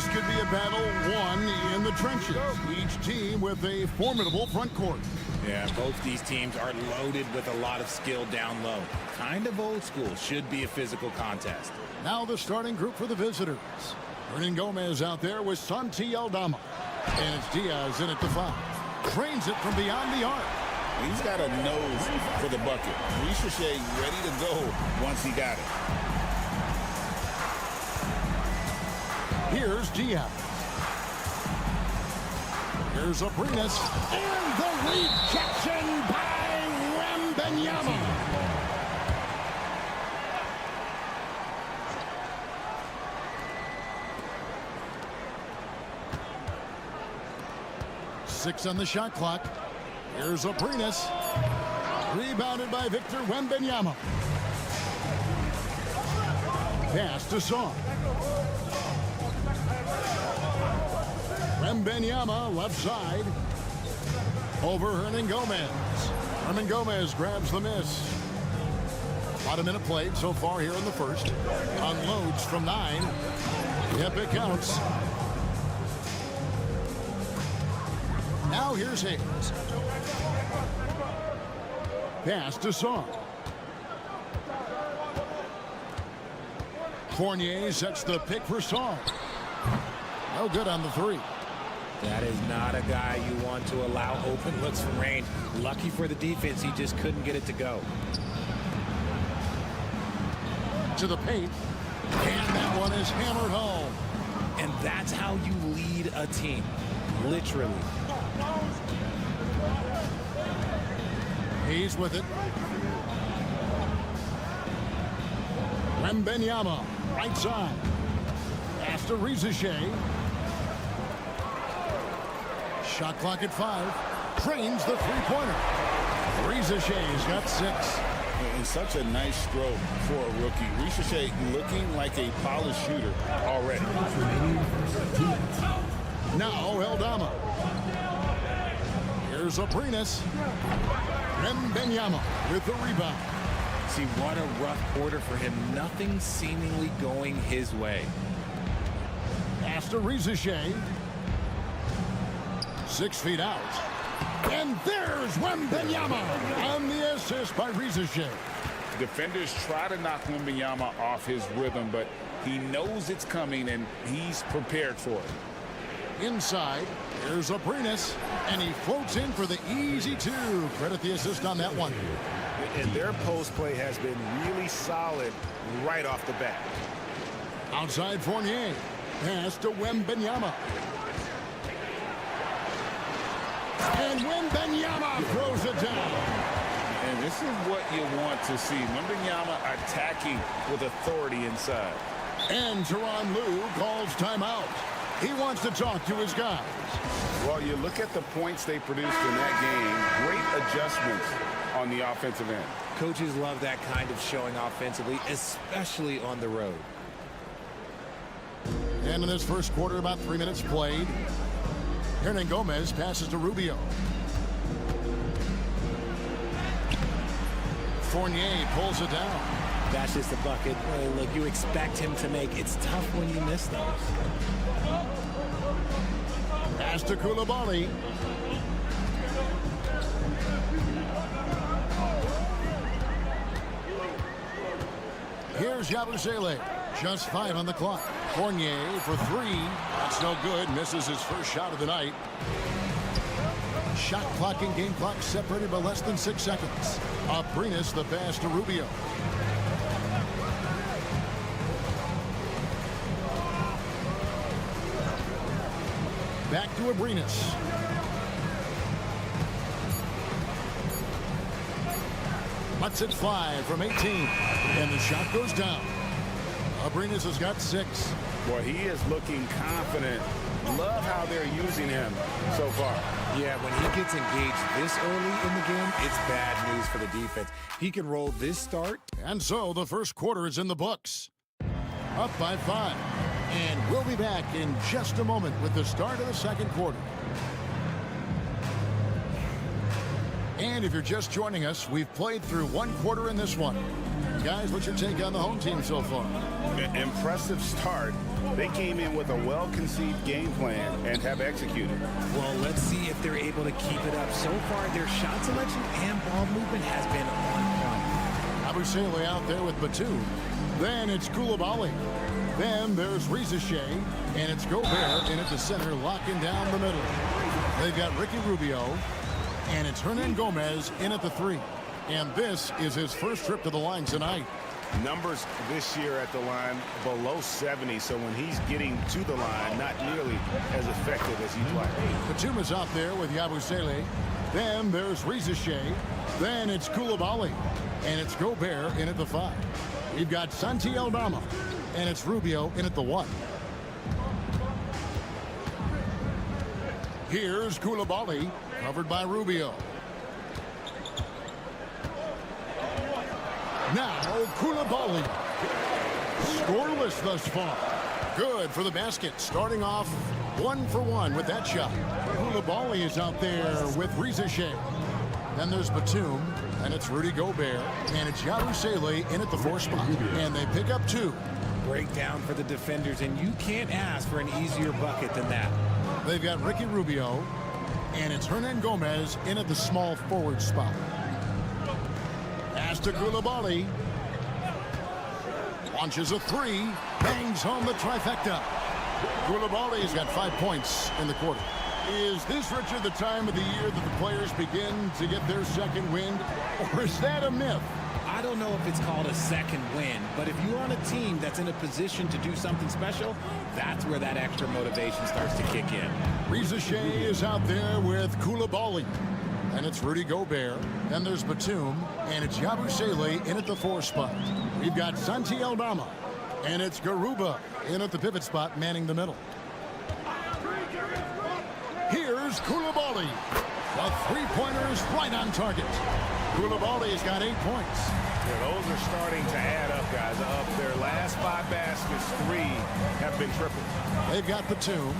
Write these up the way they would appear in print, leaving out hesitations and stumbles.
this could be a battle won in the trenches. Each team with a formidable front court. Yeah, both these teams are loaded with a lot of skill down low. Kind of old school. Should be a physical contest. Now the starting group for the visitors. Hernan Gomez out there with Santi Aldama. And it's Diaz in at the 5. Trains it from beyond the arc. He's got a nose for the bucket. Ricochet ready to go once he got it. Here's Diaz. Here's Abrinas. And the rejection by Wembanyama. Six on the shot clock. Here's Abrinas. Rebounded by Victor Wembanyama. Pass to Song. Wembanyama left side. Over Hernan Gomez. Hernan Gomez grabs the miss. About a minute played so far here in the first. Unloads from 9. Yep, it counts. Now here's Hayes. Pass to Song. Fournier sets the pick for Song. No good on the 3. That is not a guy you want to allow open looks from range. Lucky for the defense, he just couldn't get it to go. To the paint. And that one is hammered home. And that's how you lead a team. Literally. He's with it. Wembanyama, right side. Pass to Ricochet. Shot clock at 5. Trains the three-pointer. Ricochet's got 6. And such a nice stroke for a rookie. Ricochet looking like a polished shooter already. Now Aldama. Here's Abrinas. Wembanyama with the rebound. See, what a rough quarter for him. Nothing seemingly going his way. Pass to Ricochet. 6 feet out. And there's Wembanyama on the assist by Ricochet. Defenders try to knock Wembanyama off his rhythm, but he knows it's coming and he's prepared for it. Inside, here's Abrinas, and he floats in for the easy 2. Credit the assist on that one. And their post play has been really solid right off the bat. Outside Fournier. Pass to Wembanyama. And Wembanyama throws it down. And this is what you want to see. Wembanyama attacking with authority inside. And Tyronn Lue calls timeout. He wants to talk to his guys. Well, you look at the points they produced in that game. Great adjustments on the offensive end. Coaches love that kind of showing offensively, especially on the road. And in this first quarter, about 3 minutes played. Hernan Gomez passes to Rubio. Fournier pulls it down. That's just a bucket. Look, you expect him to make. It's tough when you miss those. Pass to Coulibaly. Here's Yabusele. Just 5 on the clock. Fournier for 3. That's no good. Misses his first shot of the night. Shot clock and game clock separated by less than 6 seconds. Abrinas the pass to Rubio. Back to Abrinas. Lets it fly from 18. And the shot goes down. Abrinas has got 6. Boy, he is looking confident. Love how they're using him so far. Yeah, when he gets engaged this early in the game, it's bad news for the defense. He can roll this start. And so the first quarter is in the books. Up by 5. And we'll be back in just a moment with the start of the second quarter. And if you're just joining us, we've played through 1 quarter in this one. Guys, what's your take on the home team so far? Impressive start. They came in with a well-conceived game plan and have executed. Well, let's see if they're able to keep it up. So far, their shot selection and ball movement has been on point. Abusele out there with Batum. Then it's Koulibaly. Then there's Rizashé, and it's Gobert in at the center, locking down the middle. They've got Ricky Rubio, and it's Hernan Gomez in at the 3. And this is his first trip to the line tonight. Numbers this year at the line below 70, so when he's getting to the line, not nearly as effective as he'd like. Batum is out there with Yabusele. Then there's Rizashé. Then it's Koulibaly, and it's Gobert in at the 5. You've got Santi Aldama, and it's Rubio in at the 1. Here's Koulibaly, covered by Rubio. Now Koulibaly, scoreless thus far. Good for the basket, starting off 1 for 1 with that shot. Koulibaly is out there with Rizashé. Then there's Batum, and it's Rudy Gobert, and it's Yabusele in at the 4 spot. And they pick up 2. Breakdown for the defenders, and you can't ask for an easier bucket than that. They've got Ricky Rubio, and it's Hernan Gomez in at the small forward spot. Pass to Koulibaly. Launches a 3, bangs home the trifecta. Koulibaly's got 5 points in the quarter. Is this, Richard, the time of the year that the players begin to get their second wind, or is that a myth? I don't know if it's called a second win, but if you're on a team that's in a position to do something special, that's where that extra motivation starts to kick in. Rizashé is out there with Koulibaly, and it's Rudy Gobert. Then there's Batum, and it's Yabusele in at the 4 spot. We've got Santi Aldama, and it's Garuba in at the pivot spot, manning the middle. Here's Koulibaly. The three-pointer is right on target. Koulibaly's got 8 points. Yeah, those are starting to add up, guys. Of their last 5 baskets, 3 have been triple. They've got Batum.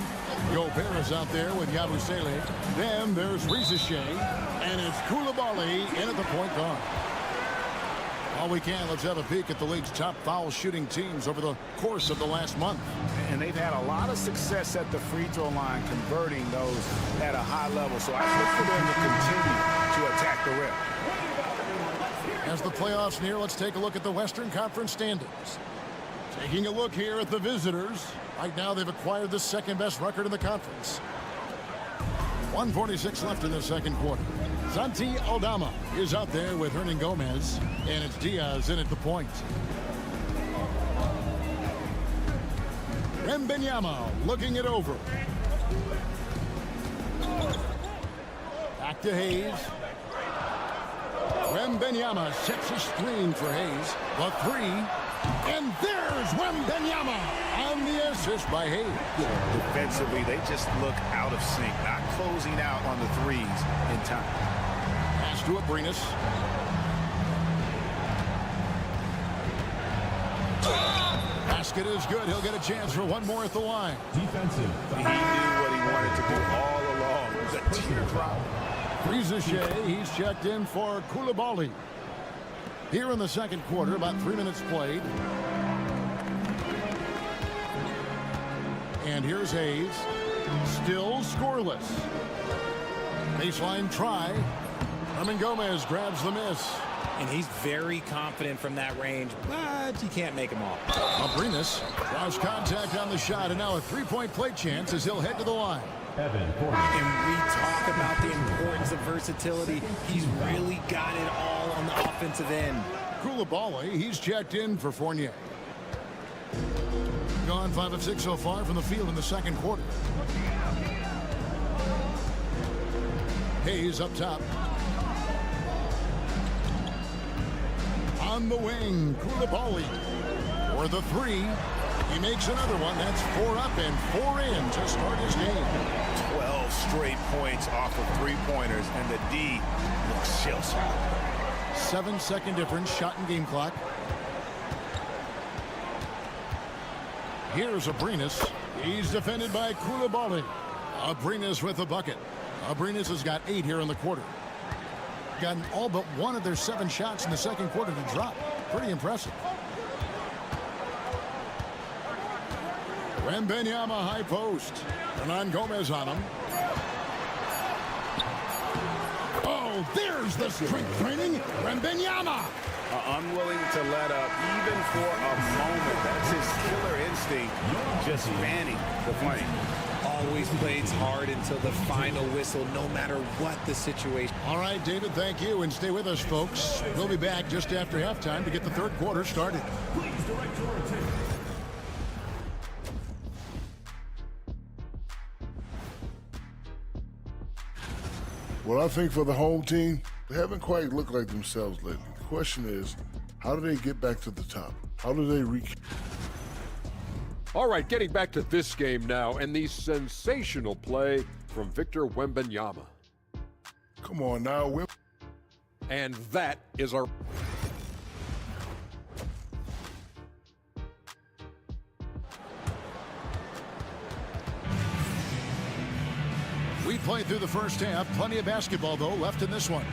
Gobert is out there with Yabusele. Then there's Rizashé, and it's Koulibaly in at the point guard. While we can, let's have a peek at the league's top foul shooting teams over the course of the last month. And they've had a lot of success at the free throw line, converting those at a high level. So I look for them to continue to attack the rim. As the playoffs near, let's take a look at the Western Conference standings. Taking a look here at the visitors. Right now, they've acquired the second-best record in the conference. 1:46 left in the second quarter. Santi Aldama is out there with Hernan Gomez, and it's Diaz in at the point. Wembanyama looking it over. Back to Hayes. Wembanyama sets a screen for Hayes. The 3. And there's Wembanyama on the assist by Hayes. Defensively, they just look out of sync, not closing out on the 3s in time. Pass to Abrinas. Basket is good. He'll get a chance for one more at the line. Defensive. He knew what he wanted to do all along. The teardrop. Rizashé, he's checked in for Koulibaly. Here in the second quarter, about 3 minutes played. And here's Hayes. Still scoreless. Baseline try. Hernan Gomez grabs the miss. And he's very confident from that range, but he can't make them all. Abrinas draws contact on the shot, and now a three-point play chance as he'll head to the line. And we talk about the importance of versatility. He's really got it all on the offensive end. Koulibaly, he's checked in for Fournier. Gone 5 of 6 so far from the field in the second quarter. Hayes up top. On the wing, Koulibaly for the 3. He makes another one. That's 4 up and 4 in to start his game. 12 straight points off of 3-pointers, and the D looks shell-shocked. 7-second difference, shot and game clock. Here's Abrinas. He's defended by Koulibaly. Abrinas with the bucket. Abrinas has got 8 here in the quarter. Gotten all but one of their 7 shots in the second quarter to drop. Pretty impressive. Wembanyama high post. Hernan Gomez on him. Oh, there's the strength training. Wembanyama. Unwilling to let up even for a moment. That's his killer instinct, just fanning the flame. Always plays hard until the final whistle, no matter what the situation. All right, David, thank you. And stay with us, folks. We'll be back just after halftime to get the third quarter started. Well, I think for the home team, they haven't quite looked like themselves lately. The question is, how do they get back to the top? How do they reach? All right, getting back to this game now, and the sensational play from Victor Wembanyama. Come on now, And that is our... We played through the first half. Plenty of basketball, though, left in this one.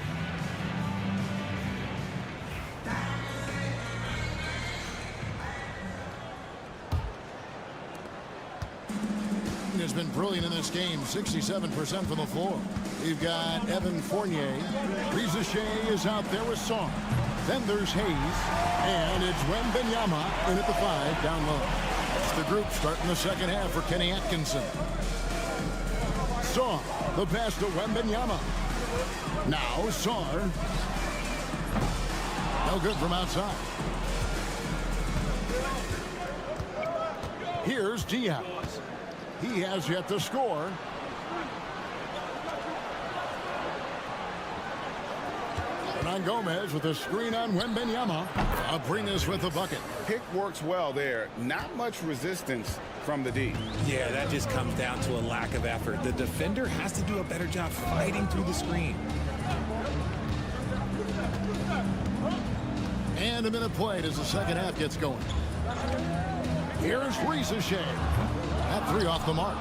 Has been brilliant in this game, 67% from the floor. We've got Evan Fournier. Reza Shea is out there with Song. Then there's Hayes. And it's Wembanyama in at the 5 down low. It's the group starting the second half for Kenny Atkinson. Song, the pass to Wembanyama. Now Sar. No good from outside. Here's Diaz. He has yet to score. Hernan Gomez with a screen on Wembanyama. Abrinas with the bucket. Pick works well there. Not much resistance from the D. Yeah, that just comes down to a lack of effort. The defender has to do a better job fighting through the screen. And a minute played as the second half gets going. Here's Reza Shea. That 3 off the mark.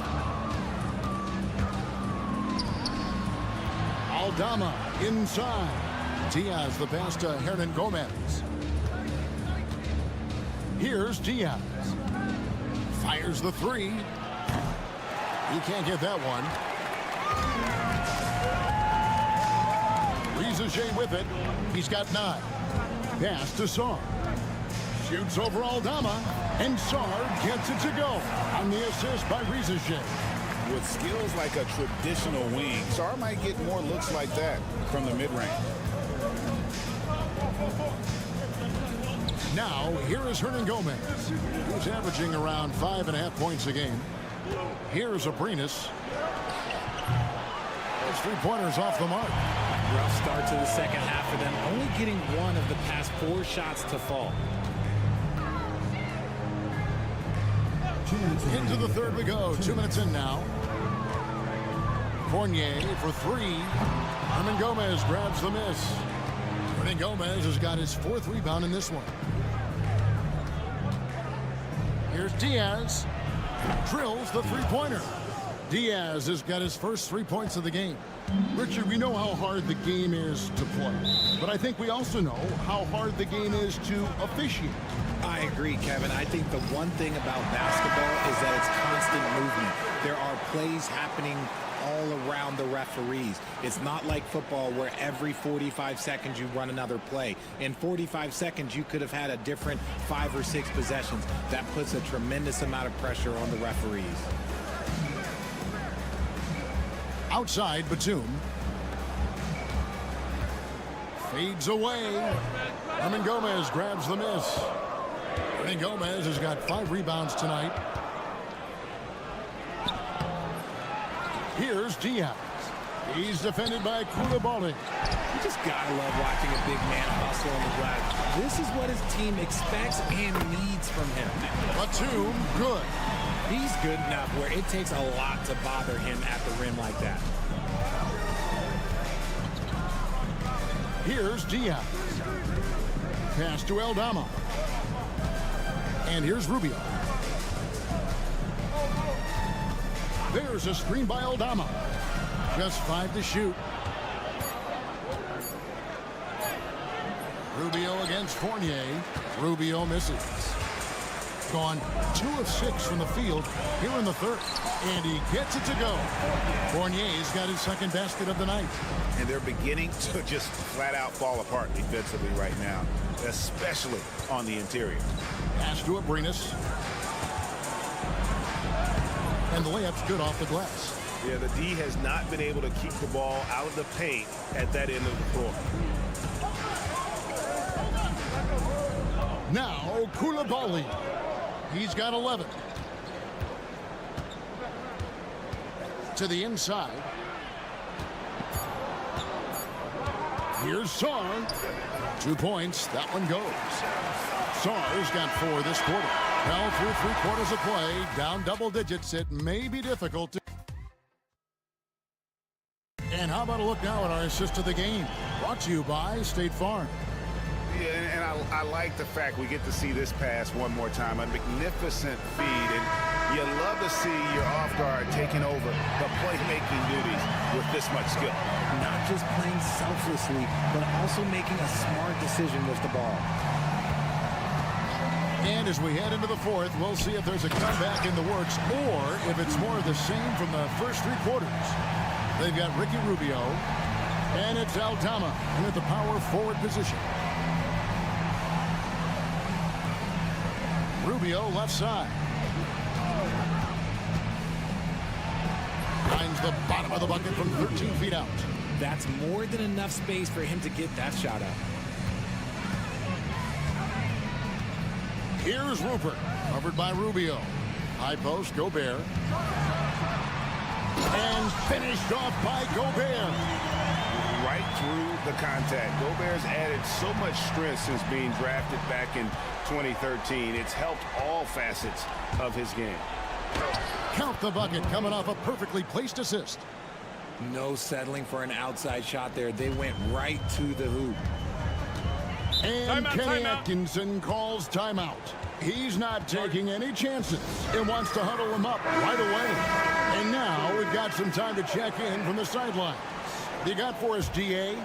Aldama inside. Diaz the pass to Hernan Gomez. Here's Diaz. Fires the 3. He can't get that one. Reza Shea with it. He's got 9. Pass to Sar. Shoots over Aldama. And Sar gets it to go on the assist by Reza Shea. With skills like a traditional wing, Sar might get more looks like that from the mid-range. Now, here is Hernan Gomez, who's averaging around 5.5 points a game. Here's Abrinas. Those 3-pointers off the mark. Rough start to the second half for them, only getting 1 of the past 4 shots to fall. Into the third we go. 2 minutes in now. Fournier for 3. Hernan Gomez grabs the miss. Hernan Gomez has got his 4th rebound in this one. Here's Diaz. Drills the 3-pointer. Diaz has got his first 3 points of the game. Richard, we know how hard the game is to play, but I think we also know how hard the game is to officiate. I agree, Kevin. I think the one thing about basketball is that it's constant movement. There are plays happening all around the referees. It's not like football where every 45 seconds you run another play. In 45 seconds, you could have had a different 5 or 6 possessions. That puts a tremendous amount of pressure on the referees. Outside, Batum. Fades away. Hernan Gomez grabs the miss. Hernan Gomez has got 5 rebounds tonight. Here's Diaz. He's defended by Koulibaly. You just gotta love watching a big man hustle on the glass. This is what his team expects and needs from him. Batum, good. He's good enough where it takes a lot to bother him at the rim like that. Here's Diaz. Pass to Aldama. And here's Rubio. There's a screen by Aldama. Just 5 to shoot. Rubio against Fournier. Rubio misses. Gone 2 of 6 from the field here in the third. And he gets it to go. Fournier's got his second basket of the night. And they're beginning to just flat out fall apart defensively right now, especially on the interior. Pass to Abrinas. And the layup's good off the glass. Yeah, the D has not been able to keep the ball out of the paint at that end of the floor. Now Koulibaly. He's got 11. To the inside. Here's Sarr. 2 points. That one goes. Sarr's got 4 this quarter. Well, through 3 quarters of play, down double digits, it may be difficult to... And how about a look now at our assist of the game? Brought to you by State Farm. Yeah, and I like the fact we get to see this pass one more time. A magnificent feed, and you love to see your off guard taking over the playmaking duties with this much skill. Not just playing selflessly, but also making a smart decision with the ball. And as we head into the fourth, we'll see if there's a comeback in the works or if it's more of the same from the first 3 quarters. They've got Ricky Rubio, and it's Aldama in at the power forward position. Rubio left side. Finds the bottom of the bucket from 13 feet out. That's more than enough space for him to get that shot up. Here's Rupert, covered by Rubio. High post, Gobert. And finished off by Gobert. Right through the contact. Gobert's added so much strength since being drafted back in 2013. It's helped all facets of his game. Count the bucket coming off a perfectly placed assist. No settling for an outside shot there. They went right to the hoop. And Kenny Atkinson calls timeout. He's not taking any chances and wants to huddle him up right away. And now we've got some time to check in from the sidelines. You got for us, DA?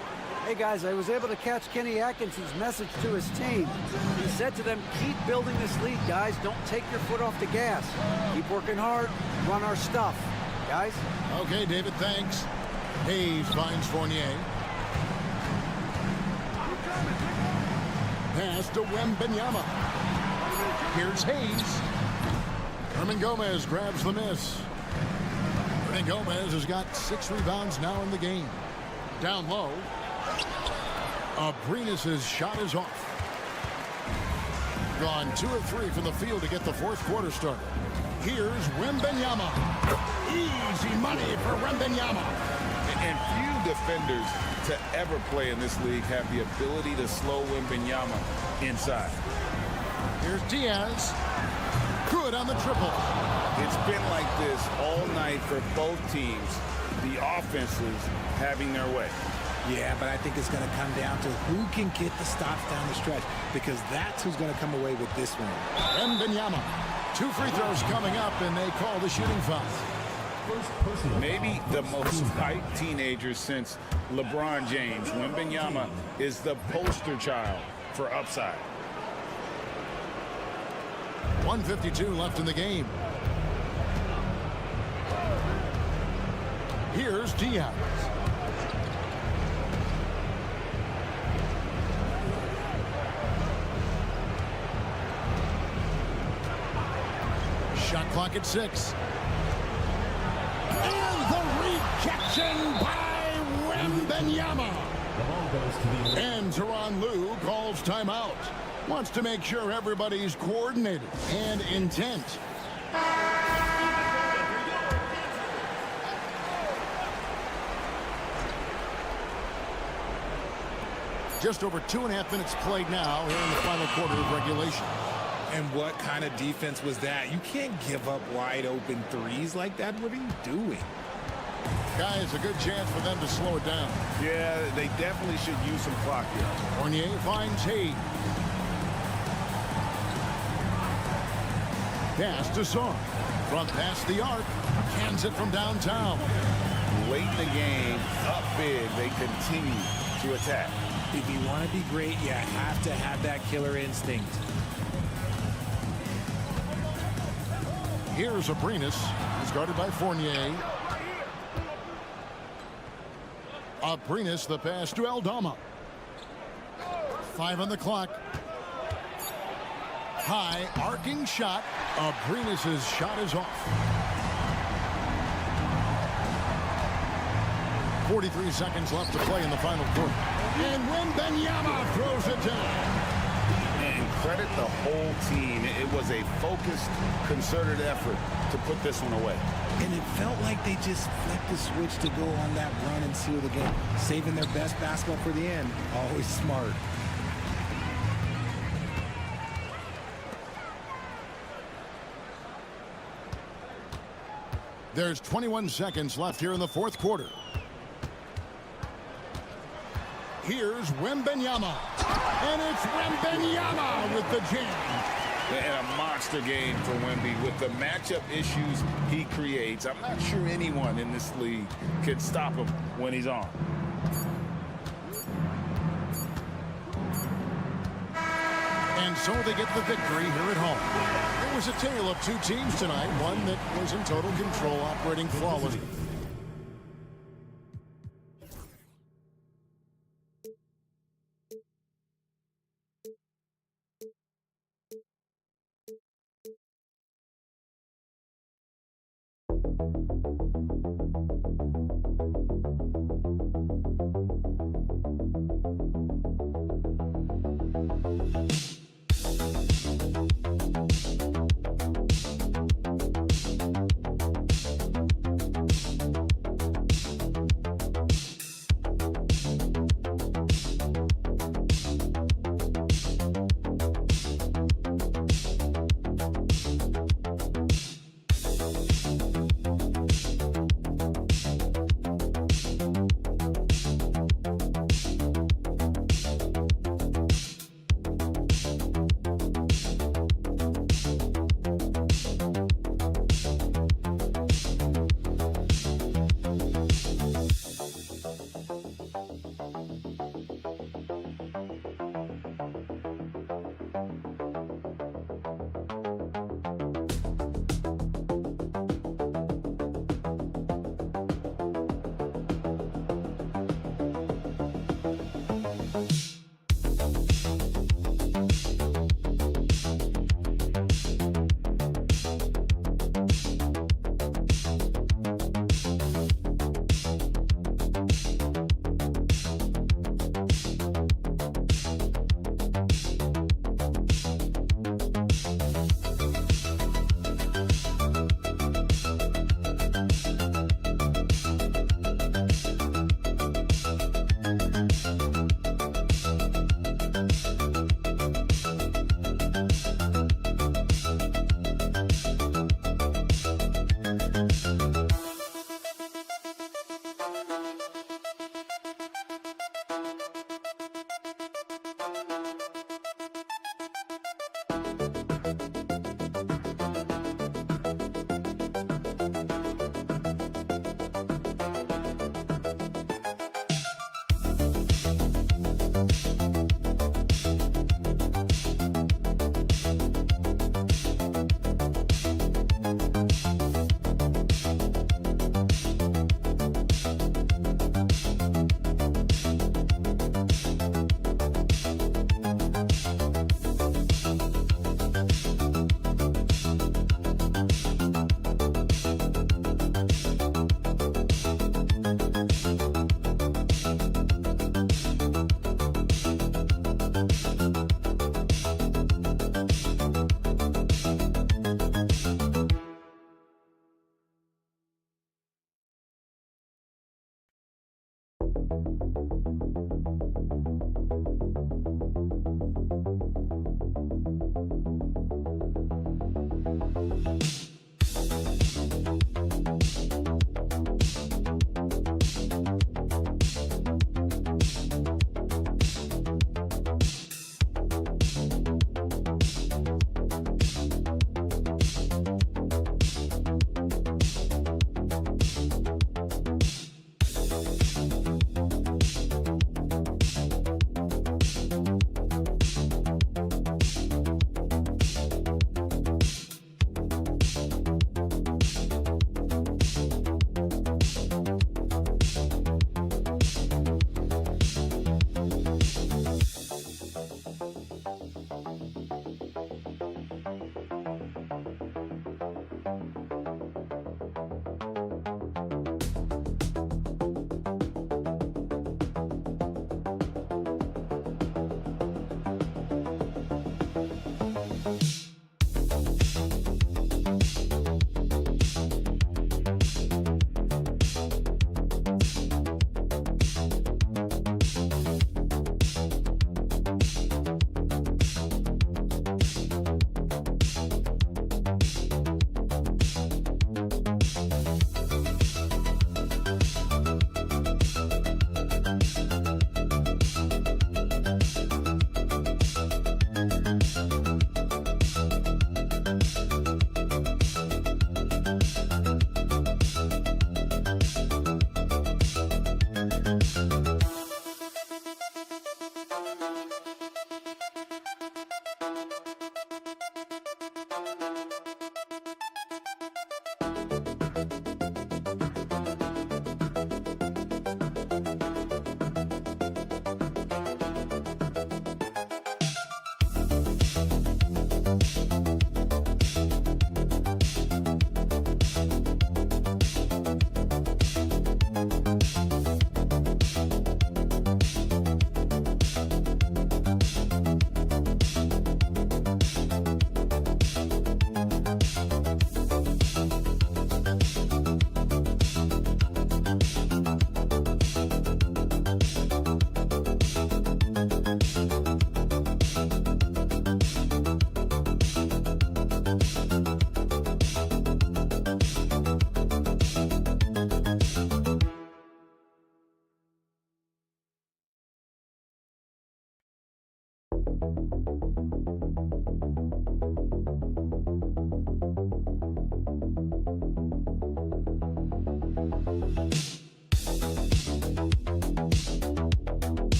Hey guys, I was able to catch Kenny Atkinson's message to his team. He said to them, keep building this lead, guys. Don't take your foot off the gas. Keep working hard, run our stuff. Guys? Okay, David, thanks. Hayes finds Fournier. Pass to Wembanyama. Here's Hayes. Herman Gomez grabs the miss. Herman Gomez has got 6 rebounds now in the game. Down low. Abrinas' shot is off. Gone 2 of 3 from the field to get the fourth quarter started. Here's Wembanyama. Easy money for Wembanyama. And few defenders to ever play in this league have the ability to slow Wembanyama inside. Here's Diaz. Good on the triple. It's been like this all night for both teams. The offenses having their way. Yeah, but I think it's going to come down to who can get the stops down the stretch, because that's who's going to come away with this one. Wembanyama. 2 free throws coming up, and they call the shooting foul. Maybe the most hyped teenager since LeBron James. Wembanyama is the poster child for upside. 1:52 left in the game. Here's Diaz. Shot clock at 6. And the rejection by Wembanyama. And Tyronn Lue calls timeout. Wants to make sure everybody's coordinated and intent. Just over 2.5 minutes played now here in the final quarter of regulation. And what kind of defense was that? You can't give up wide open threes like that. What are you doing? Guys, a good chance for them to slow it down. Yeah, they definitely should use some clock here. Fournier finds Hayes. Pass to Sarr. Front past the arc. Hands it from downtown. Late in the game, up big, they continue to attack. If you want to be great, you have to have that killer instinct. Here's Abrinas. He's guarded by Fournier. Abrinas, the pass to Aldama. 5 on the clock. High, arcing shot. Abrinas' shot is off. 43 seconds left to play in the final quarter. And Wembanyama throws it down. And credit the whole team. It was a focused, concerted effort to put this one away. And it felt like they just flipped the switch to go on that run and seal the game. Saving their best basketball for the end. Always smart. There's 21 seconds left here in the fourth quarter. Here's Wembanyama. And it's Wembanyama with the jam. And a monster game for Wemby with the matchup issues he creates. I'm not sure anyone in this league can stop him when he's on. And so they get the victory here at home. It was a tale of two teams tonight, one that was in total control, operating flawlessly.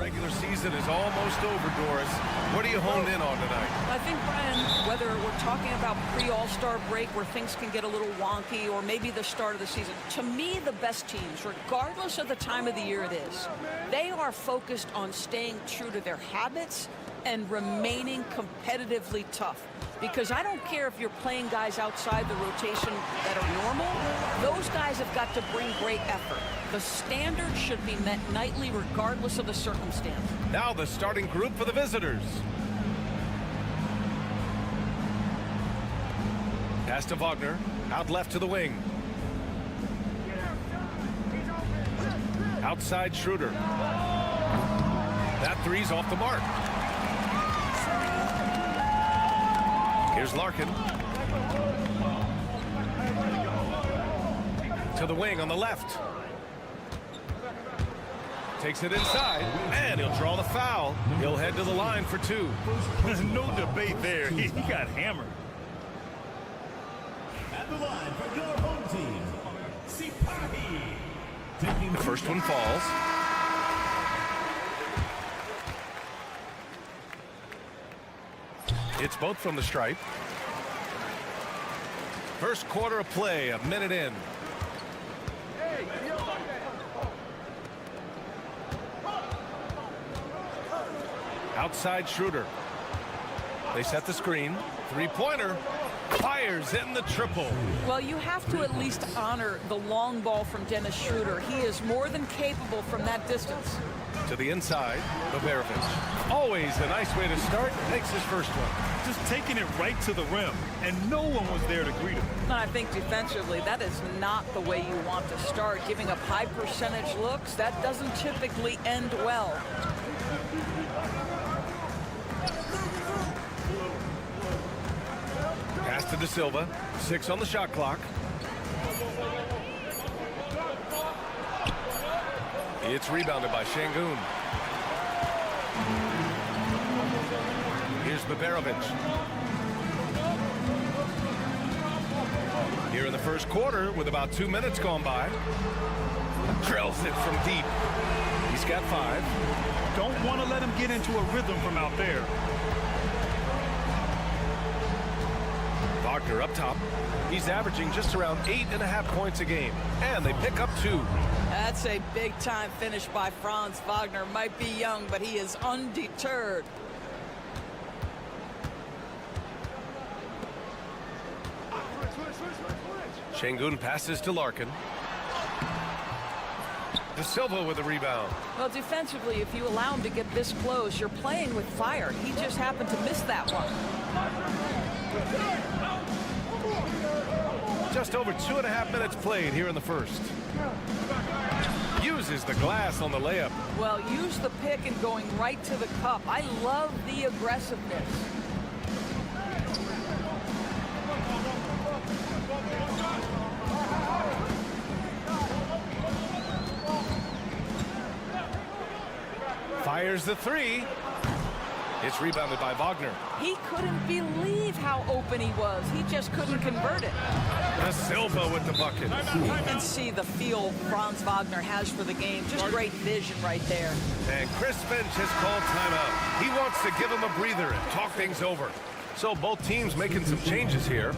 Regular season is almost over, Doris. What are you honed in on tonight? I think, Brian, whether we're talking about pre-All-Star break where things can get a little wonky or maybe the start of the season, to me, the best teams, regardless of the time of the year it is, they are focused on staying true to their habits and remaining competitively tough. Because I don't care if you're playing guys outside the rotation that are normal, those guys have got to bring great effort. The standard should be met nightly regardless of the circumstance. Now the starting group for the visitors. Pass to Wagner, out left to the wing. Outside Schroeder. That three's off the mark. Here's Larkin. To the wing on the left. Takes it inside, and he'll draw the foul. He'll head to the line for two. There's no debate there. He got hammered. At the line for your home team, SportyfAI. The first one falls. It's both from the stripe. First quarter of play, a minute in. Outside Schroeder. They set the screen. Three-pointer. Fires in the triple. Well, you have to at least honor the long ball from Dennis Schroeder. He is more than capable from that distance. To the inside, Baberovic. Always a nice way to start. Makes his first one. Just taking it right to the rim, and no one was there to greet him. And I think defensively, that is not the way you want to start. Giving up high percentage looks, that doesn't typically end well. Pass to De Silva. 6 on the shot clock. It's rebounded by Şengün. Here's Baberovic. Here in the first quarter with about 2 minutes gone by. Drills it from deep. He's got 5. Don't want to let him get into a rhythm from out there. Wagner up top. He's averaging just around 8.5 points a game. And they pick up 2. That's a big-time finish by Franz Wagner. Might be young, but he is undeterred. Şengün passes to Larkin. De Silva with a rebound. Well, defensively, if you allow him to get this close, you're playing with fire. He just happened to miss that one. Just over 2.5 minutes played here in the first. Uses the glass on the layup. Well, use the pick and going right to the cup. I love the aggressiveness. Fires the 3. It's rebounded by Wagner. He couldn't believe how open he was. He just couldn't convert it. De Silva with the bucket. You can see the feel Franz Wagner has for the game. Just great vision right there. And Chris Finch has called timeout. He wants to give him a breather and talk things over. So both teams making some changes here.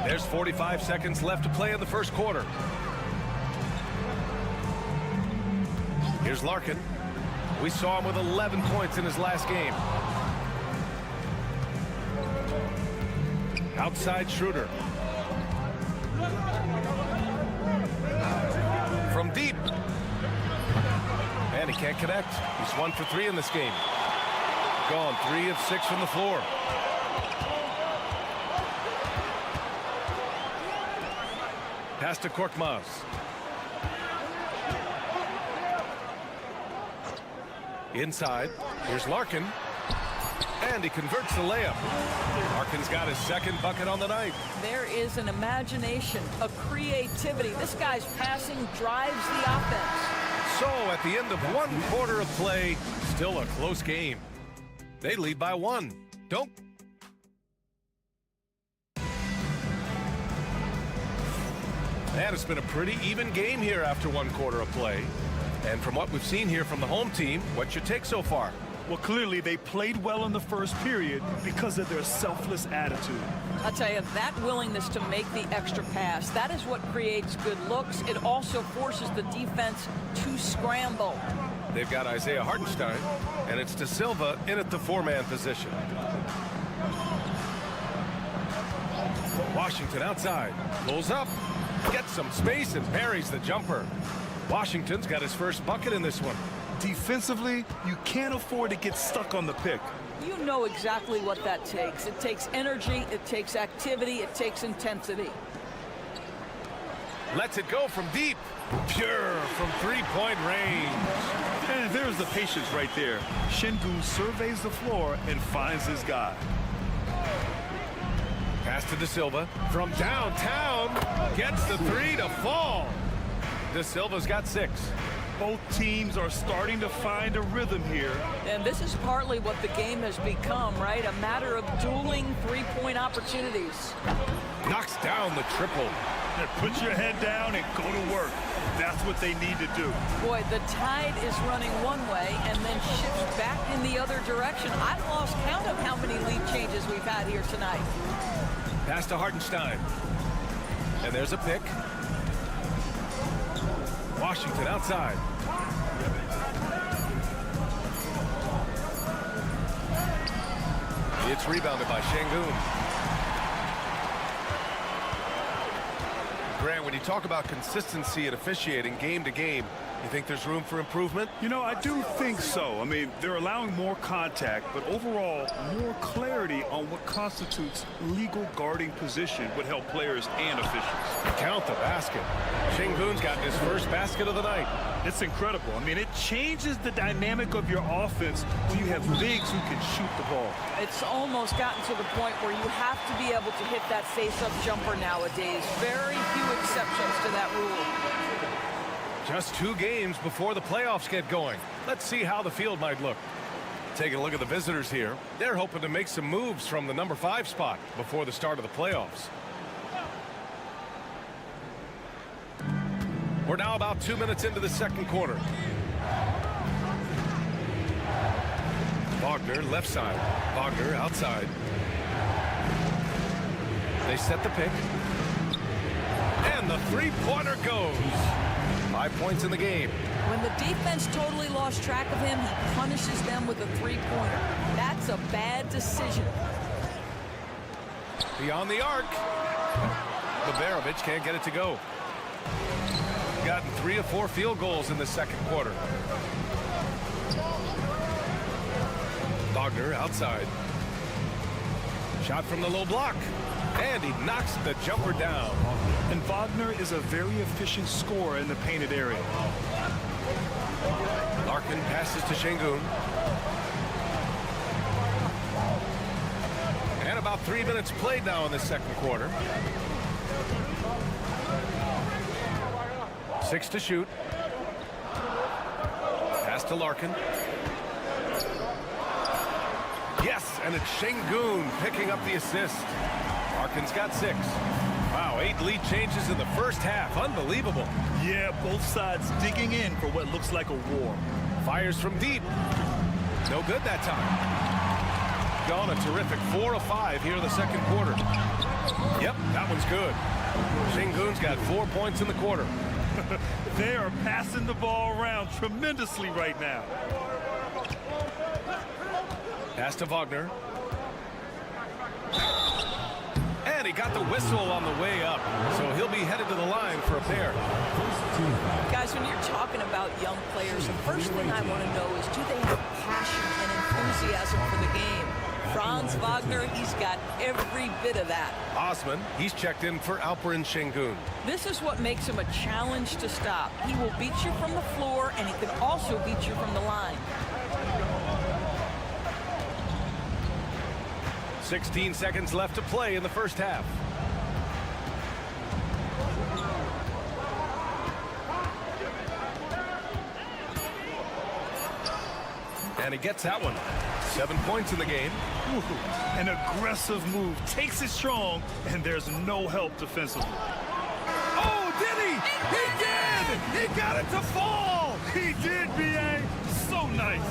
There's 45 seconds left to play in the first quarter. Here's Larkin. We saw him with 11 points in his last game. Outside Schroeder. From deep. And he can't connect. He's 1 for 3 in this game. Gone 3 of 6 from the floor. Pass to Korkmaz. Inside, here's Larkin, and he converts the layup. Larkin's got his second bucket on the night. There is an imagination, a creativity. This guy's passing drives the offense. So at the end of 1 quarter of play, still a close game. They lead by 1. Don't. And it's been a pretty even game here after 1 quarter of play. And from what we've seen here from the home team, what's your take so far? Well, clearly they played well in the first period because of their selfless attitude. I'll tell you, that willingness to make the extra pass, that is what creates good looks. It also forces the defense to scramble. They've got Isaiah Hartenstein, and it's De Silva in at the 4-man position. Washington outside, pulls up, gets some space, and buries the jumper. Washington's got his first bucket in this one. Defensively, you can't afford to get stuck on the pick. You know exactly what that takes. It takes energy, it takes activity, it takes intensity. Lets it go from deep. Pure from three-point range. And there's the patience right there. Şengün surveys the floor and finds his guy. Pass to De Silva from downtown. Gets the three to fall. De Silva's got 6. Both teams are starting to find a rhythm here. And this is partly what the game has become, right? A matter of dueling three-point opportunities. Knocks down the triple. And put your head down and go to work. That's what they need to do. Boy, the tide is running one way and then shifts back in the other direction. I've lost count of how many lead changes we've had here tonight. Pass to Hartenstein. And there's a pick. Washington outside. It's rebounded by Şengün. Grant, when you talk about consistency and officiating game to game, you think there's room for improvement? You know, I do think so. I mean, they're allowing more contact, but overall, more clarity on what constitutes legal guarding position would help players and officials. Count the basket. Şengün's got his first basket of the night. It's incredible. I mean, it changes the dynamic of your offense when you have bigs who can shoot the ball. It's almost gotten to the point where you have to be able to hit that face-up jumper nowadays. Very few exceptions to that rule. Just 2 games before the playoffs get going. Let's see how the field might look. Taking a look at the visitors here. They're hoping to make some moves from the number 5 spot before the start of the playoffs. We're now about 2 minutes into the second quarter. Wagner left side. Wagner outside. They set the pick. And the three-pointer goes. 5 points in the game. When the defense totally lost track of him, he punishes them with a three-pointer. That's a bad decision. Beyond the arc. Babarovic can't get it to go. Gotten 3 of 4 field goals in the second quarter. Wagner outside. Shot from the low block. And he knocks the jumper down. And Wagner is a very efficient scorer in the painted area. Larkin passes to Şengün. And about 3 minutes played now in the second quarter. 6 to shoot. Pass to Larkin. Yes, and it's Şengün picking up the assist. Larkin's got 6. Wow, 8 lead changes in the first half. Unbelievable. Yeah, both sides digging in for what looks like a war. Fires from deep. No good that time. Gone a terrific 4 of 5 here in the second quarter. Yep, that one's good. Şengün's got 4 points in the quarter. They are passing the ball around tremendously right now. Pass to Wagner. And he got the whistle on the way up, so he'll be headed to the line for a pair. Guys, when you're talking about young players, the first thing I want to know is, do they have passion and enthusiasm for the game? Franz Wagner, he's got every bit of that. Osman, he's checked in for Alperen Şengün. This is what makes him a challenge to stop. He will beat you from the floor, and he can also beat you from the line. 16 seconds left to play in the first half. And he gets that one. 7 points in the game. Ooh, an aggressive move. Takes it strong, and there's no help defensively. Oh, did he? He did! He got it to fall! He did, B.A. So nice.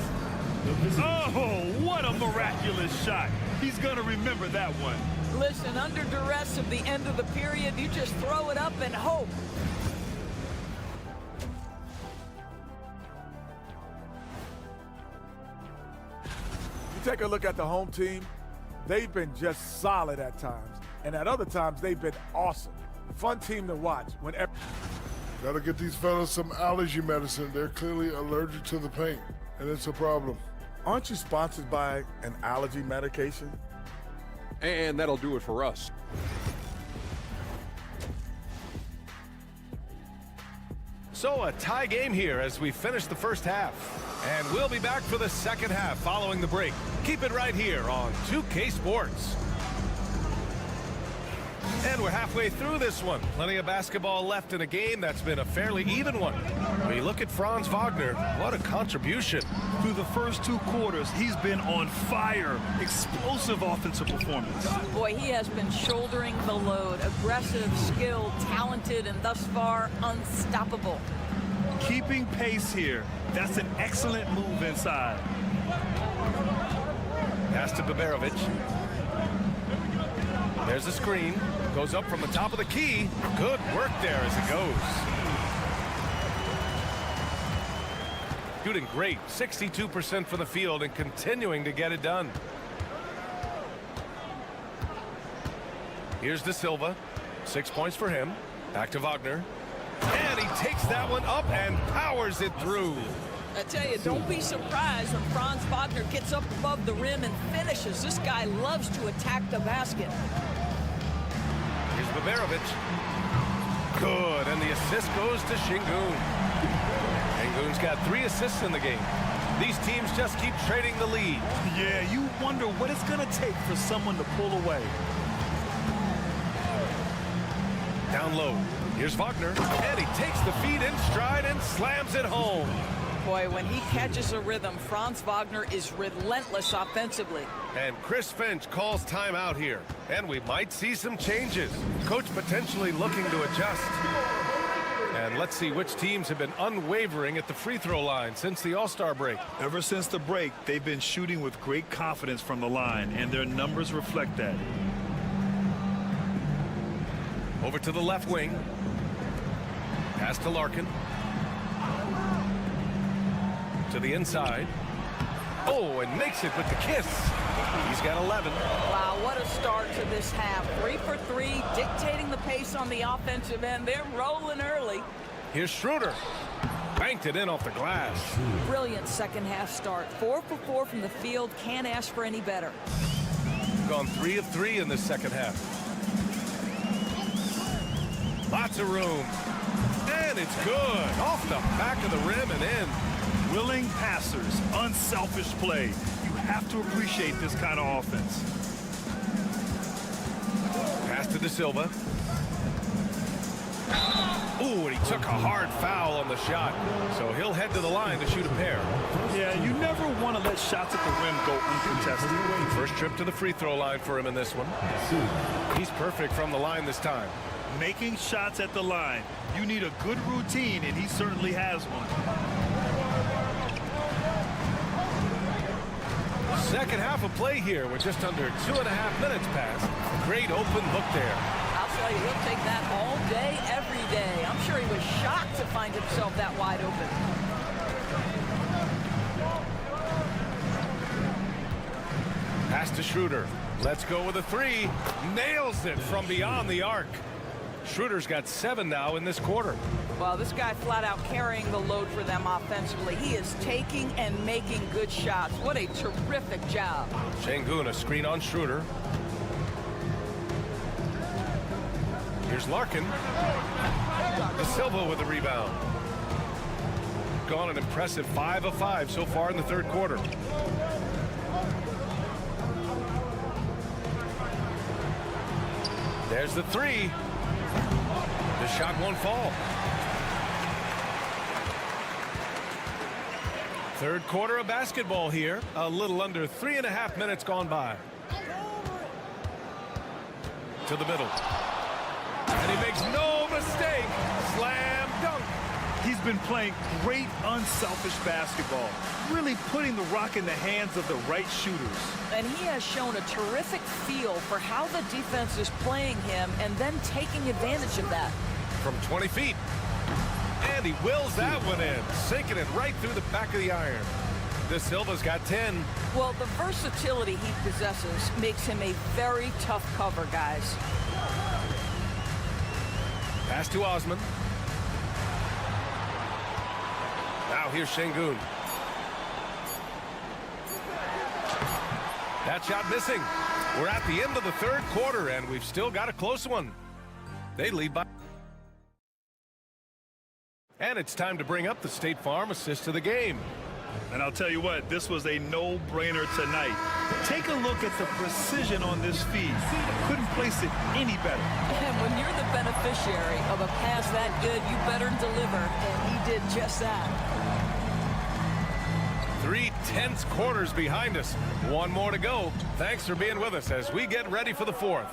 Oh, what a miraculous shot. He's going to remember that one. Listen, under duress of the end of the period, you just throw it up and hope. take a look at the home team, they've been just solid at times, and at other times they've been awesome. Fun team to watch. Gotta get these fellas some allergy medicine. They're clearly allergic to the paint, and it's a problem. Aren't you sponsored by an allergy medication? And that'll do it for us. So a tie game here as we finish the first half. And we'll be back for the second half following the break. Keep it right here on 2K Sports. And we're halfway through this one. Plenty of basketball left in a game that's been a fairly even one. We look at Franz Wagner. What a contribution. Through the first 2 quarters, he's been on fire. Explosive offensive performance. Boy, he has been shouldering the load. Aggressive, skilled, talented, and thus far unstoppable. Keeping pace here. That's an excellent move inside. Pass to Baberovic. There's the screen. Goes up from the top of the key. Good work there as it goes. Shooting great. 62% from the field and continuing to get it done. Here's De Silva. 6 points for him. Back to Wagner. And he takes that one up and powers it through. I tell you, don't be surprised when Franz Wagner gets up above the rim and finishes. This guy loves to attack the basket. Here's Baberovic. Good, and the assist goes to Şengün. Şengün's got 3 assists in the game. These teams just keep trading the lead. Yeah, you wonder what it's going to take for someone to pull away. Down low. Here's Wagner, and he takes the feed in stride and slams it home. Boy, when he catches a rhythm, Franz Wagner is relentless offensively. And Chris Finch calls timeout here. And we might see some changes. Coach potentially looking to adjust. And let's see which teams have been unwavering at the free throw line since the All-Star break. Ever since the break, they've been shooting with great confidence from the line, and their numbers reflect that. Over to the left wing. Pass to Larkin. To the inside. Oh, and makes it with the kiss. He's got 11. Wow, what a start to this half. 3 for 3, dictating the pace on the offensive end. They're rolling early. Here's Schroeder. Banked it in off the glass. Brilliant second half start. 4 for 4 from the field. Can't ask for any better. Gone 3 of 3 in this second half. Lots of room. And it's good. Off the back of the rim and in. Willing passers, unselfish play. You have to appreciate this kind of offense. Pass to De Silva. Ooh, and he took a hard foul on the shot. So he'll head to the line to shoot a pair. Yeah, you never want to let shots at the rim go uncontested. First trip to the free throw line for him in this one. He's perfect from the line this time. Making shots at the line. You need a good routine, and he certainly has one. Second half of play here with just under 2.5 minutes passed. Great open look there. I'll tell you, he'll take that all day, every day. I'm sure he was shocked to find himself that wide open. Pass to Schroeder. Let's go with a 3. Nails it from beyond the arc. Schroeder's got 7 now in this quarter. Well, this guy flat out carrying the load for them offensively. He is taking and making good shots. What a terrific job. Şengün, a screen on Schroeder. Here's Larkin. De Silva with the rebound. Gone an impressive 5 of 5 so far in the third quarter. There's the 3. The shot won't fall. Third quarter of basketball here. A little under 3.5 minutes gone by. To the middle. And he makes no mistake. Slam dunk. He's been playing great unselfish basketball, really putting the rock in the hands of the right shooters. And he has shown a terrific feel for how the defense is playing him and then taking advantage of that. From 20 feet. And he wills that one in, sinking it right through the back of the iron. De Silva's got 10. Well, the versatility he possesses makes him a very tough cover, guys. Pass to Osman. Now here's Şengün. That shot missing. We're at the end of the third quarter, and we've still got a close one. They lead by... And it's time to bring up the State Farm assist of the game. And I'll tell you what, this was a no-brainer tonight. Take a look at the precision on this feed. Couldn't place it any better. And when you're the beneficiary of a pass that good, you better deliver, and he did just that. 3 tense quarters behind us. One more to go. Thanks for being with us as we get ready for the fourth.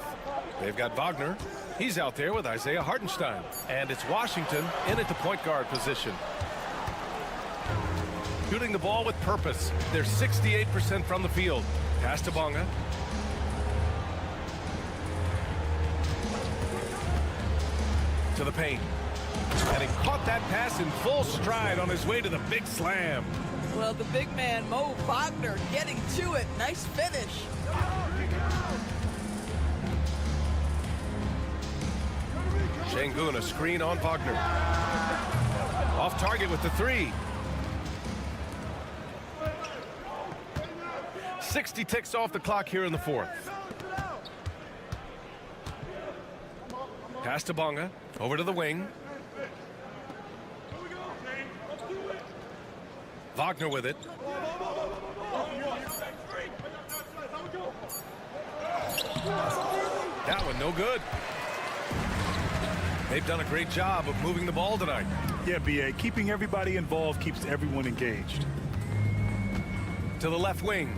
They've got Wagner. He's out there with Isaiah Hartenstein. And it's Washington in at the point guard position. Shooting the ball with purpose. They're 68% from the field. Pass to Bonga. To the paint. And he caught that pass in full stride on his way to the big slam. Well, the big man, Mo Wagner, getting to it. Nice finish. Şengün, a screen on Wagner. Off target with the 3. 60 ticks off the clock here in the fourth. Pass to Bonga. Over to the wing. Wagner with it. That one no good. They've done a great job of moving the ball tonight. Yeah, B.A., keeping everybody involved keeps everyone engaged. To the left wing.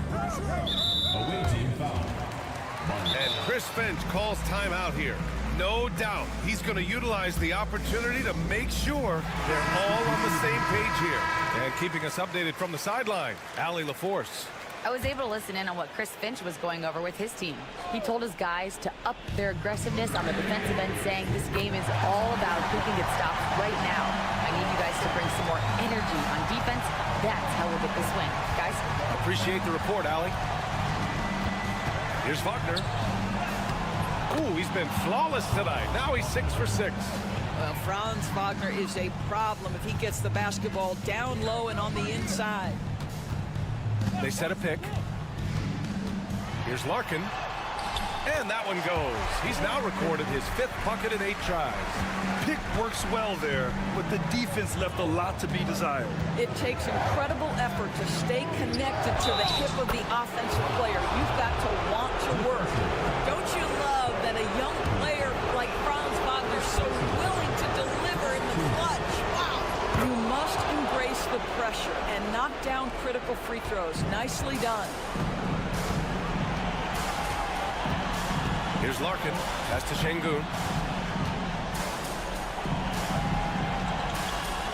Away team foul. And Chris Finch calls timeout here. No doubt he's going to utilize the opportunity to make sure they're all on the same page here. And keeping us updated from the sideline, Allie LaForce. I was able to listen in on what Chris Finch was going over with his team. He told his guys to up their aggressiveness on the defensive end, saying this game is all about who can get stops right now. I need you guys to bring some more energy on defense. That's how we'll get this win. Guys? Appreciate the report, Allie. Here's Wagner. Ooh, he's been flawless tonight. Now he's 6 for 6. Well, Franz Wagner is a problem if he gets the basketball down low and on the inside. They set a pick. Here's Larkin. And that one goes. He's now recorded his 5th bucket in 8 tries. Pick works well there, but the defense left a lot to be desired. It takes incredible effort to stay connected to the hip of the offensive player. You've got to want to work. Don't you love that a young player like Franz Wagner is so willing to deliver in the clutch? Wow. You must embrace the pressure and knock down critical free throws. Nicely done. Here's Larkin. Pass to Şengün.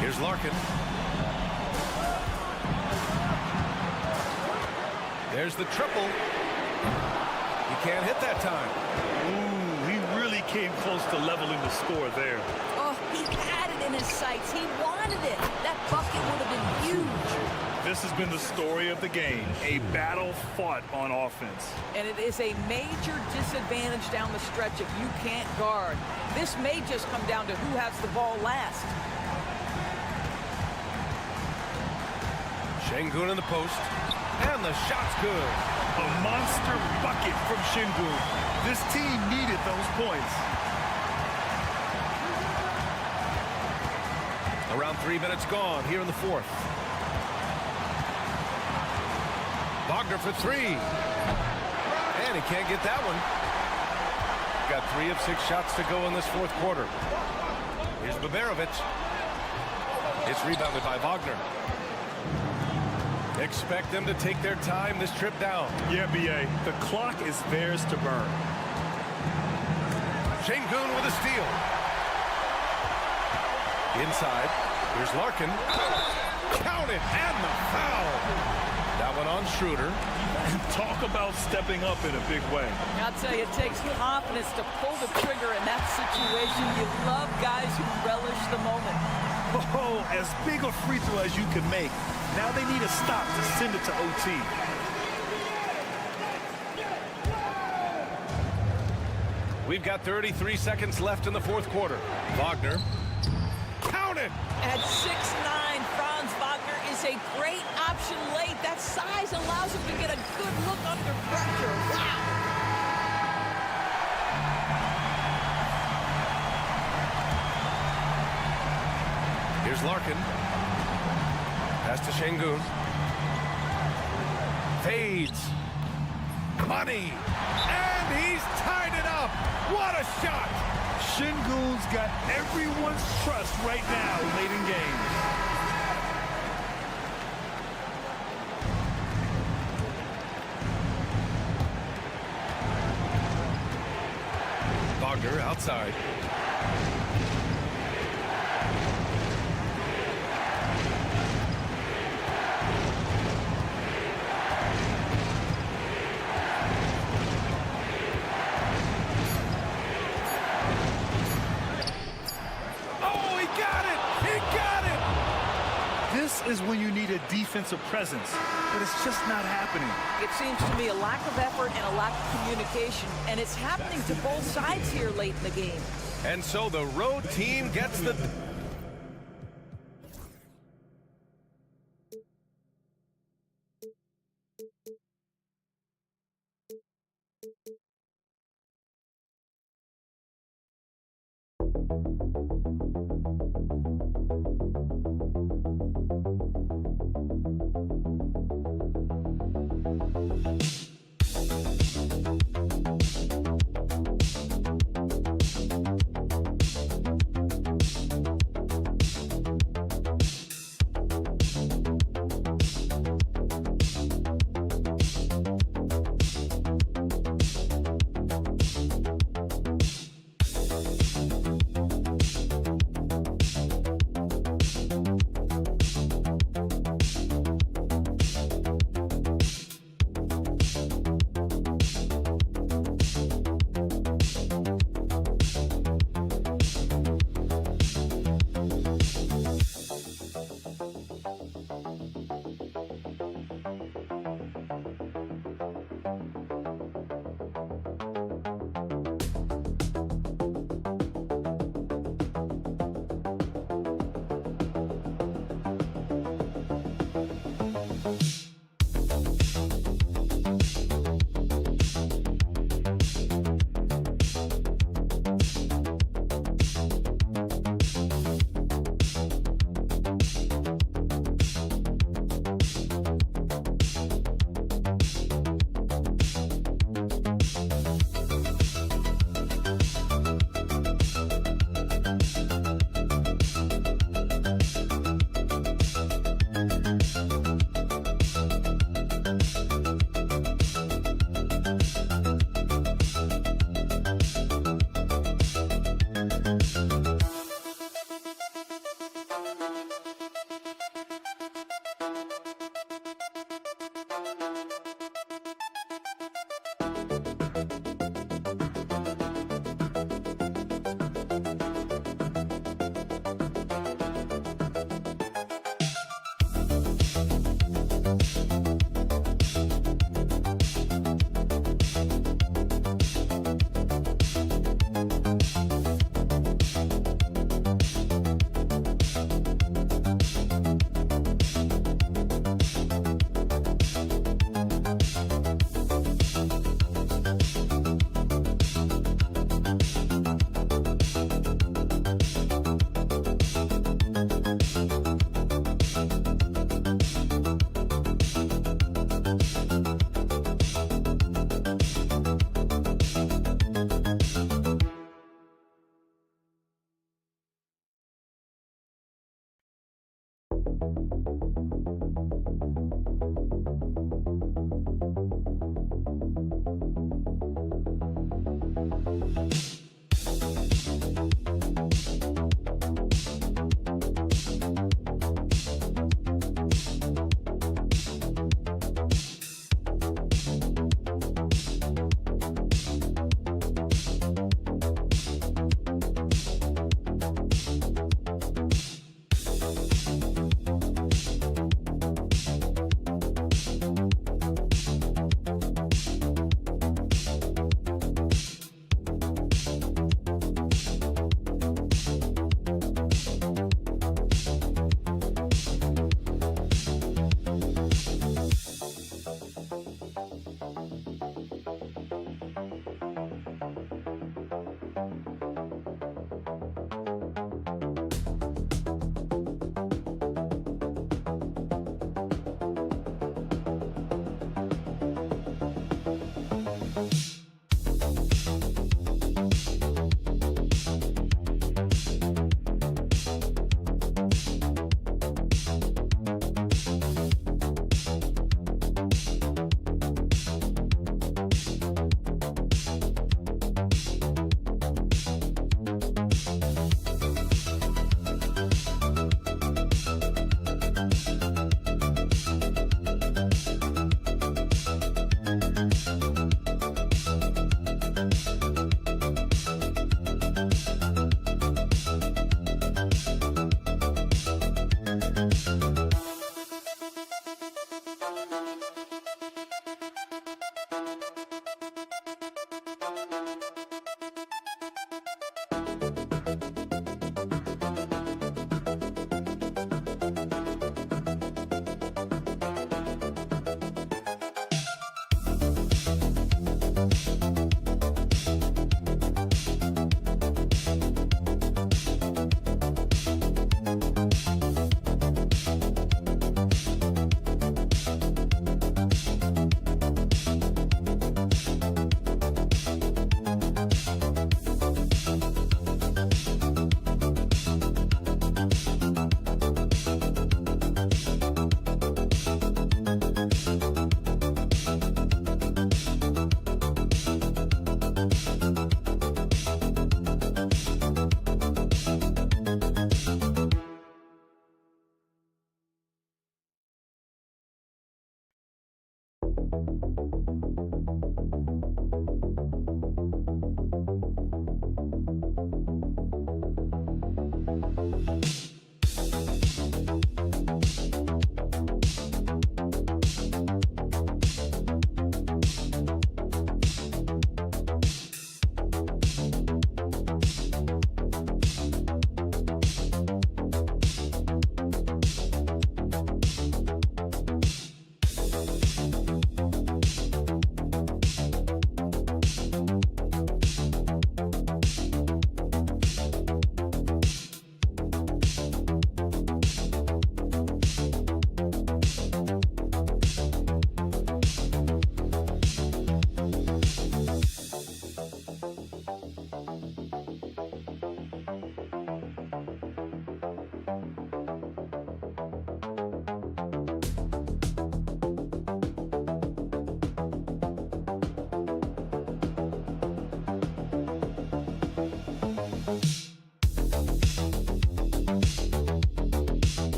Here's Larkin. There's the triple. He can't hit that time. Ooh, he really came close to leveling the score there. Oh, he had it in his sights. He wanted it. That bucket would have been huge. This has been the story of the game, a battle fought on offense. And it is a major disadvantage down the stretch if you can't guard. This may just come down to who has the ball last. Şengün in the post. And the shot's good. A monster bucket from Şengün. This team needed those points. Around 3 minutes gone here in the fourth. Wagner for 3. And he can't get that one. Got 3 of 6 shots to go in this fourth quarter. Here's Baberovic. It's rebounded by Wagner. Expect them to take their time this trip down. Yeah, B.A., the clock is theirs to burn. Şengün with a steal. Inside. Here's Larkin. Count it, and the foul. That one on Schroeder. Talk about stepping up in a big way. I'll tell you, it takes confidence to pull the trigger in that situation. You love guys who relish the moment. Oh, as big a free throw as you can make. Now they need a stop to send it to OT. We've got 33 seconds left in the fourth quarter. Wagner. Count it! At 6'9", Franz Wagner is a great option late. That size allows him to get a good look under pressure. Wow! Here's Larkin. Pass to Şengün. Fades. Money. And he's tied it up. What a shot! Şengün's got everyone's trust right now late in games. Wagner outside. This is when you need a defensive presence, but it's just not happening. It seems to me a lack of effort and a lack of communication, and it's happening to both sides here late in the game. And so the road team gets the...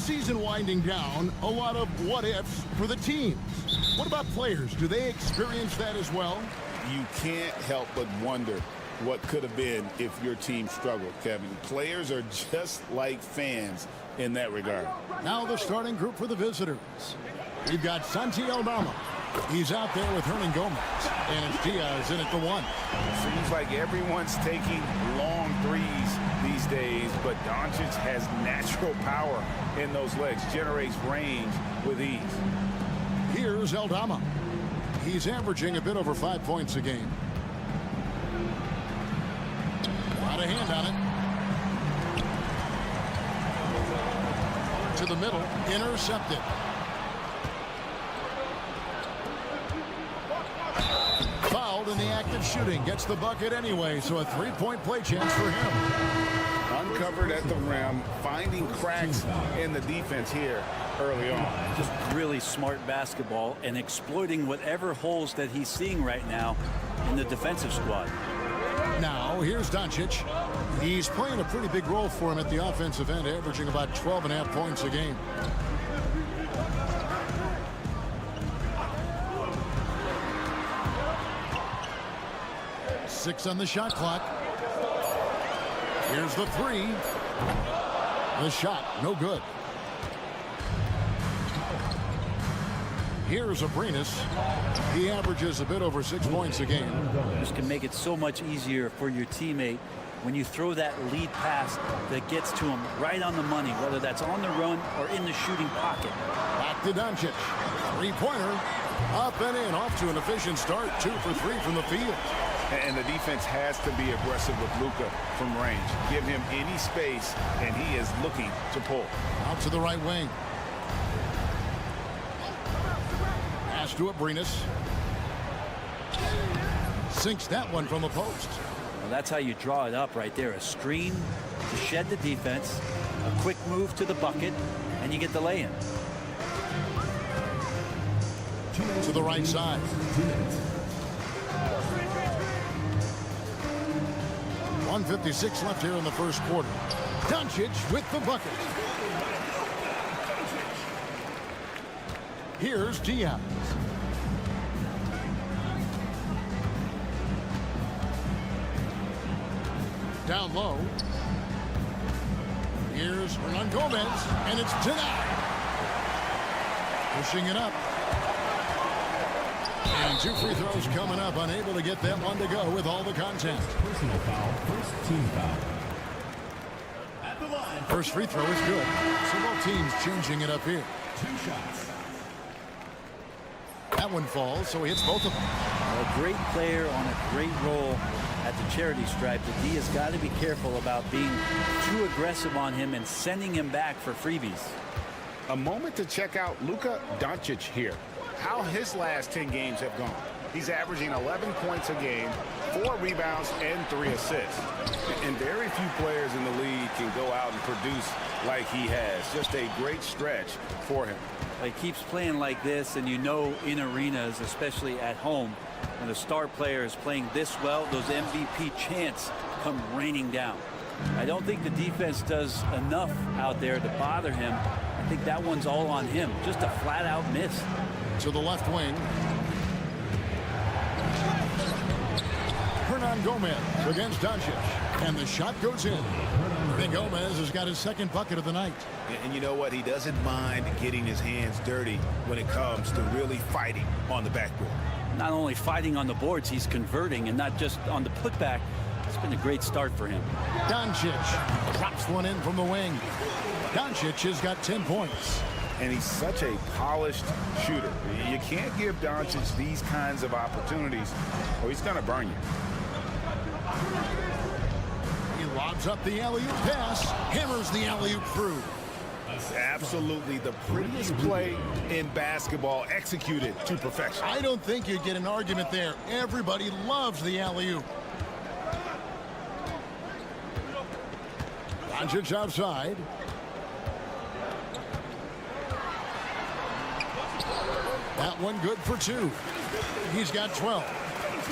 season winding down, a lot of what-ifs for the teams. What about players? Do they experience that as well? You can't help but wonder what could have been if your team struggled, Kevin. Players are just like fans in that regard. Now the starting group for the visitors. We've got Santi Aldama. He's out there with Hernan Gomez. And it's Diaz in at the one. Seems like everyone's taking long threes these days, but Doncic has natural power in those legs, generates range with ease. Here's Aldama. He's averaging a bit over 5 points a game. Got a hand on it. To the middle, intercepted. Fouled in the act of shooting. Gets the bucket anyway, so a three-point play chance for him. Uncovered at the rim, finding cracks in the defense here early on. Just really smart basketball and exploiting whatever holes that he's seeing right now in the defensive squad. Now, here's Doncic. He's playing a pretty big role for him at the offensive end, averaging about 12.5 points a game. Six on the shot clock. Here's the three. The shot, no good. Here's Abrinas. He averages a bit over 6 points a game. This can make it so much easier for your teammate when you throw that lead pass that gets to him right on the money, whether that's on the run or in the shooting pocket. Back to Doncic. Three-pointer. Up and in. Off to an efficient start. 2 for 3 from the field. And the defense has to be aggressive with Luka from range. Give him any space, and he is looking to pull. Out to the right wing. Pass to Abrinas. Sinks that one from the post. Well, that's how you draw it up right there. A screen to shed the defense, a quick move to the bucket, and you get the lay-in. To the right side. 1:56 left here in the first quarter. Doncic with the bucket. Here's Diaz. Down low. Here's Hernan Gomez, and it's denied. Pushing it up. And 2 free throws coming up, unable to get that one to go with all the contact. Personal foul, first team foul. At the line. First free throw is good. So both teams changing it up here. 2 shots. That one falls, so he hits both of them. A great player on a great role at the charity stripe. The D has got to be careful about being too aggressive on him and sending him back for freebies. A moment to check out Luka Doncic here. How his last 10 games have gone. He's averaging 11 points a game, 4 rebounds, and 3 assists. And very few players in the league can go out and produce like he has. Just a great stretch for him. He keeps playing like this, and you know in arenas, especially at home, when a star player is playing this well, those MVP chants come raining down. I don't think the defense does enough out there to bother him. I think that one's all on him. Just a flat-out miss. To the left wing. Hernan Gomez against Doncic. And the shot goes in. Gomez has got his second bucket of the night. And you know what? He doesn't mind getting his hands dirty when it comes to really fighting on the backboard. Not only fighting on the boards, he's converting, and not just on the putback. It's been a great start for him. Doncic drops one in from the wing. Doncic has got 10 points. And he's such a polished shooter. You can't give Doncic these kinds of opportunities or he's going to burn you. He lobs up the alley-oop pass, hammers the alley-oop through. Absolutely the prettiest play in basketball, executed to perfection. I don't think you'd get an argument there. Everybody loves the alley-oop. Doncic outside. That one good for 2. He's got 12.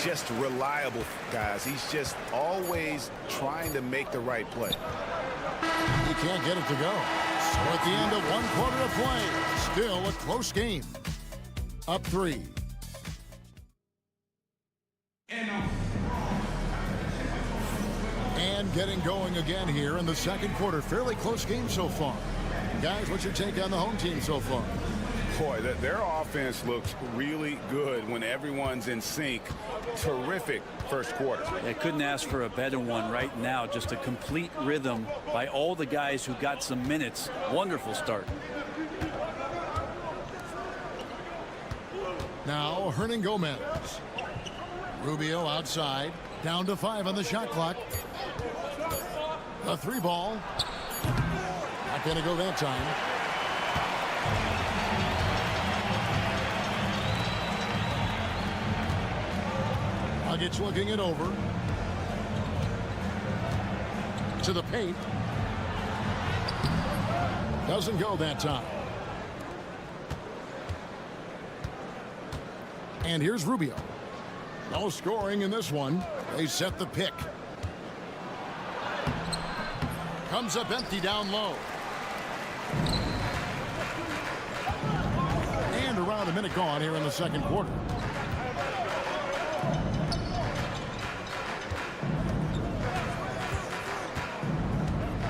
Just reliable, guys. He's just always trying to make the right play. He can't get it to go. So at the end of 1 quarter of play, still a close game. Up 3. And getting going again here in the second quarter. Fairly close game so far. Guys, what's your take on the home team so far? Boy, their offense looks really good when everyone's in sync. Terrific first quarter. I couldn't ask for a better one right now. Just a complete rhythm by all the guys who got some minutes. Wonderful start. Now Hernan Gomez. Rubio outside. Down to 5 on the shot clock. A 3 ball. Not going to go that time. Nuggets looking it over. To the paint. Doesn't go that time. And here's Rubio. No scoring in this one. They set the pick. Comes up empty down low. And around a minute gone here in the second quarter.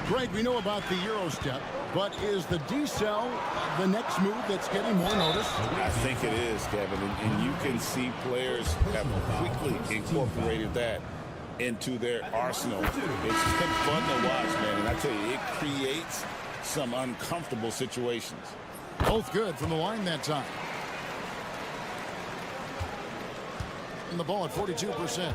Greg, we know about the Euro step, but is the decel the next move that's getting more notice? I think it is, Kevin, and you can see players have quickly incorporated that into their arsenal. It's been fun to watch, man, and I tell you, it creates some uncomfortable situations. Both good from the line that time. And the ball at 42%.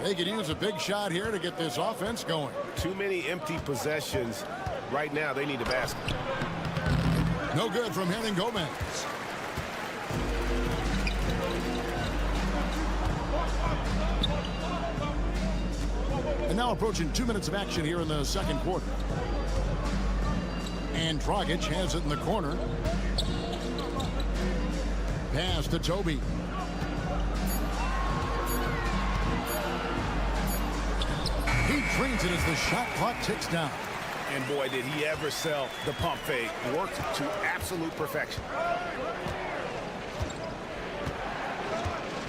They could use a big shot here to get this offense going. Too many empty possessions. Right now, they need a basket. No good from Hernan Gomez. And now approaching 2 minutes of action here in the second quarter. And Dragic has it in the corner. Pass to Toby. He drains it as the shot clock ticks down. And boy, did he ever sell the pump fake. Worked to absolute perfection.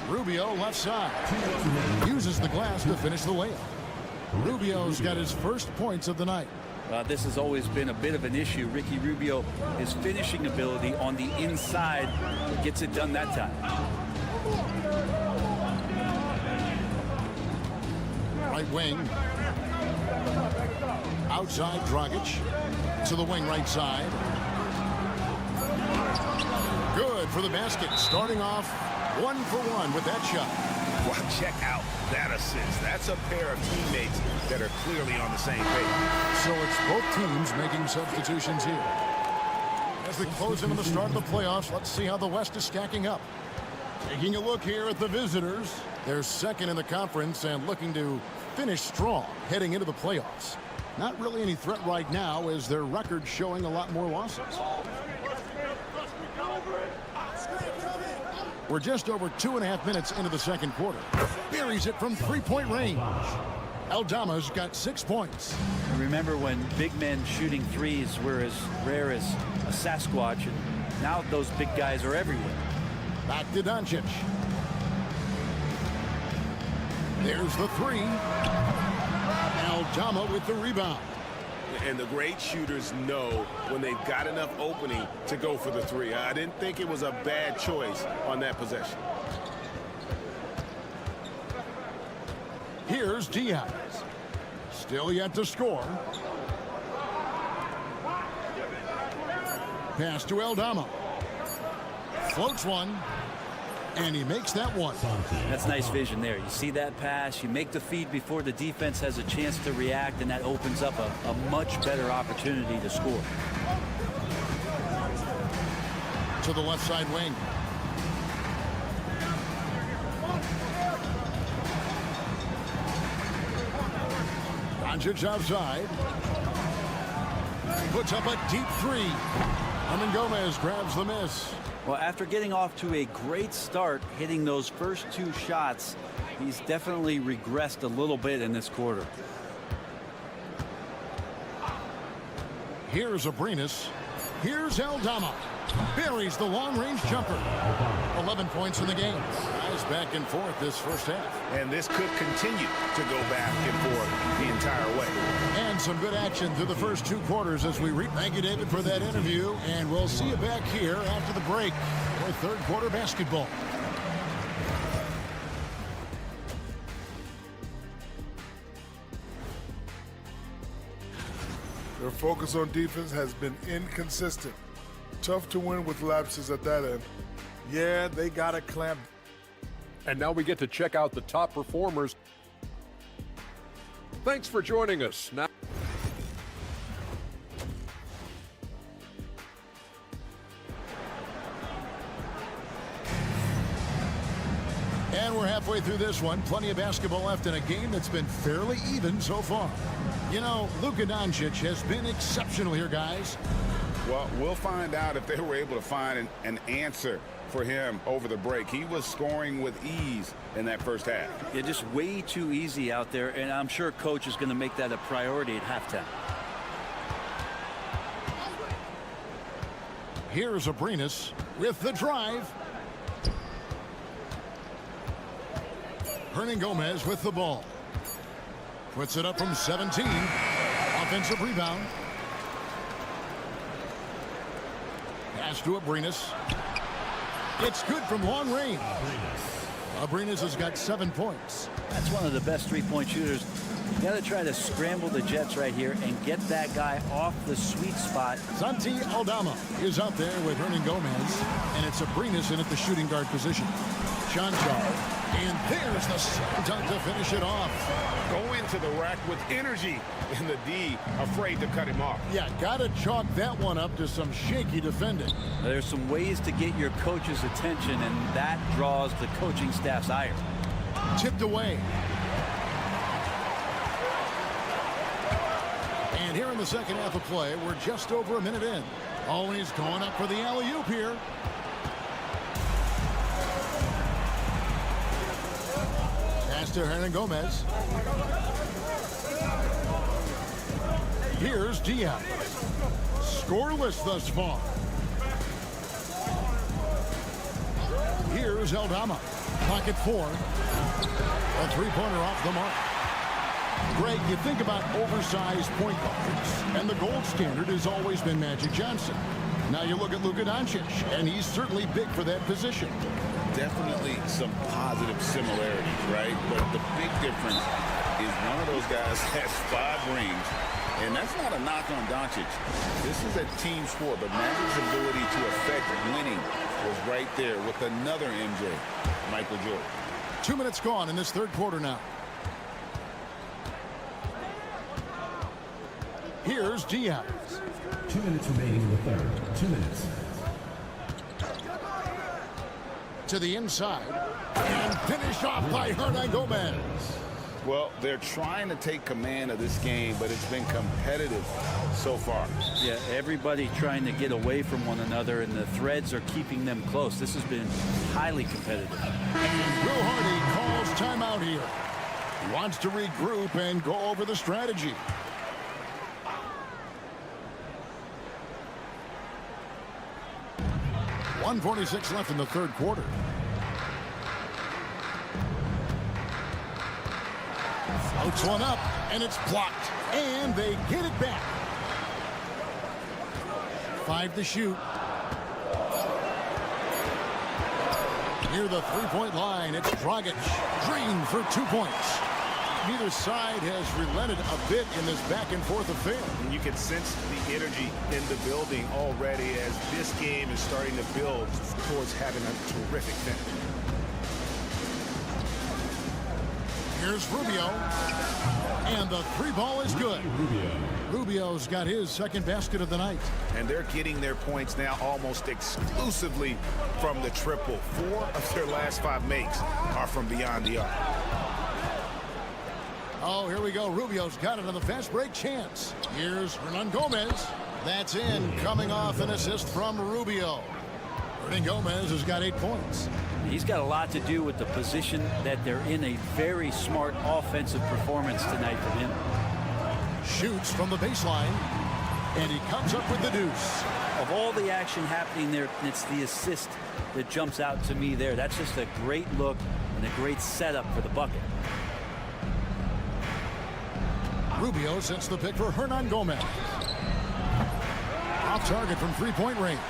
Rubio left side. Uses the glass to finish the layup. Rubio's got his first points of the night. This has always been a bit of an issue. Ricky Rubio, his finishing ability on the inside gets it done that time. Right wing. Outside Dragic. To the wing right side. Good for the basket. Starting off 1-for-1 with that shot. Well, check out that assist. That's a pair of teammates that are clearly on the same page. So it's both teams making substitutions here. As we close into the start of the playoffs, let's see how the West is stacking up. Taking a look here at the visitors. They're second in the conference and looking to finish strong heading into the playoffs. Not really any threat right now as their record showing a lot more losses. We're just over 2.5 minutes into the second quarter. Buries it from three-point range. Aldama's got 6 points. And remember when big men shooting threes were as rare as a Sasquatch, and now those big guys are everywhere. Back to Doncic. There's the three. Aldama with the rebound. And the great shooters know when they've got enough opening to go for the three. I didn't think it was a bad choice on that possession. Here's Diaz. Still yet to score. Pass to Aldama. Floats one. And he makes that one. That's nice vision there. You see that pass, you make the feed before the defense has a chance to react, and that opens up a much better opportunity to score. To the left side wing. Doncic outside. Puts up a deep three. Gomez grabs the miss. Well, after getting off to a great start, hitting those first 2 shots, he's definitely regressed a little bit in this quarter. Here's Abrinas. Here's Aldama. Buries the long-range jumper. 11 points in the game. Guys back and forth this first half. And this could continue to go back and forth the entire way. And some good action through the first 2 quarters as we read. Thank you, David, for that interview. And we'll see you back here after the break for third quarter basketball. Their focus on defense has been inconsistent. Tough to win with lapses at that end. Yeah, they got to clamp. And now we get to check out the top performers. Thanks for joining us. Now, and we're halfway through this one. Plenty of basketball left in a game that's been fairly even so far. You know, Luka Doncic has been exceptional here, guys. Well, we'll find out if they were able to find an answer for him over the break. He was scoring with ease in that first half. Yeah, just way too easy out there, and I'm sure coach is going to make that a priority at halftime. Here's Abrinas with the drive. Gomez with the ball. Puts it up from 17. Offensive rebound. Pass to Abrinas. It's good from long range. Abrinas has got 7 points. That's one of the best three-point shooters. You got to try to scramble the Jets right here and get that guy off the sweet spot. Santi Aldama is out there with Gomez, and it's Abrinas in at the shooting guard position. Chanchar. And there's the slam dunk to finish it off. Go into the rack with energy, and the D afraid to cut him off. Yeah, got to chalk that one up to some shaky defending. There's some ways to get your coach's attention, and that draws the coaching staff's ire. Tipped away. And here in the second half of play, we're just over a minute in. Always going up for the alley-oop here. Pass to Gomez. Here's Diaz. Scoreless thus far. Here's Aldama. Pocket 4. A three-pointer off the mark. Greg, you think about oversized point guards, and the gold standard has always been Magic Johnson. Now you look at Luka Doncic, and he's certainly big for that position. Definitely some positive similarities, right? But the big difference is one of those guys has 5 rings, and that's not a knock on Doncic. This is a team sport, but Magic's ability to affect winning was right there with another MJ, Michael Jordan. 2 minutes gone in this third quarter now. Here's Diaz. 2 minutes remaining in the third. 2 minutes. To the inside. And finish off by Hernan Gomez. Well, they're trying to take command of this game, but it's been competitive so far. Yeah, everybody trying to get away from one another, and the threads are keeping them close. This has been highly competitive. And Will Hardy calls timeout here. He wants to regroup and go over the strategy. .146 left in the third quarter. Floats one up, and it's blocked. And they get it back. 5 to shoot. Near the three-point line, it's Dragic. Green for 2 points. Neither side has relented a bit in this back-and-forth affair. And you can sense the energy in the building already as this game is starting to build towards having a terrific finish. Here's Rubio. And the three ball is good. Rubio's got his second basket of the night. And they're getting their points now almost exclusively from the triple. 4 of their last 5 makes are from beyond the arc. Oh, here we go. Rubio's got it on the fast break chance. Here's Hernan Gomez. That's in, coming off an assist from Rubio. Hernan Gomez has got 8 points. He's got a lot to do with the position that they're in. A very smart offensive performance tonight from him. Shoots from the baseline, and he comes up with the deuce. Of all the action happening there, it's the assist that jumps out to me there. That's just a great look and a great setup for the bucket. Rubio sets the pick for Hernan Gomez. Off target from three-point range.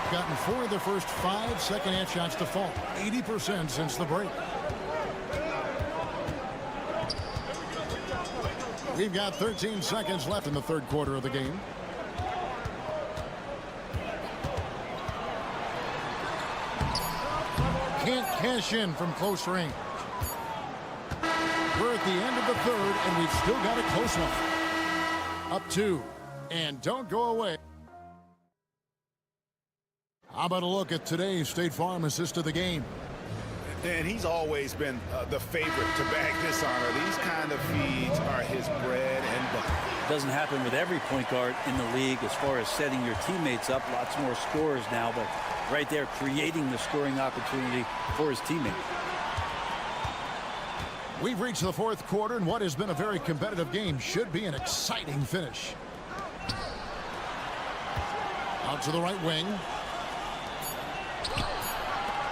Gotten 4 of the first 5 second-half shots to fall. 80% since the break. We've got 13 seconds left in the third quarter of the game. Can't cash in from close range. We're at the end of the third, and we've still got a close one. Up 2. And don't go away. How about a look at today's State Farm assist of the game? And he's always been the favorite to bag this honor. These kind of feeds are his bread and butter. Doesn't happen with every point guard in the league as far as setting your teammates up. Lots more scorers now, but right there creating the scoring opportunity for his teammate. We've reached the fourth quarter, and what has been a very competitive game should be an exciting finish. Out to the right wing.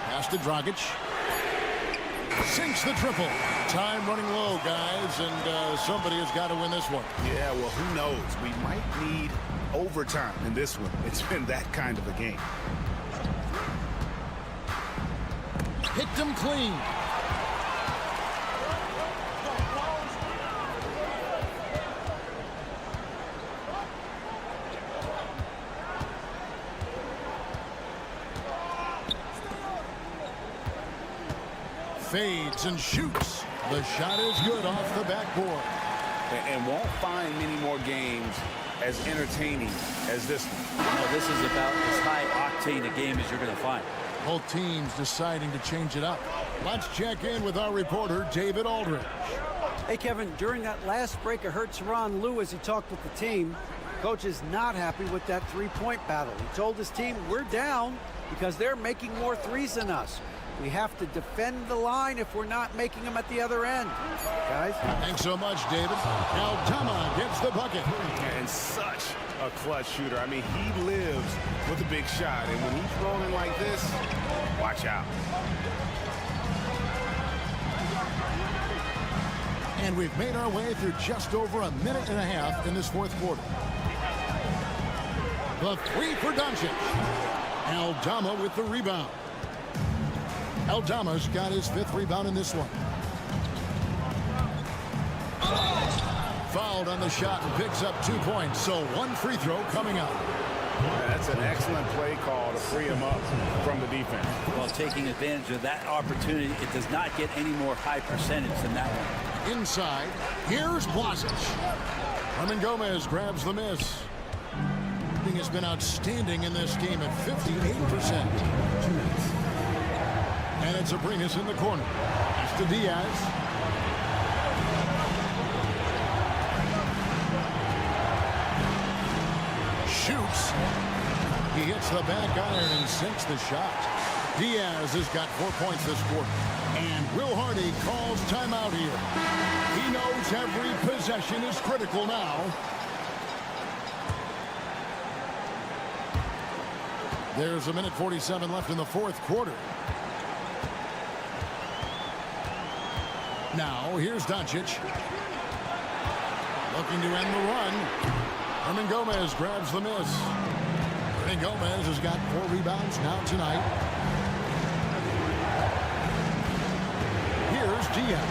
Pass to Dragic. Sinks the triple. Time running low, guys, and somebody has got to win this one. Yeah, well, who knows? We might need overtime in this one. It's been that kind of a game. Picked him clean. Fades and shoots. The shot is good off the backboard. And won't find many more games as entertaining as this one. No, this is about as high-octane a game as you're going to find. Both teams deciding to change it up. Let's check in with our reporter, David Aldridge. Hey, Kevin, during that last break, I heard Tyronn Lue as he talked with the team. Coach is not happy with that three-point battle. He told his team, we're down because they're making more threes than us. We have to defend the line if we're not making them at the other end. Guys? Thanks so much, David. Altama gets the bucket. And such a clutch shooter. I mean, he lives with a big shot. And when he's rolling like this, watch out. And we've made our way through just over a minute and a half in this fourth quarter. The three for Doncic. Aldama with the rebound. Aldama's got his 5th rebound in this one. Fouled on the shot and picks up 2 points. So 1 free throw coming up. That's an excellent play call to free him up from the defense. Well, taking advantage of that opportunity, it does not get any more high percentage than that one. Inside, here's Blasic. Hernan Gomez grabs the miss. He has been outstanding in this game at 58%. And it's a bring us in the corner. It's to Diaz. Shoots. He hits the back iron and sinks the shot. Diaz has got 4 points this quarter. And Will Hardy calls timeout here. He knows every possession is critical now. There's a minute 47 left in the fourth quarter. Now, here's Doncic. Looking to end the run. Hernan Gomez grabs the miss. Hernan Gomez has got 4 rebounds now tonight. Here's Diaz.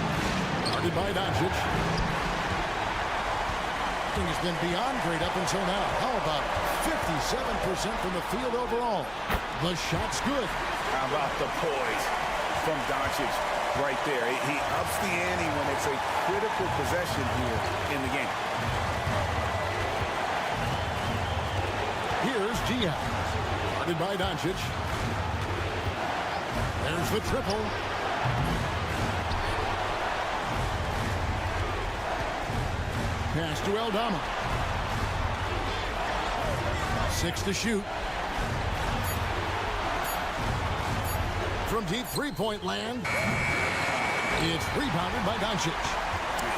Guarded by Doncic. Has been beyond great up until now. How about 57% from the field overall? The shot's good. How about the poise from Doncic right there? He ups the ante when it's a critical possession here in the game. Here's Diaz. Guarded by Doncic. There's the triple. Pass to Aldama. 6 to shoot. From deep three-point land. It's rebounded by Doncic.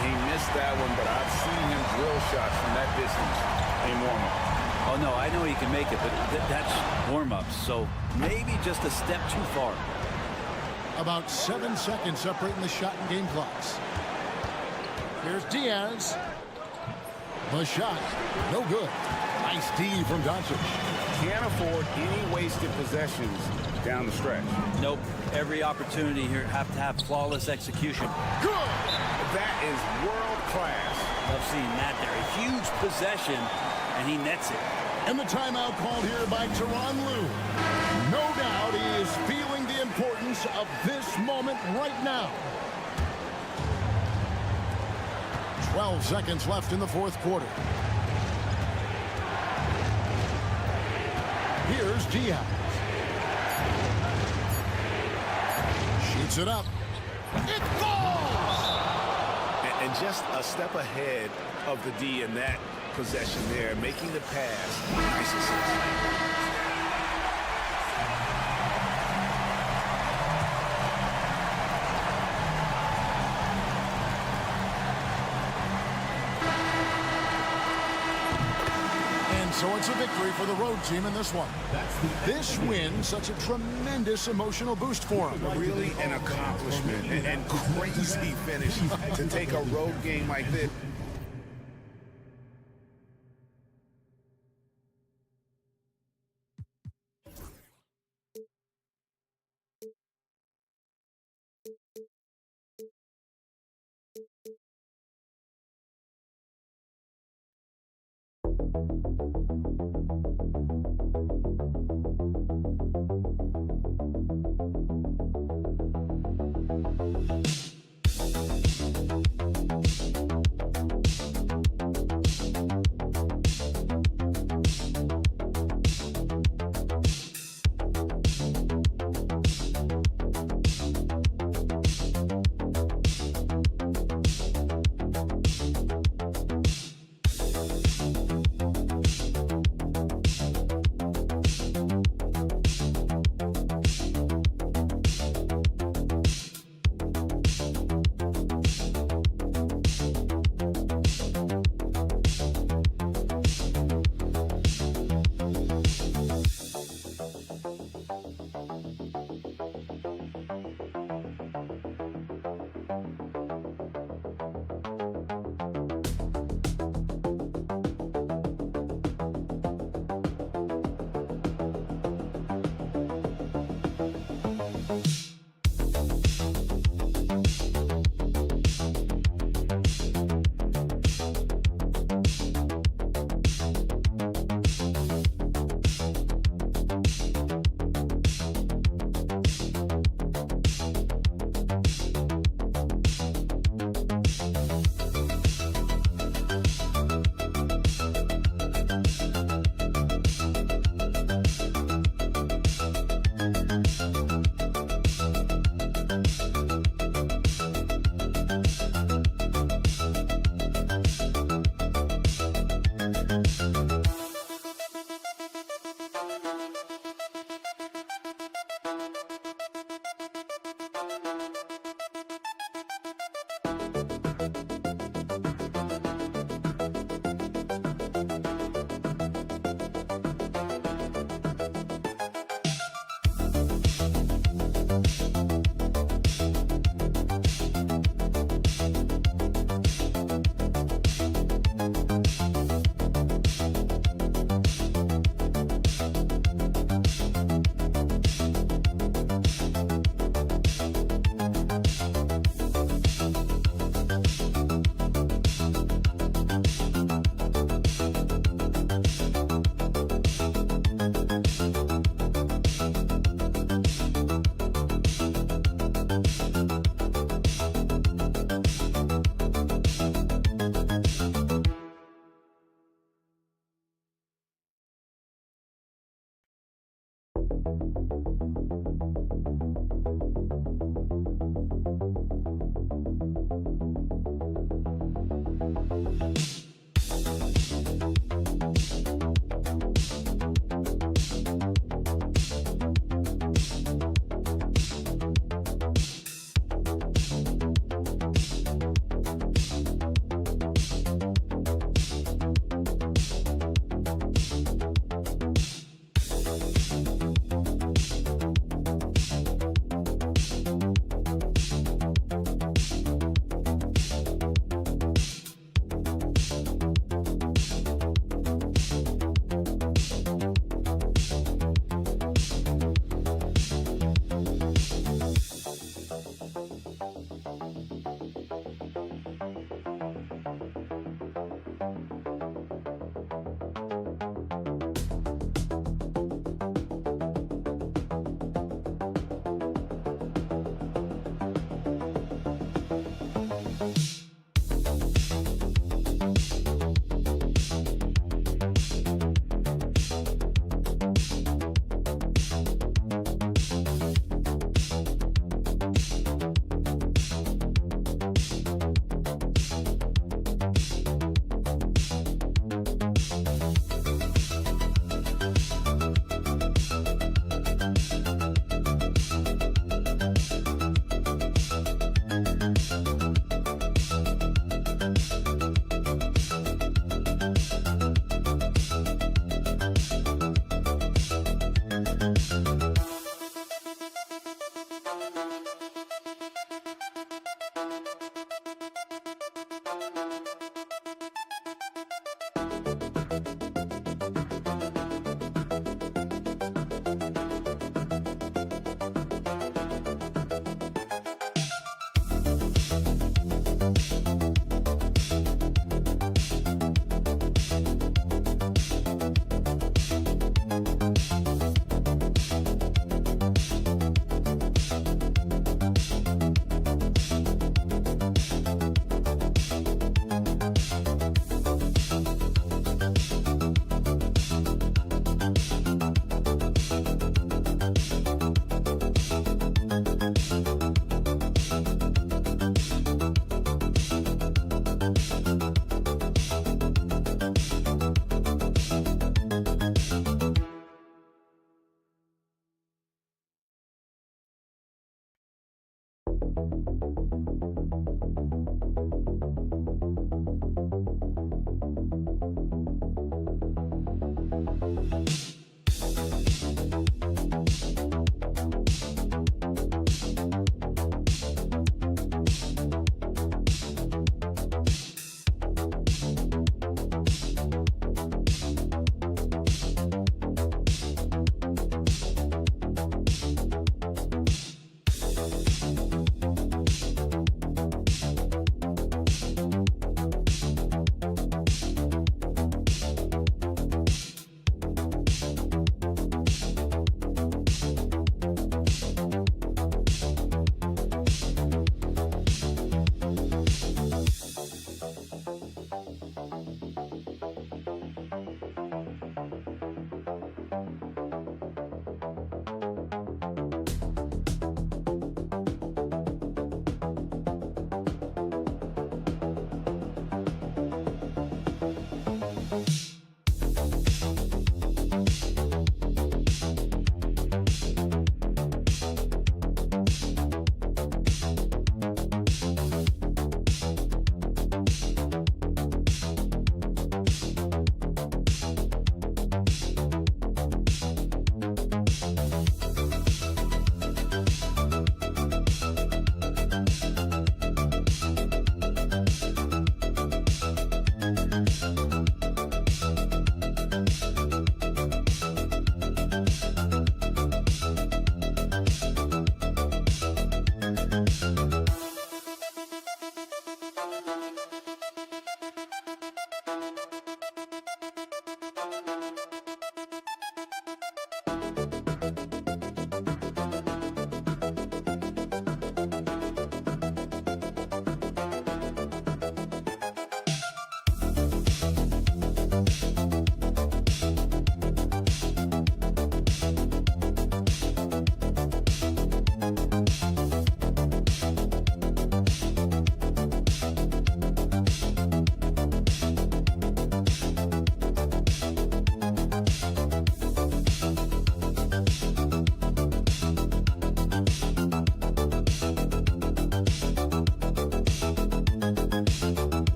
He missed that one, but I've seen him drill shots from that distance in warm-up. Oh, no, I know he can make it, but that's warm-ups, so maybe just a step too far. About 7 seconds separating the shot and game clocks. Here's Diaz. The shot, no good. Nice D from Doncic. Can't afford any wasted possessions down the stretch. Nope. Every opportunity here have to have flawless execution. Good! That is world class. Love seeing that there. A huge possession, and he nets it. And the timeout called here by Tyronn Lue. No doubt he is feeling the importance of this moment right now. 12 seconds left in the fourth quarter. Here's Diaz. Shoots it up. It falls! And just a step ahead of the D in that possession there, making the pass. Nice assist. So it's a victory for the road team in this one. This win, such a tremendous emotional boost for them. Really an accomplishment and crazy finish to take a road game like this.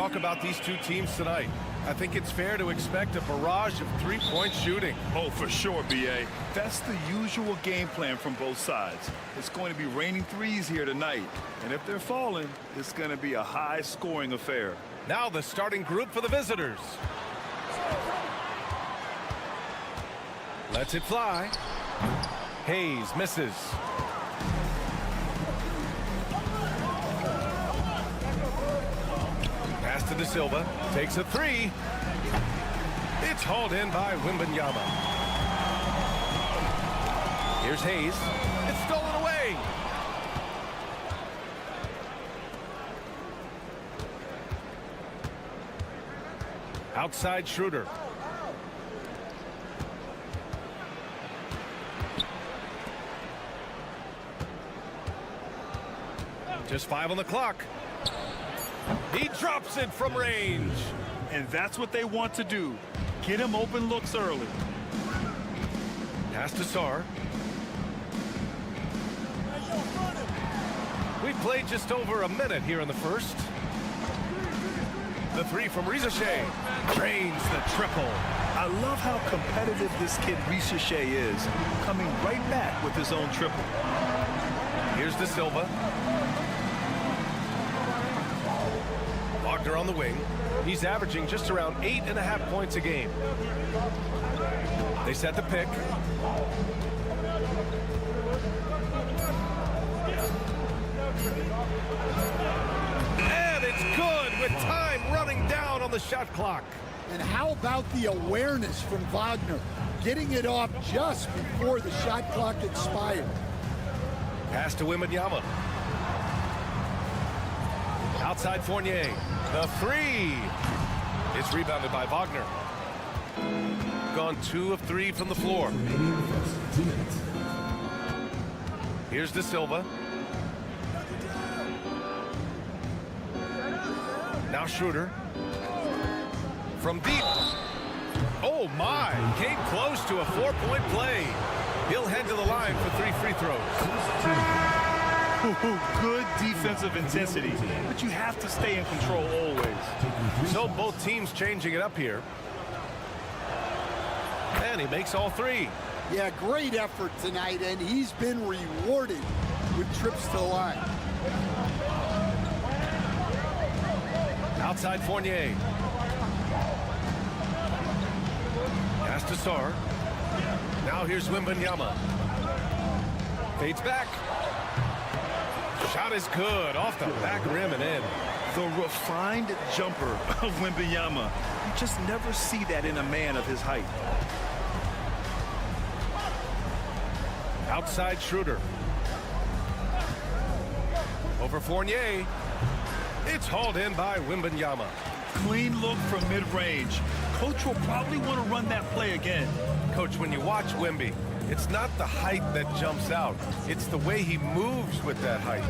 talk about these two teams tonight? I think it's fair to expect a barrage of three-point shooting. Oh, for sure, B.A. That's the usual game plan from both sides. It's going to be raining threes here tonight. And if they're falling, it's going to be a high-scoring affair. Now the starting group for the visitors. Lets it fly. Hayes misses. Pass to De Silva. Takes a three. It's hauled in by Wembanyama. Here's Hayes. It's stolen away. Outside Schroeder. Just 5 on the clock. He drops it from range. And that's what they want to do. Get him open looks early. Pass to Sarr. We've played just over a minute here in the first. The three from Rizichet. Drains the triple. I love how competitive this kid Rizichet is, coming right back with his own triple. Here's De Silva. Wagner on the wing. He's averaging just around 8.5 points a game. They set the pick. And it's good with time running down on the shot clock. And how about the awareness from Wagner, getting it off just before the shot clock expired. Pass to Wembanyama. Outside Fournier. The three. It's rebounded by Wagner. Gone 2 of 3 from the floor. Here's De Silva. Now Schroeder. From deep. Oh my, came close to a 4-point play. He'll head to the line for 3 free throws. Good defensive intensity, but you have to stay in control always. So both teams changing it up here. And he makes all 3. Yeah, great effort tonight, and he's been rewarded with trips to the line. Outside Fournier. Pass to Sarr. Now here's Wembanyama. Fades back. Shot is good. Off the back rim and in. The refined jumper of Wembanyama. You just never see that in a man of his height. Outside Schroeder. Over Fournier. It's hauled in by Wembanyama. Clean look from mid-range. Coach will probably want to run that play again. Coach, when you watch Wemby, it's not the height that jumps out. It's the way he moves with that height.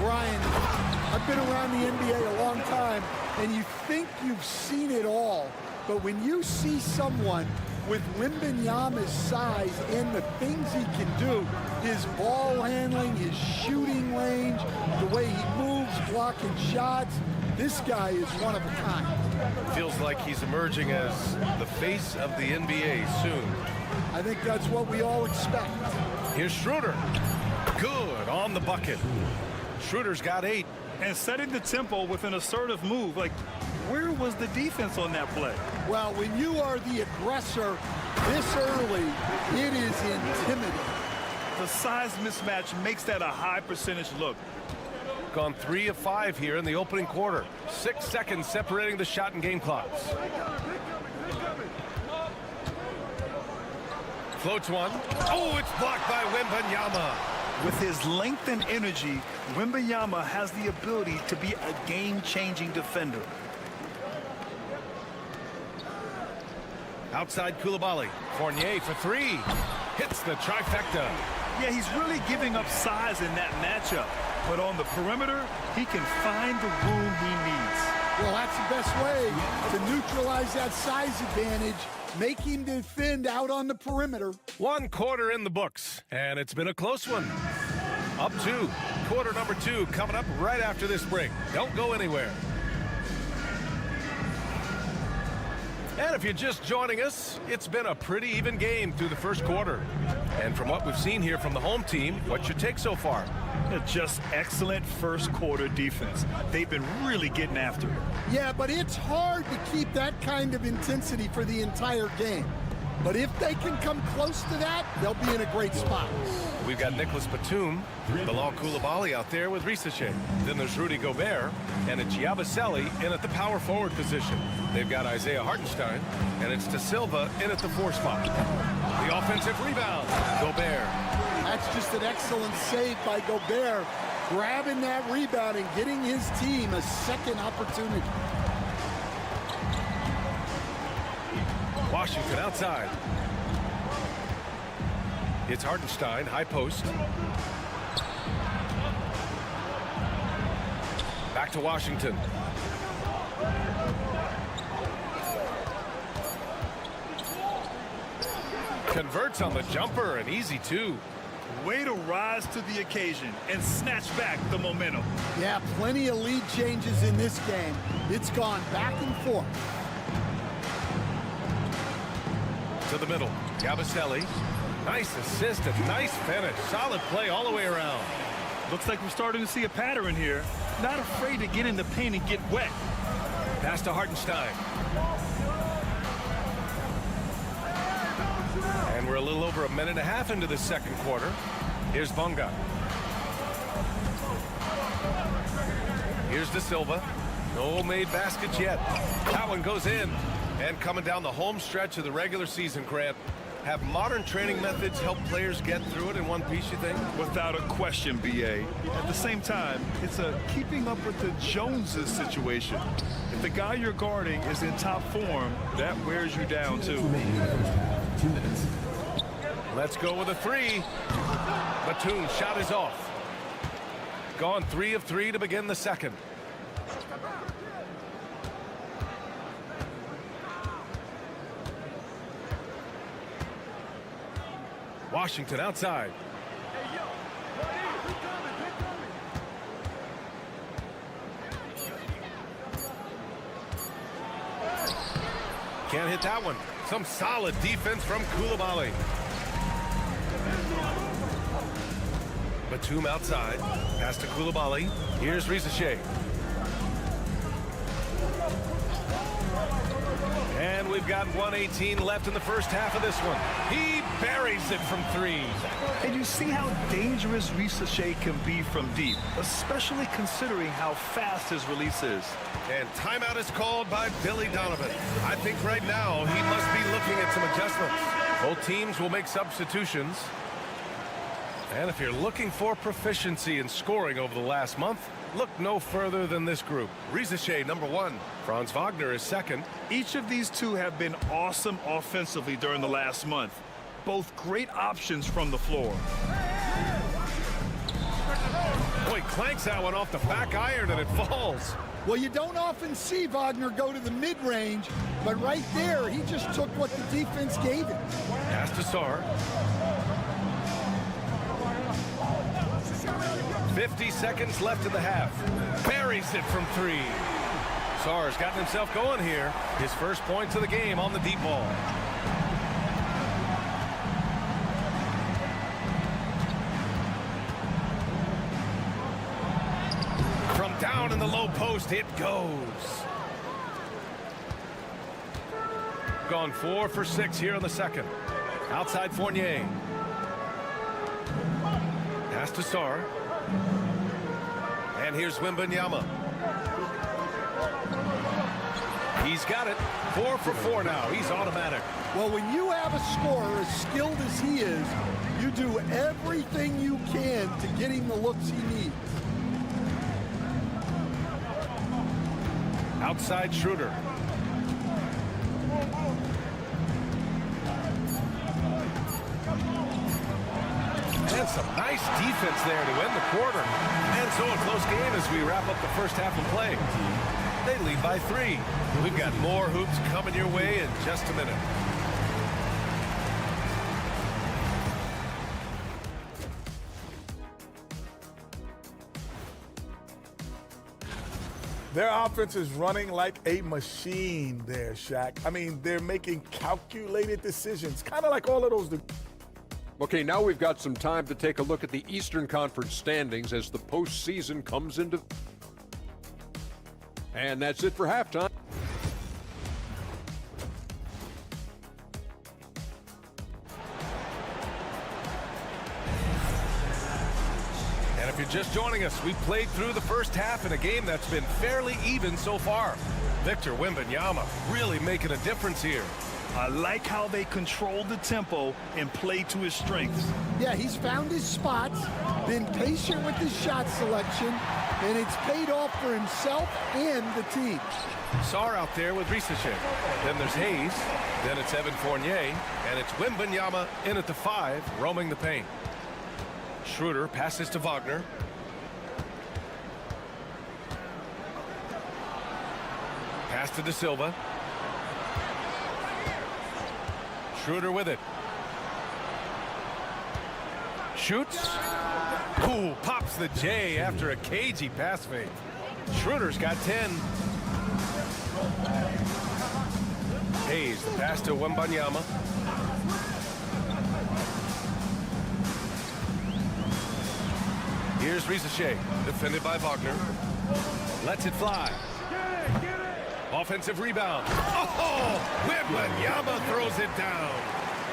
Brian, I've been around the NBA a long time, and you think you've seen it all. But when you see someone with Wembanyama's size and the things he can do, his ball handling, his shooting range, the way he moves, blocking shots, this guy is one of a kind. Feels like he's emerging as the face of the NBA soon. I think that's what we all expect. Here's Schroeder. Good on the bucket. Schroeder's got 8. And setting the tempo with an assertive move. Like, where was the defense on that play? Well, when you are the aggressor this early, it is intimidating. The size mismatch makes that a high percentage look. Gone 3 of 5 here in the opening quarter. 6 seconds separating the shot and game clocks. Floats one. Oh, it's blocked by Wembanyama. With his length and energy, Wembanyama has the ability to be a game-changing defender. Outside Koulibaly. Fournier for 3. Hits the trifecta. Yeah, he's really giving up size in that matchup. But on the perimeter, he can find the room he needs. Well, that's the best way to neutralize that size advantage. Make him defend out on the perimeter. 1 quarter in the books, and it's been a close one. Up 2. Quarter number 2 coming up right after this break. Don't go anywhere. And if you're just joining us, it's been a pretty even game through the first quarter. And from what we've seen here from the home team, what's your take so far? Just excellent first quarter defense. They've been really getting after it. Yeah, but it's hard to keep that kind of intensity for the entire game. But if they can come close to that, they'll be in a great spot. We've got Nicholas Batum, Bilal Koulibaly out there with Risache. Then there's Rudy Gobert and a Giabasselli in at the power forward position. They've got Isaiah Hartenstein, and it's De Silva in at the 4 spot. The offensive rebound, Gobert. That's just an excellent save by Gobert, grabbing that rebound and getting his team a second opportunity. Washington outside. It's Hartenstein, high post. Back to Washington. Converts on the jumper, an easy 2. Way to rise to the occasion and snatch back the momentum. Yeah, plenty of lead changes in this game. It's gone back and forth. To the middle, Giabasselli. Nice assist and nice finish. Solid play all the way around. Looks like we're starting to see a pattern here. Not afraid to get in the paint and get wet. Pass to Hartenstein. And we're a little over a minute and a half into the second quarter. Here's Bonga. Here's De Silva. No made baskets yet. That one goes in. And coming down the home stretch of the regular season, Grant, have modern training methods help players get through it in one piece, you think? Without a question, B.A. At the same time, it's a keeping up with the Joneses situation. If the guy you're guarding is in top form, that wears you down, too. 2 minutes. Let's go with a 3. Batum's shot is off. Gone 3 of 3 to begin the second. Washington outside. Can't hit that one. Some solid defense from Koulibaly. Batum outside. Pass to Koulibaly. Here's Risache. And we've got 1:18 left in the first half of this one. He buries it from 3. And you see how dangerous Risache can be from deep, especially considering how fast his release is. And timeout is called by Billy Donovan. I think right now he must be looking at some adjustments. Both teams will make substitutions. And if you're looking for proficiency in scoring over the last month, look no further than this group. Risache, number 1. Franz Wagner is 2nd. Each of these two have been awesome offensively during the last month. Both great options from the floor. Boy, clanks that one off the back iron and it falls. Well, you don't often see Wagner go to the mid-range, but right there, he just took what the defense gave him. Pass to Sarr. 50 seconds left in the half. Buries it from 3. Sarr's gotten himself going here. His first points of the game on the deep ball. From down in the low post, it goes. Gone 4 for 6 here in the second. Outside Fournier. Pass to Sarr. And here's Wembanyama. He's got it. 4 for 4 now. He's automatic. Well, when you have a scorer as skilled as he is, you do everything you can to get him the looks he needs. Outside Schroeder. And some nice defense there to end the quarter. And so a close game as we wrap up the first half of play. They lead by 3. We've got more hoops coming your way in just a minute. Their offense is running like a machine there, Shaq. I mean, they're making calculated decisions, kind of like all of those. Okay, now we've got some time to take a look at the Eastern Conference standings as the postseason comes into... And that's it for halftime. And if you're just joining us, we played through the first half in a game that's been fairly even so far. Victor Wembanyama really making a difference here. I like how they control the tempo and play to his strengths. Yeah, he's found his spots, been patient with his shot selection, and it's paid off for himself and the team. Sarr out there with Risacher. Then there's Hayes. Then it's Evan Fournier. And it's Wembanyama in at the 5, roaming the paint. Schroeder passes to Wagner. Pass to De Silva. Schroeder with it. Shoots. Ooh, pops the J after a cagey pass fake. Schroeder's got 10. Hayes, the pass to Wembanyama. Here's Risacher, defended by Wagner. Lets it fly. Offensive rebound. Oh, Wembanyama throws it down.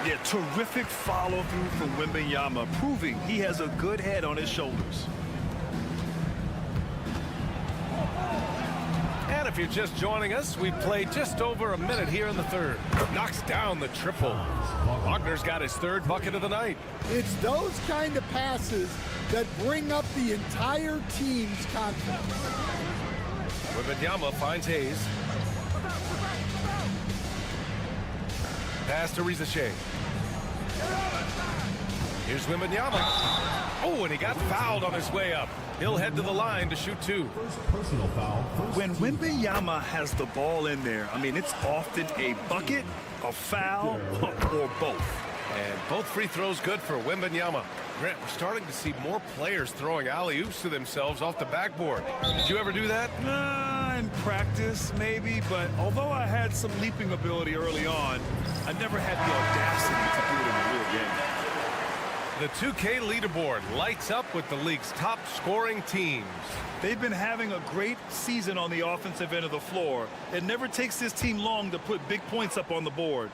Yeah, terrific follow-through from Wembanyama, proving he has a good head on his shoulders. And if you're just joining us, we played just over a minute here in the third. Knocks down the triple. Wagner's got his 3rd bucket of the night. It's those kind of passes that bring up the entire team's confidence. Wembanyama finds Hayes. Pass to Risacher. Here's Wembanyama. Oh, and he got fouled on his way up. He'll head to the line to shoot 2. Personal foul. When Wembanyama has the ball in there, I mean, it's often a bucket, a foul, or both. And both free throws good for Wembanyama. Grant, we're starting to see more players throwing alley-oops to themselves off the backboard. Did you ever do that? In practice, maybe, but although I had some leaping ability early on, I never had the audacity to do it in the real game. The 2K leaderboard lights up with the league's top scoring teams. They've been having a great season on the offensive end of the floor. It never takes this team long to put big points up on the board.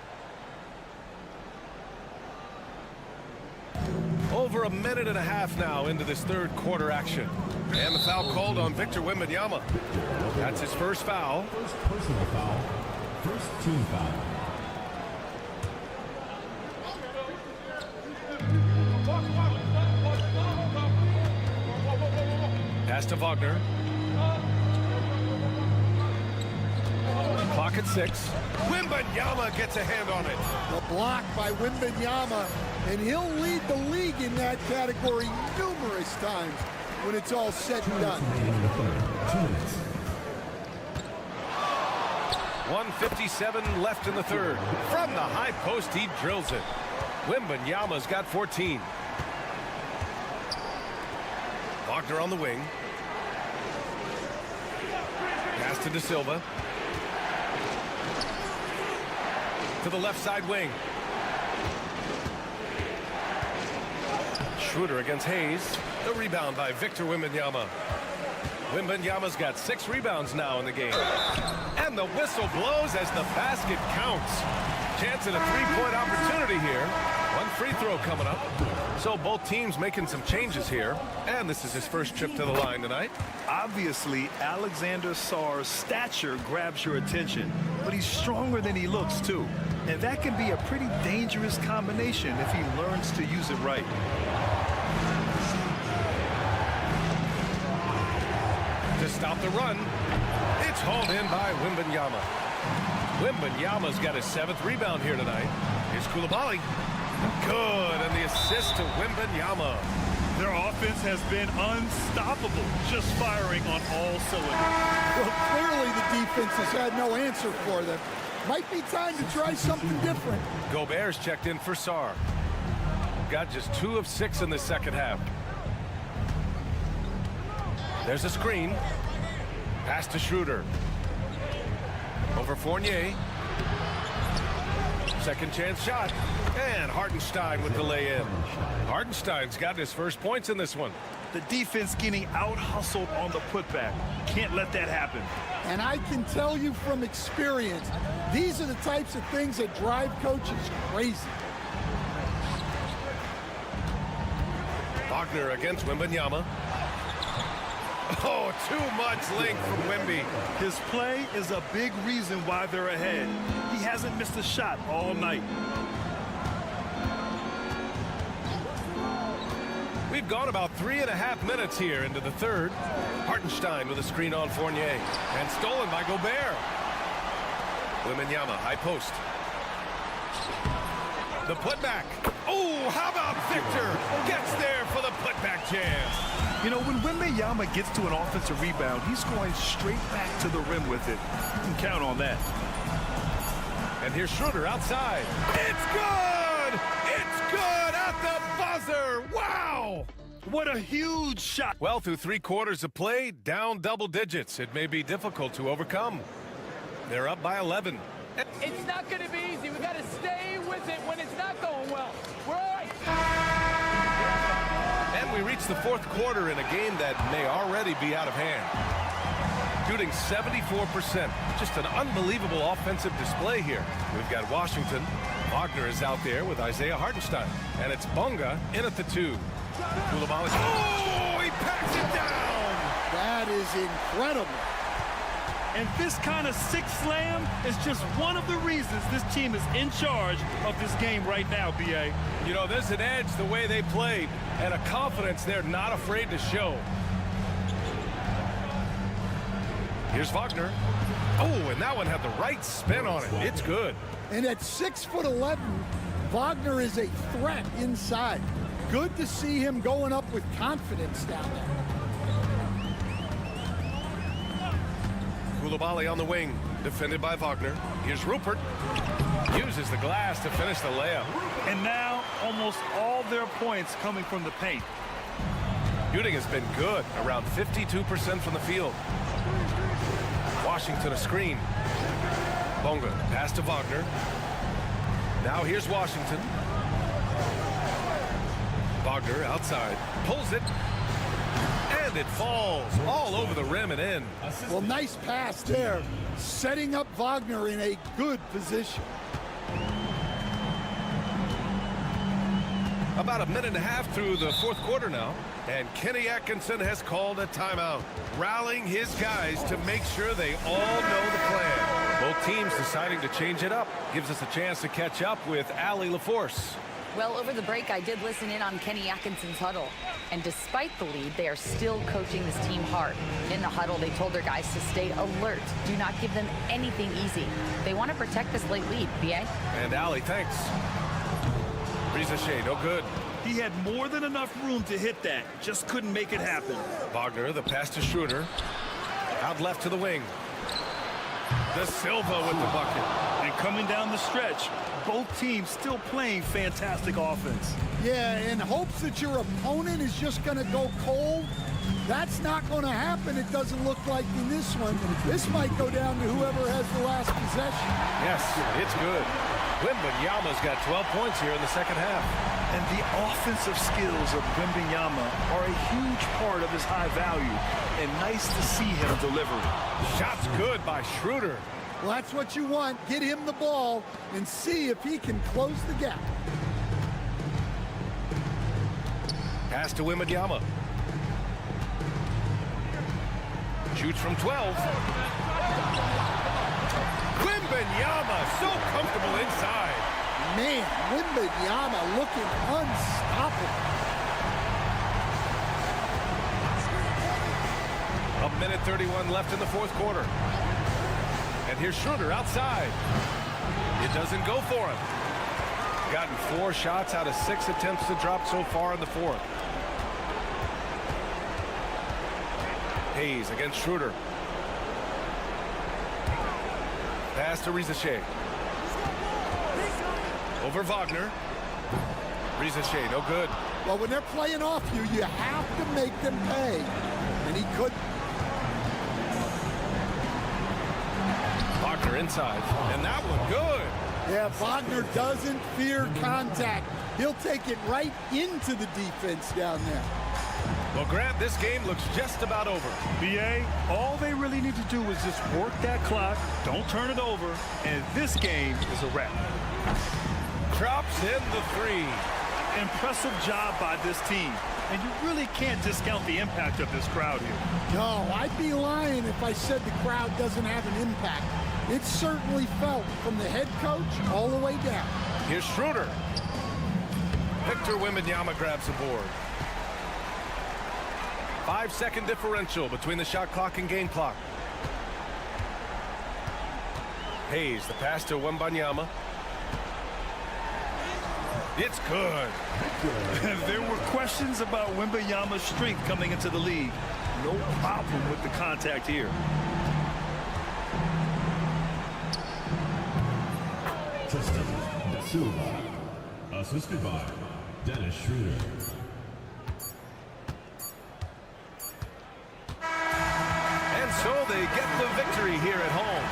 Over a minute and a half now into this 3rd quarter action. And the foul called on Victor Wembanyama. That's his 1st foul. First personal foul. First team foul. Pass to Wagner. Clock at 6. Wembanyama gets a hand on it. The block by Wembanyama, and he'll lead the league in that category numerous times when it's all said and done. 2 minutes. 1:57 left in the 3rd. From the high post, he drills it. Wembanyama's got 14. Wagner on the wing. Pass to De Silva. To the left side wing. Schroeder against Hayes. The rebound by Victor Wembanyama. Wembanyama's got 6 rebounds now in the game. And the whistle blows as the basket counts. Chance at a 3-point opportunity here. 1 free throw coming up. So both teams making some changes here. And this is his 1st trip to the line tonight. Obviously, Alexander Sarr's stature grabs your attention, but he's stronger than he looks, too. And that can be a pretty dangerous combination if he learns to use it right. To stop the run, it's hauled in by Wembanyama. Wembanyama's got his 7th rebound here tonight. Here's Coulibaly. Good, and the assist to Wembanyama. Their offense has been unstoppable, just firing on all cylinders. Well, clearly the defense has had no answer for them. Might be time to try something different. Gobert's checked in for Sarr. Got just 2 of 6 in the 2nd half. There's a screen. Pass to Schroeder. Over Fournier. Second chance shot. And Hartenstein with the lay-in. Hartenstein's got his first points in this one. The defense getting out-hustled on the putback. Can't let that happen. And I can tell you from experience, these are the types of things that drive coaches crazy. Wagner against Wembanyama. Oh, too much length from Wemby. His play is a big reason why they're ahead. He hasn't missed a shot all night. We've gone about 3.5 minutes here into the third. Hartenstein with a screen on Fournier. And stolen by Gobert. Wembanyama, high post. The putback. Oh, how about Victor? Gets there for the putback jam. You know, when Wembanyama gets to an offensive rebound, he's going straight back to the rim with it. You can count on that. And here's Schroeder outside. It's good! It's good at the buzzer! Wow! What a huge shot. Well, through 3 quarters of play, down double digits. It may be difficult to overcome. They're up by 11. It's not going to be easy. We got to stay with it when it's not going well. We're all right. And we reach the fourth quarter in a game that may already be out of hand. Shooting 74%. Just an unbelievable offensive display here. We've got Washington. Wagner is out there with Isaiah Hartenstein. And it's Bonga in at the 2. Koulibaly. Oh, he packs it down! That is incredible. And this kind of six slam is just one of the reasons this team is in charge of this game right now, B.A. You know, there's an edge the way they played and a confidence they're not afraid to show. Here's Wagner. Oh, and that one had the right spin on it. It's good. And at 6'11", Wagner is a threat inside. Good to see him going up with confidence down there. Koulibaly on the wing, defended by Wagner. Here's Rupert. Uses the glass to finish the layup. And now almost all their points coming from the paint. Shooting has been good, around 52% from the field. Washington a screen. Bonga, pass to Wagner. Now here's Washington. Wagner outside, pulls it. And it falls all over the rim and in. Well, nice pass there, setting up Wagner in a good position. About 1.5 minutes through the fourth quarter now, and Kenny Atkinson has called a timeout, rallying his guys to make sure they all know the plan. Both teams deciding to change it up. Gives us a chance to catch up with Allie LaForce. Well, over the break, I did listen in on Kenny Atkinson's huddle. And despite the lead, they are still coaching this team hard. In the huddle, they told their guys to stay alert. Do not give them anything easy. They want to protect this late lead, B.A. And Allie, thanks. Ricochet, no good. He had more than enough room to hit that. Just couldn't make it happen. Wagner, the pass to Schroeder. Out left to the wing. De Silva with the bucket. And coming down the stretch, both teams still playing fantastic offense. Yeah, in hopes that your opponent is just going to go cold. That's not going to happen, it doesn't look like in this one. This might go down to whoever has the last possession. Yes, it's good. Wembanyama's got 12 points here in the second half. And the offensive skills of Wembanyama are a huge part of his high value. And nice to see him deliver. Shot's good by Schroeder. Well, that's what you want. Get him the ball and see if he can close the gap. Pass to Wembanyama. Shoots from 12. Wembanyama so comfortable inside. Man, Wembanyama looking unstoppable. 1:31 left in the fourth quarter. And here's Schroeder outside. It doesn't go for him. Gotten 4 shots out of 6 attempts to drop so far in the fourth. Hayes against Schroeder. Pass to Ricochet. Over Wagner. Ricochet, no good. Well, when they're playing off you, you have to make them pay. And he couldn't. Wagner inside, and that one good. Yeah, Wagner doesn't fear contact. He'll take it right into the defense down there. Well, Grant, this game looks just about over. BA, all they really need to do is just work that clock, don't turn it over, and this game is a wrap. Drops in the three. Impressive job by this team. And you really can't discount the impact of this crowd here. No, I'd be lying if I said the crowd doesn't have an impact. It's certainly felt from the head coach all the way down. Here's Schroeder. Victor Wembanyama grabs the board. 5-second differential between the shot clock and game clock. Hayes, the pass to Wembanyama. It's good. There were questions about Wembanyama's strength coming into the league. No problem with the contact here. Tristan Da Silva, assisted by Dennis Schroeder. And so they get the victory here at home.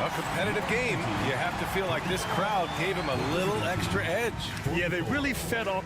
A competitive game. You have to feel like this crowd gave him a little extra edge. Yeah, they really fed off.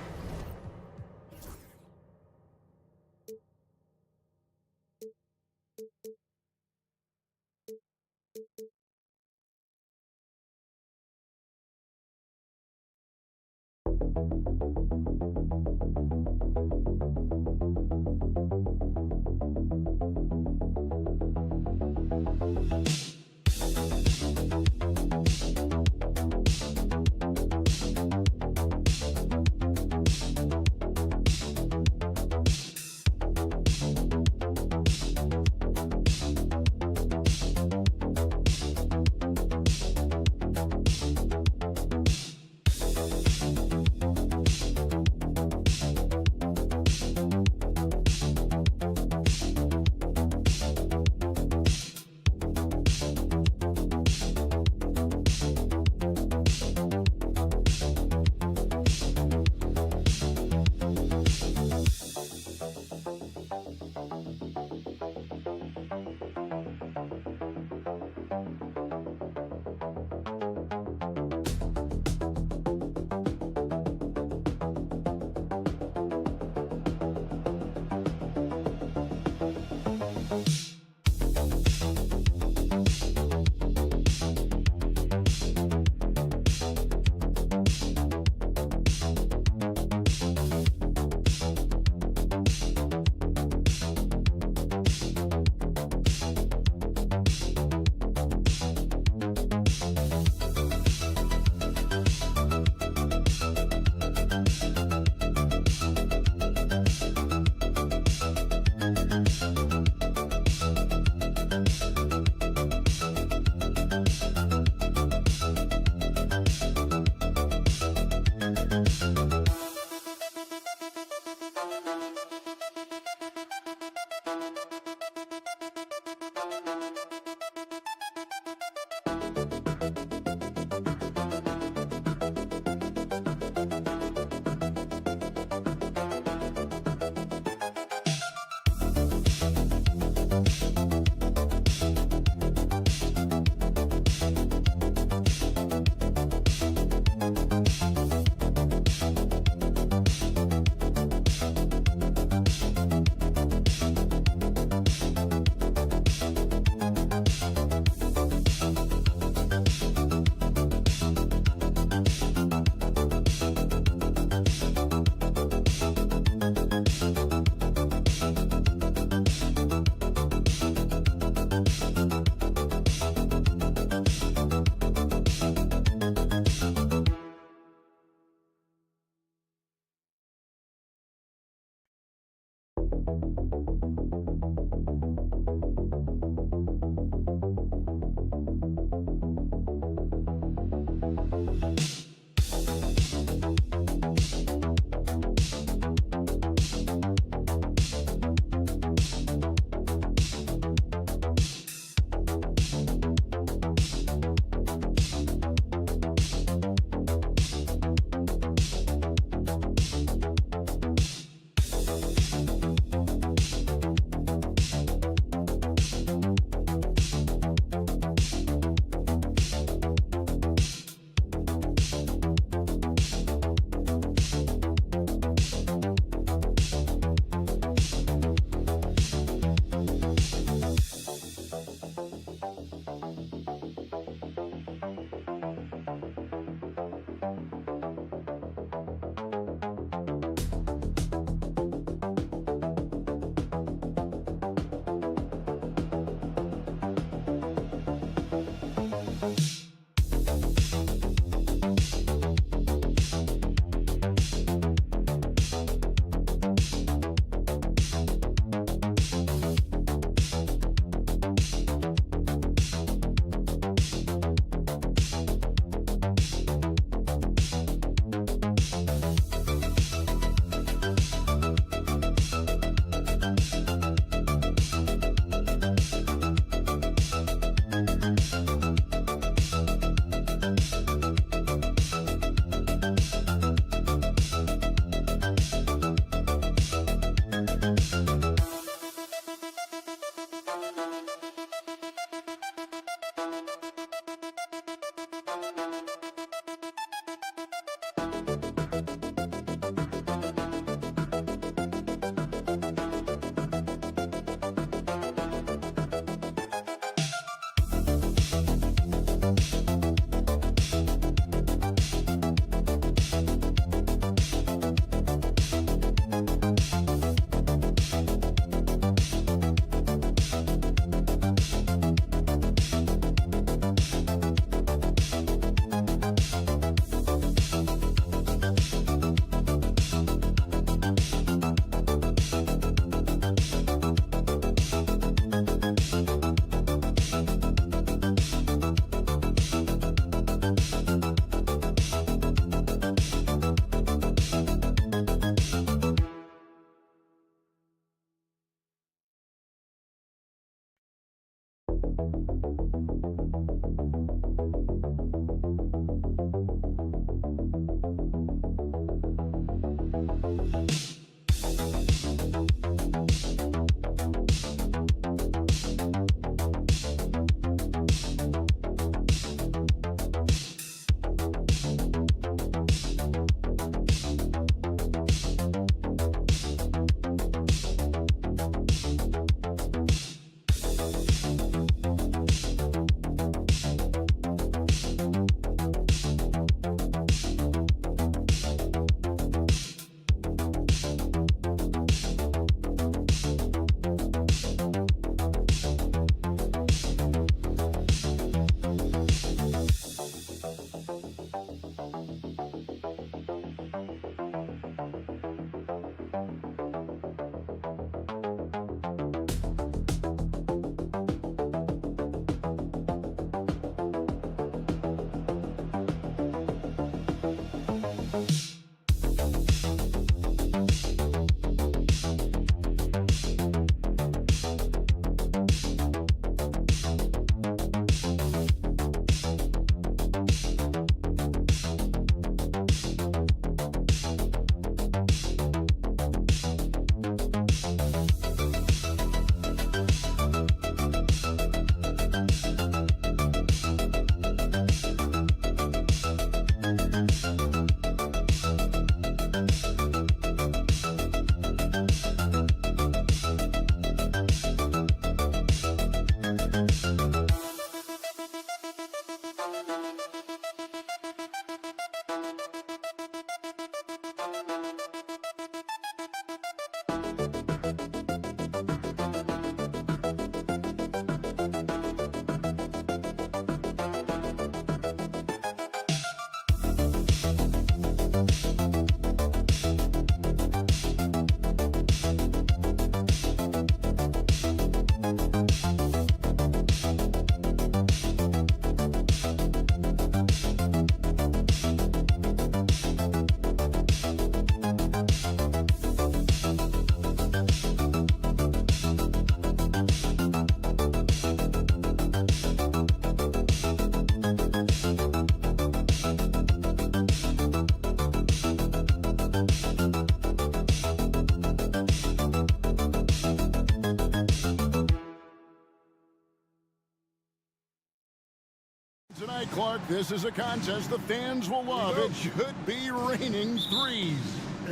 Tonight, Clark, this is a contest the fans will love. It should be raining threes.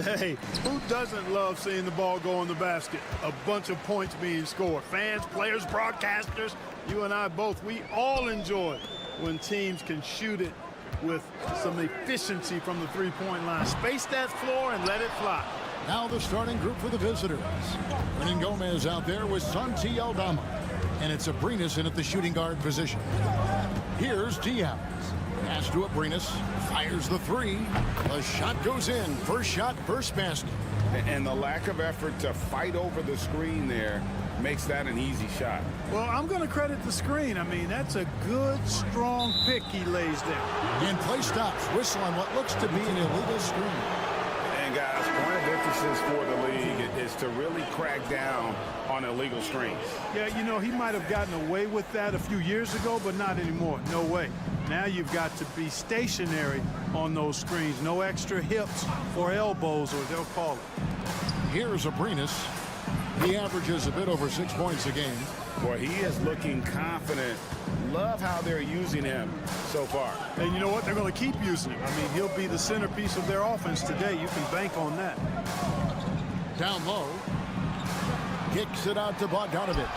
Hey, who doesn't love seeing the ball go in the basket? A bunch of points being scored. Fans, players, broadcasters, You and I both, we all enjoy when teams can shoot it with some efficiency from the three-point line. Space that floor and let it fly. Now the starting group for the visitors. Hernan Gomez out there with Santi Aldama. And it's Abrinas in at the shooting guard position. Here's Diaz. Pass to Abrinas. Fires the three. The shot goes in. First shot, first basket. And the lack of effort to fight over the screen there makes that an easy shot. Well, I'm going to credit the screen. I mean, that's a good, strong pick he lays there. And play stops. Whistle on what looks to be an illegal screen. And guys, point of emphasis for the league is to really crack down on illegal screens. Yeah, you know, he might have gotten away with that a few years ago, but not anymore. No way. Now you've got to be stationary on those screens. No extra hips or elbows, or they'll call it. Here's Abrinas. He averages a bit over 6 points a game. Boy, he is looking confident. Love how they're using him so far. And you know what? They're going to keep using him. I mean, he'll be the centerpiece of their offense today. You can bank on that. Down low. Kicks it out to Bogdanovic.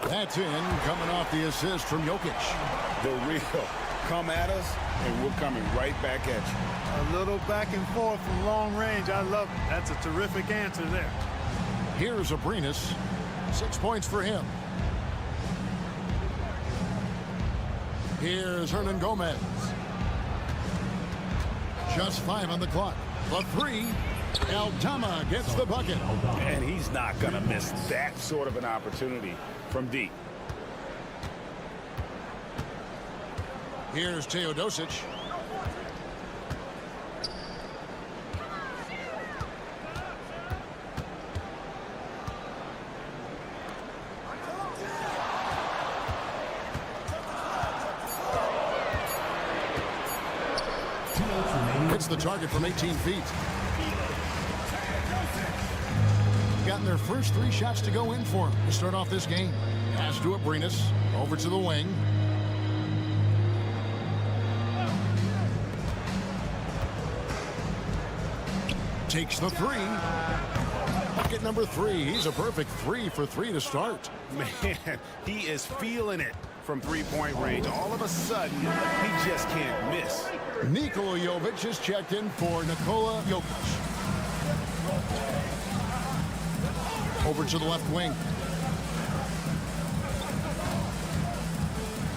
That's in, coming off the assist from Jokic. The real come at us, and we're coming right back at you. A little back and forth from long range. I love it. That's a terrific answer there. Here's Abrinas. 6 points for him. Here's Hernan Gomez. Just 5 on the clock. The three. Aldama gets the bucket. And he's not going to miss that sort of an opportunity from deep. Here's Teodosic. Hits the target from 18 feet. Gotten their first 3 shots to go in for him to start off this game. Pass to Abrinas. Over to the wing. Takes the three. Bucket number 3. He's a perfect 3 for 3 to start. Man, he is feeling it from three-point range. All of a sudden, he just can't miss. Nikola Jovic is checked in for Nikola Jokic. Over to the left wing.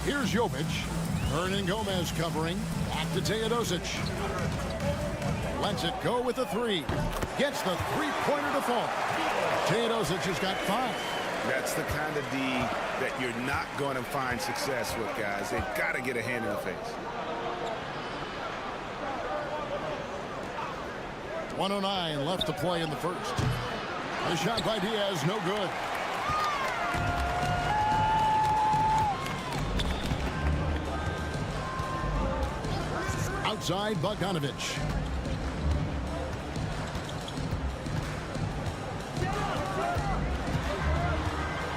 Here's Jovic. Hernan Gomez covering. Back to Teodosic. Lets it go with the 3. Gets the three-pointer to fall. Teodosic has got 5. That's the kind of D that you're not going to find success with, guys. They've got to get a hand in the face. 1:09 left to play in the first. The shot by Diaz, no good. Outside, Bogdanovic.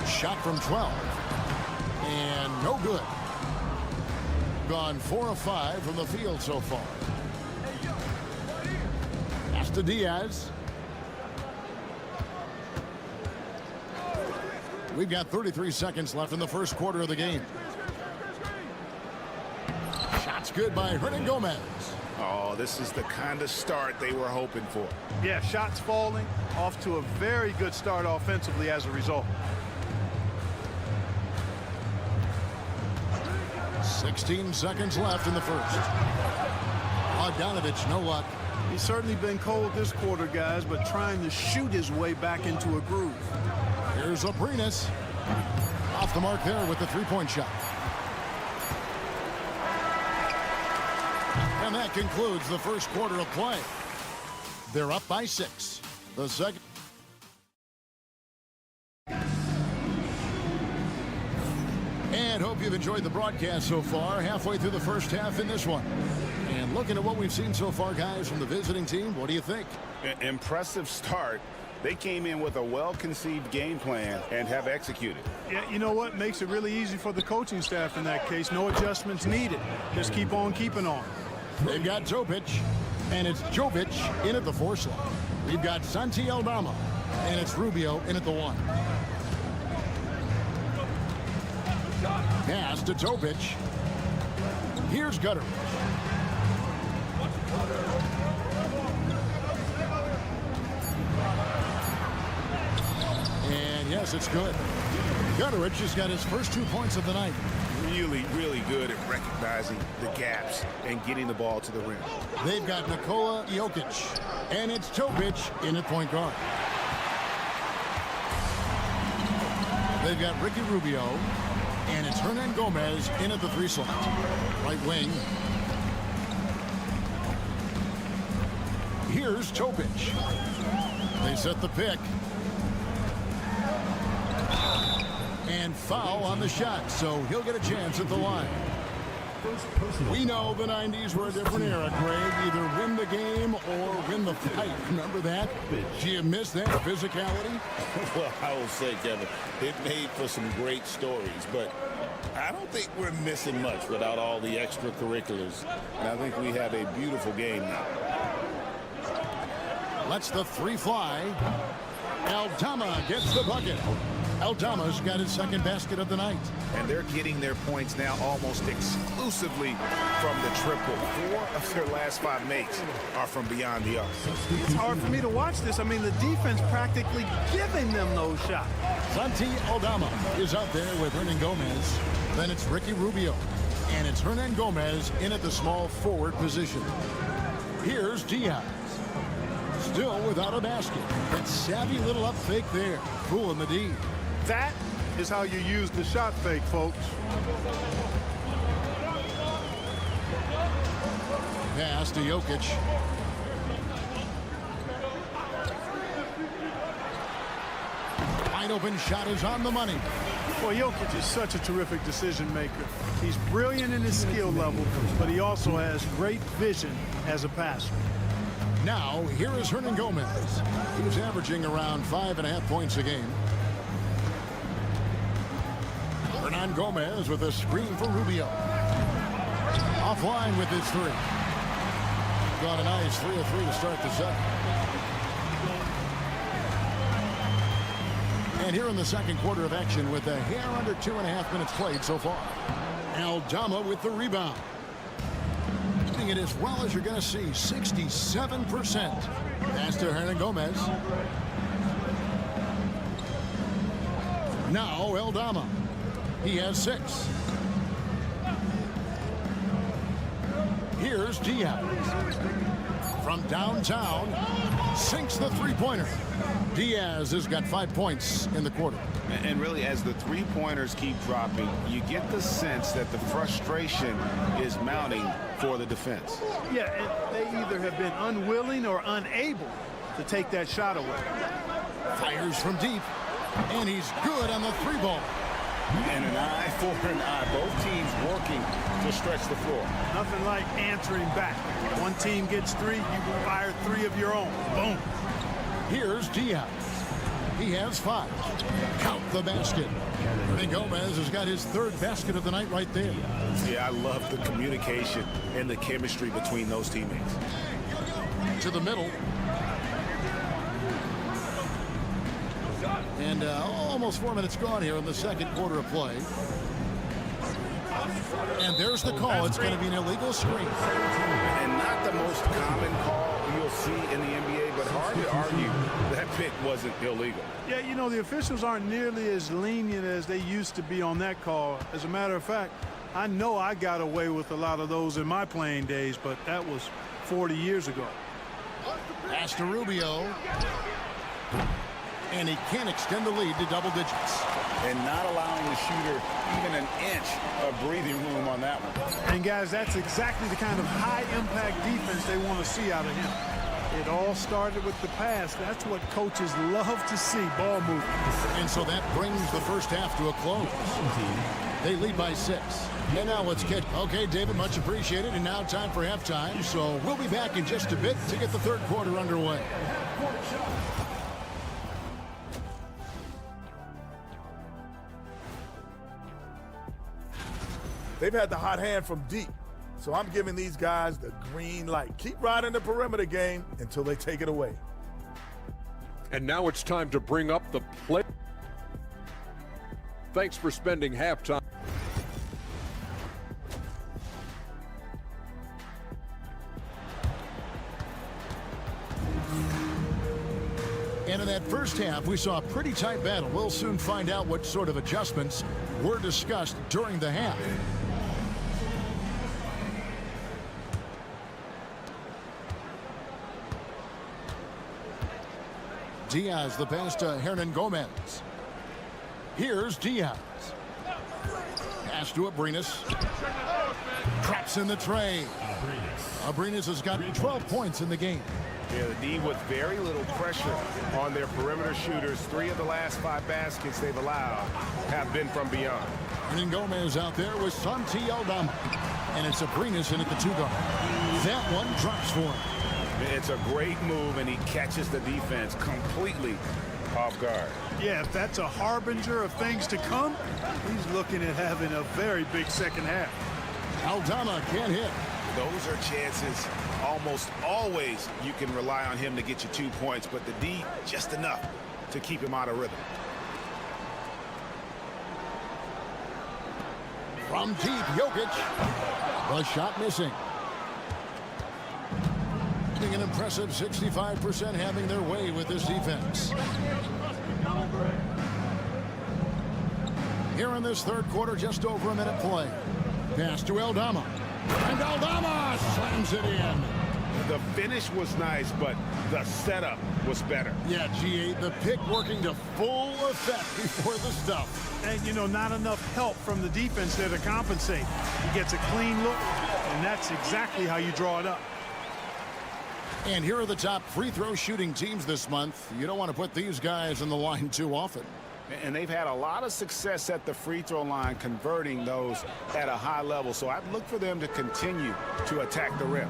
Shot from 12. And no good. Gone 4 of 5 from the field so far. Pass to Diaz. We've got 33 seconds left in the first quarter of the game. Shots good by Hernan Gomez. Oh, this is the kind of start they were hoping for. Yeah, shots falling. Off to a very good start offensively as a result. 16 seconds left in the first. Bogdanovic, no luck. He's certainly been cold this quarter, guys, but trying to shoot his way back into a groove. Here's Abrinas. Off the mark there with the three-point shot. And that concludes the first quarter of play. They're up by 6. The second. And hope you've enjoyed the broadcast so far. Halfway through the first half in this one. And looking at what we've seen so far, guys, from the visiting team, what do you think? Impressive start. They came in with a well-conceived game plan and have executed. Yeah, you know what? Makes it really easy for the coaching staff in that case. No adjustments needed. Just keep on keeping on. They've got Topic, and it's Jovic in at the 4 slot. We've got Santi Aldama, and it's Rubio in at the 1. Pass to Topic. Here's Gutteridge. And yes, it's good. Gutteridge has got his first 2 points of the night. Really, really good at recognizing the gaps and getting the ball to the rim. They've got Nikola Jokic, and it's Topic in at point guard. They've got Ricky Rubio, and it's Hernan Gomez in at the 3 slot. Right wing. Here's Topic. They set the pick. And foul on the shot, so he'll get a chance at the line. We know the 90s were a different era, Greg. Either win the game or win the fight. Remember that? Do you miss that physicality? Well, I will say, Kevin, it made for some great stories, but I don't think we're missing much without all the extracurriculars. And I think we have a beautiful game now. Lets the 3 fly. Aldama gets the bucket. Aldama's got his second basket of the night. And they're getting their points now almost exclusively from the triple. 4 of their last 5 makes are from beyond the arc. It's hard for me to watch this. I mean, the defense practically giving them those shots. Santi Aldama is out there with Hernan Gomez. Then it's Ricky Rubio. And it's Hernan Gomez in at the small forward position. Here's Diaz. Still without a basket. That savvy little up fake there. Fooling the D. That is how you use the shot fake, folks. Pass to Jokic. Wide open shot is on the money. Well, Jokic is such a terrific decision maker. He's brilliant in his skill level, but he also has great vision as a passer. Now, here is Hernan Gomez. He was averaging around 5.5 points a game. Hernan Gomez with a screen for Rubio. Offline with his 3. Got a nice 3 of 3 to start the second. And here in the second quarter of action with a hair under 2.5 minutes played so far. Aldama with the rebound. It as well as you're going to see, 67%. Pass to Hernan Gomez. Now Aldama. He has 6. Here's Diaz. From downtown, sinks the 3-pointer. Diaz has got 5 points in the quarter. And really, as the 3-pointers keep dropping, you get the sense that the frustration is mounting for the defense. Yeah, and they either have been unwilling or unable to take that shot away. Fires from deep, and he's good on the 3-ball. And an eye for an eye. Both teams working to stretch the floor. Nothing like answering back. One team gets 3, you fire 3 of your own. Boom. Here's Diaz. He has 5. Count the basket. Hernan Gomez has got his 3rd basket of the night right there. Yeah, I love the communication and the chemistry between those teammates. To the middle. And almost 4 minutes gone here in the second quarter of play. And there's the call. It's going to be an illegal screen. And not the most common call you'll see in the NBA, but hard to argue that pick wasn't illegal. Yeah, you know, the officials aren't nearly as lenient as they used to be on that call. As a matter of fact, I know I got away with a lot of those in my playing days, but that was 40 years ago. Pass to Rubio. And he can't extend the lead to double digits. And not allowing the shooter even an inch of breathing room on that one. And guys, that's exactly the kind of high-impact defense they want to see out of him. It all started with the pass. That's what coaches love to see, ball movement. And so that brings the first half to a close. They lead by 6. And now let's get... Okay, David, much appreciated. And now time for halftime. So we'll be back in just a bit to get the third quarter underway. They've had the hot hand from deep, so I'm giving these guys the green light. Keep riding the perimeter game until they take it away. And now it's time to bring up the play. Thanks for spending halftime. that first half, we saw a pretty tight battle. We'll soon find out what sort of adjustments were discussed during the half. Diaz, the pass to Hernan Gomez. Here's Diaz. Pass to Abrinas. Traps in the tray. Abrinas has got 12 points in the game. Yeah, the D with very little pressure on their perimeter shooters. 3 of the last 5 baskets they've allowed have been from beyond. Hernan Gomez out there with Santi Aldama. And it's Abrinas in at the 2-guard. That one drops for him. It's a great move, and he catches the defense completely off guard. Yeah, if that's a harbinger of things to come, he's looking at having a very big second half. Aldama can't hit. Those are chances almost always you can rely on him to get you 2 points, but the D just enough to keep him out of rhythm. From deep, Jokic. The shot missing. An impressive 65% having their way with this defense. Here in this third quarter, just over a minute play. Pass to Aldama. And Aldama slams it in. The finish was nice, but the setup was better. Yeah, G8, the pick working to full effect before the stuff. And, you know, not enough help from the defense there to compensate. He gets a clean look, and that's exactly how you draw it up. And here are the top free throw shooting teams this month. You don't want to put these guys in the line too often. And they've had a lot of success at the free throw line converting those at a high level. So I'd look for them to continue to attack the rim.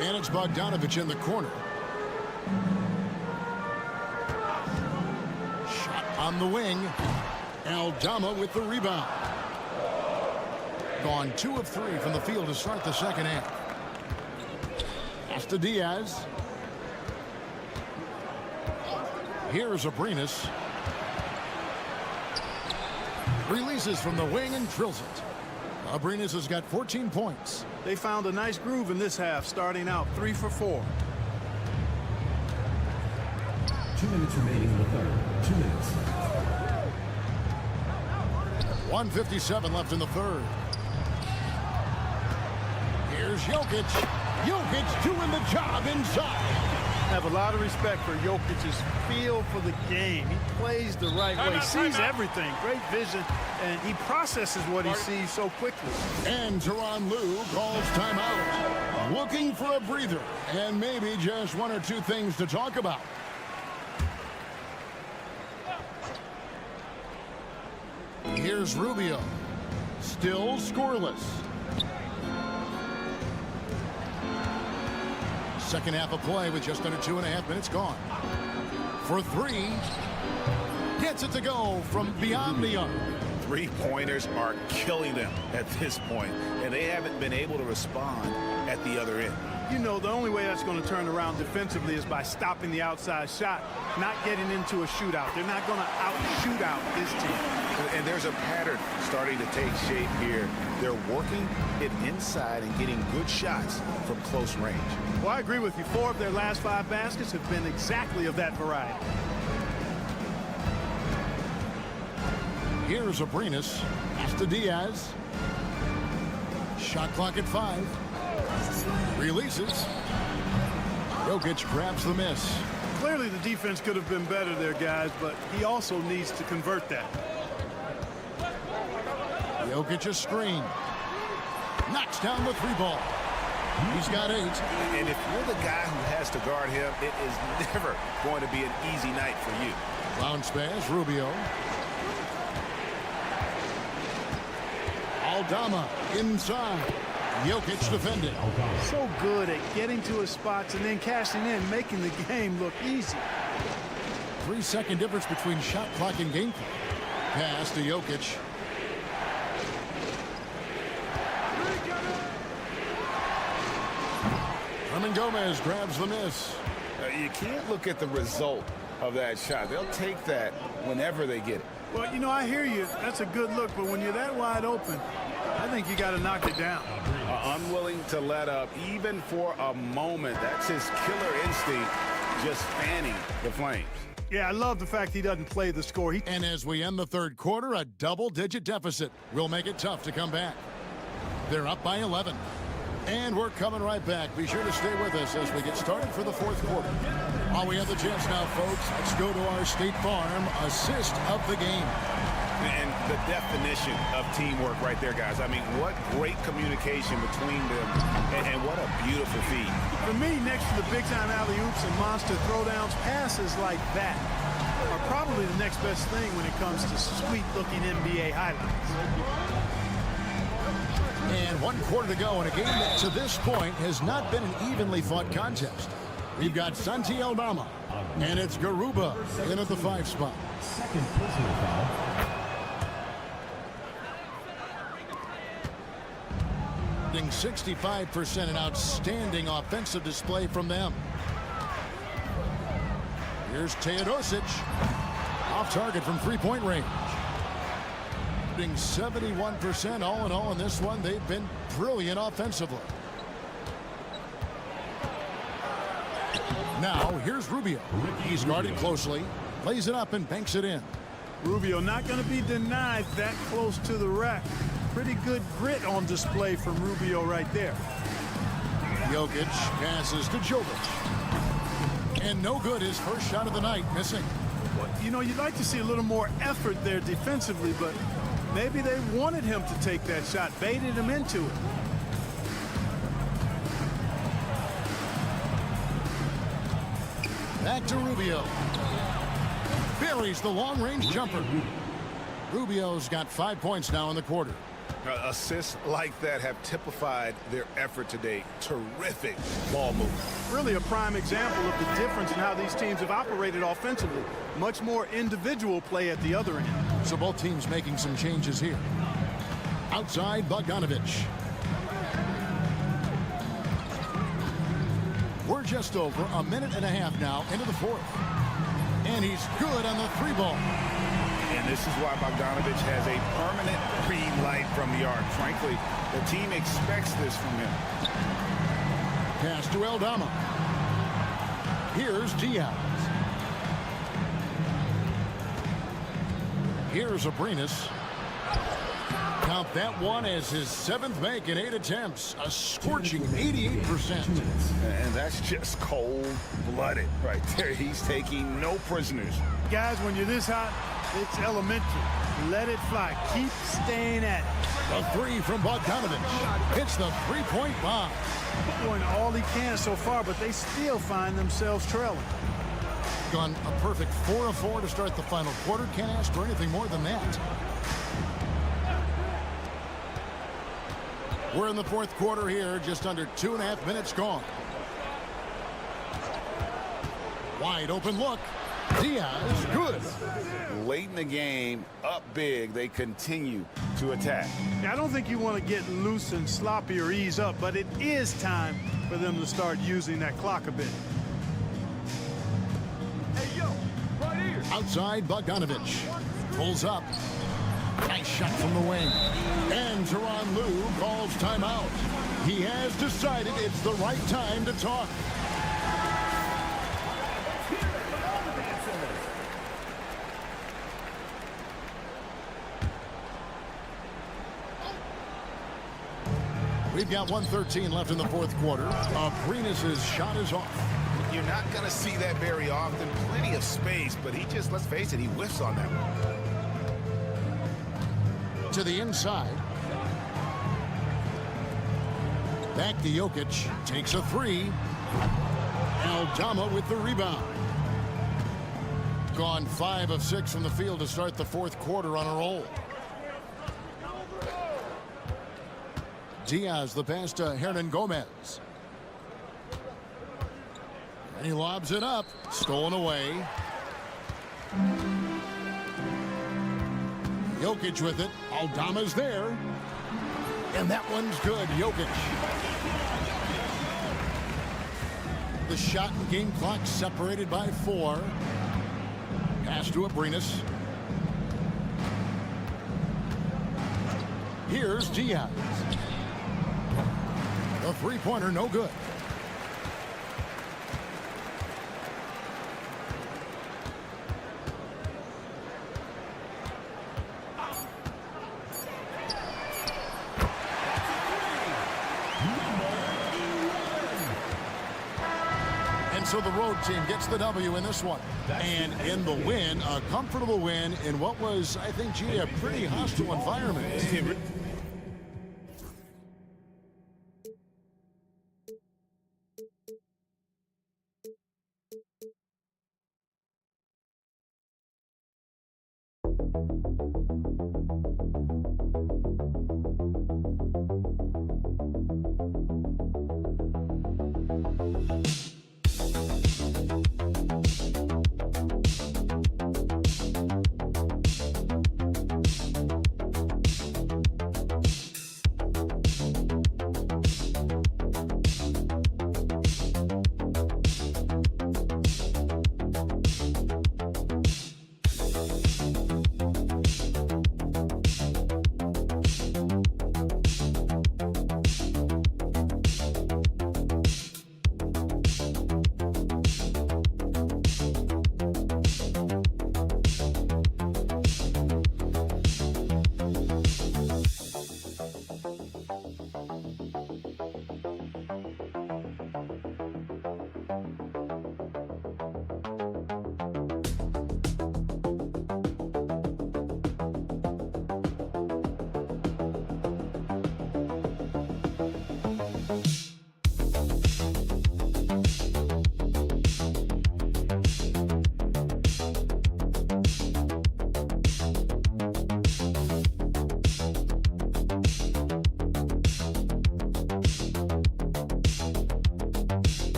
And it's Bogdanovich in the corner. Shot on the wing. Aldama with the rebound. Gone 2 of 3 from the field to start the second half. Pass to Diaz. Here's Abrinas. Releases from the wing and drills it. Abrinas has got 14 points. They found a nice groove in this half, starting out 3 for 4. 2 minutes remaining in the third. 2 minutes. 1:57 left in the third. Here's Jokic. Jokic doing the job inside. I have a lot of respect for Jokic's feel for the game. He plays the right way, sees everything, great vision, and he processes what he sees so quickly. And Tyronn Lue calls timeout. Looking for a breather and maybe just 1 or 2 things to talk about. Here's Rubio. Still scoreless. Second half of play with just under 2.5 minutes gone. For 3. Gets it to go from beyond the arc. 3-pointers are killing them at this point, and they haven't been able to respond at the other end. You know, the only way that's going to turn around defensively is by stopping the outside shot, not getting into a shootout. They're not going to out-shoot out this team. And there's a pattern starting to take shape here. They're working it inside and getting good shots from close range. Well, I agree with you. 4 of their last 5 baskets have been exactly of that variety. Here's Abrinas. Pass to Diaz. Shot clock at 5. Releases. Jokic grabs the miss. Clearly the defense could have been better there, guys, but he also needs to convert that. Jokic a screen. Knocks down the 3-ball. He's got 8. And if you're the guy who has to guard him, it is never going to be an easy night for you. Bounce pass, Rubio. Aldama inside. Jokic defending. So good at getting to his spots and then cashing in, making the game look easy. 3-second difference between shot clock and game clock. Pass to Jokic. Hernan Gomez grabs the miss. You can't look at the result of that shot. They'll take that whenever they get it. Well, you know, I hear you. That's a good look, but when you're that wide open, I think you got to knock it down. Unwilling to let up even for a moment. That's his killer instinct, just fanning the flames. Yeah, I love the fact he doesn't play the score. And as we end the third quarter, a double-digit deficit will make it tough to come back. They're up by 11. And we're coming right back. Be sure to stay with us as we get started for the fourth quarter. While we have the chance now, folks, let's go to our State Farm assist of the game. And the definition of teamwork right there, guys. I mean, what great communication between them, and what a beautiful feed. For me, next to the big-time alley-oops and monster throwdowns, passes like that are probably the next best thing when it comes to sweet-looking NBA highlights. And 1 quarter to go in a game that to this point has not been an evenly fought contest. We've got Santi Aldama, and it's Garuba in at the 5 spot. Second personal foul. 65%, an outstanding offensive display from them. Here's Teodosic, off target from three-point range. 71% all in all in this one. They've been brilliant offensively. Now here's Rubio. He's guarded closely, lays it up and banks it in. Rubio not going to be denied that close to the rack. Pretty good grit on display from Rubio right there. Jokic passes to Jovic. And no good, his first shot of the night, missing. Well, you know, you'd like to see a little more effort there defensively, but maybe they wanted him to take that shot, baited him into it. Back to Rubio. Buries the long-range jumper. Rubio's got 5 points now in the quarter. Assists like that have typified their effort today. Terrific ball movement. Really a prime example of the difference in how these teams have operated offensively. Much more individual play at the other end. So both teams making some changes here. Outside, Bogdanovich. We're just over a minute and a half now into the fourth. And he's good on the 3-ball. And this is why Bogdanovich has a permanent green light from the arc. Frankly, the team expects this from him. Pass to Aldama. Here's Diaz. Here's Abrinas. Count that one as his 7th make in 8 attempts. A scorching 88%. And that's just cold-blooded right there. He's taking no prisoners. Guys, when you're this hot, it's elementary. Let it fly. Keep staying at it. A 3 from Bogdanovich. Hits the 3-point bomb. Doing all he can so far, but they still find themselves trailing. Gone a perfect 4 of 4 to start the final quarter. Can't ask for anything more than that. We're in the fourth quarter here, just under 2.5 minutes gone. Wide open look. Diaz, good. Late in the game, up big, they continue to attack. I don't think you want to get loose and sloppy or ease up, but it is time for them to start using that clock a bit. Hey, yo, right here. Outside, Bogdanovich. Pulls up. Nice shot from the wing. And Tyronn Lue calls timeout. He has decided it's the right time to talk. We've got 1:13 left in the fourth quarter. Abrinas' shot is off. You're not going to see that very often. Plenty of space, but he just, let's face it, he whiffs on that one. To the inside. Back to Jokic. Takes a 3. Aldama with the rebound. Gone 5 of 6 from the field to start the fourth quarter on a roll. Diaz, the pass to Hernan Gomez. And he lobs it up. Stolen away. Jokic with it. Aldama's there. And that one's good. Jokic. The shot and game clock separated by 4. Pass to Abrinas. Here's Diaz. The three-pointer, no good. So the road team gets the W in this one. And in the win, a comfortable win in what was, I think, G, a pretty hostile environment.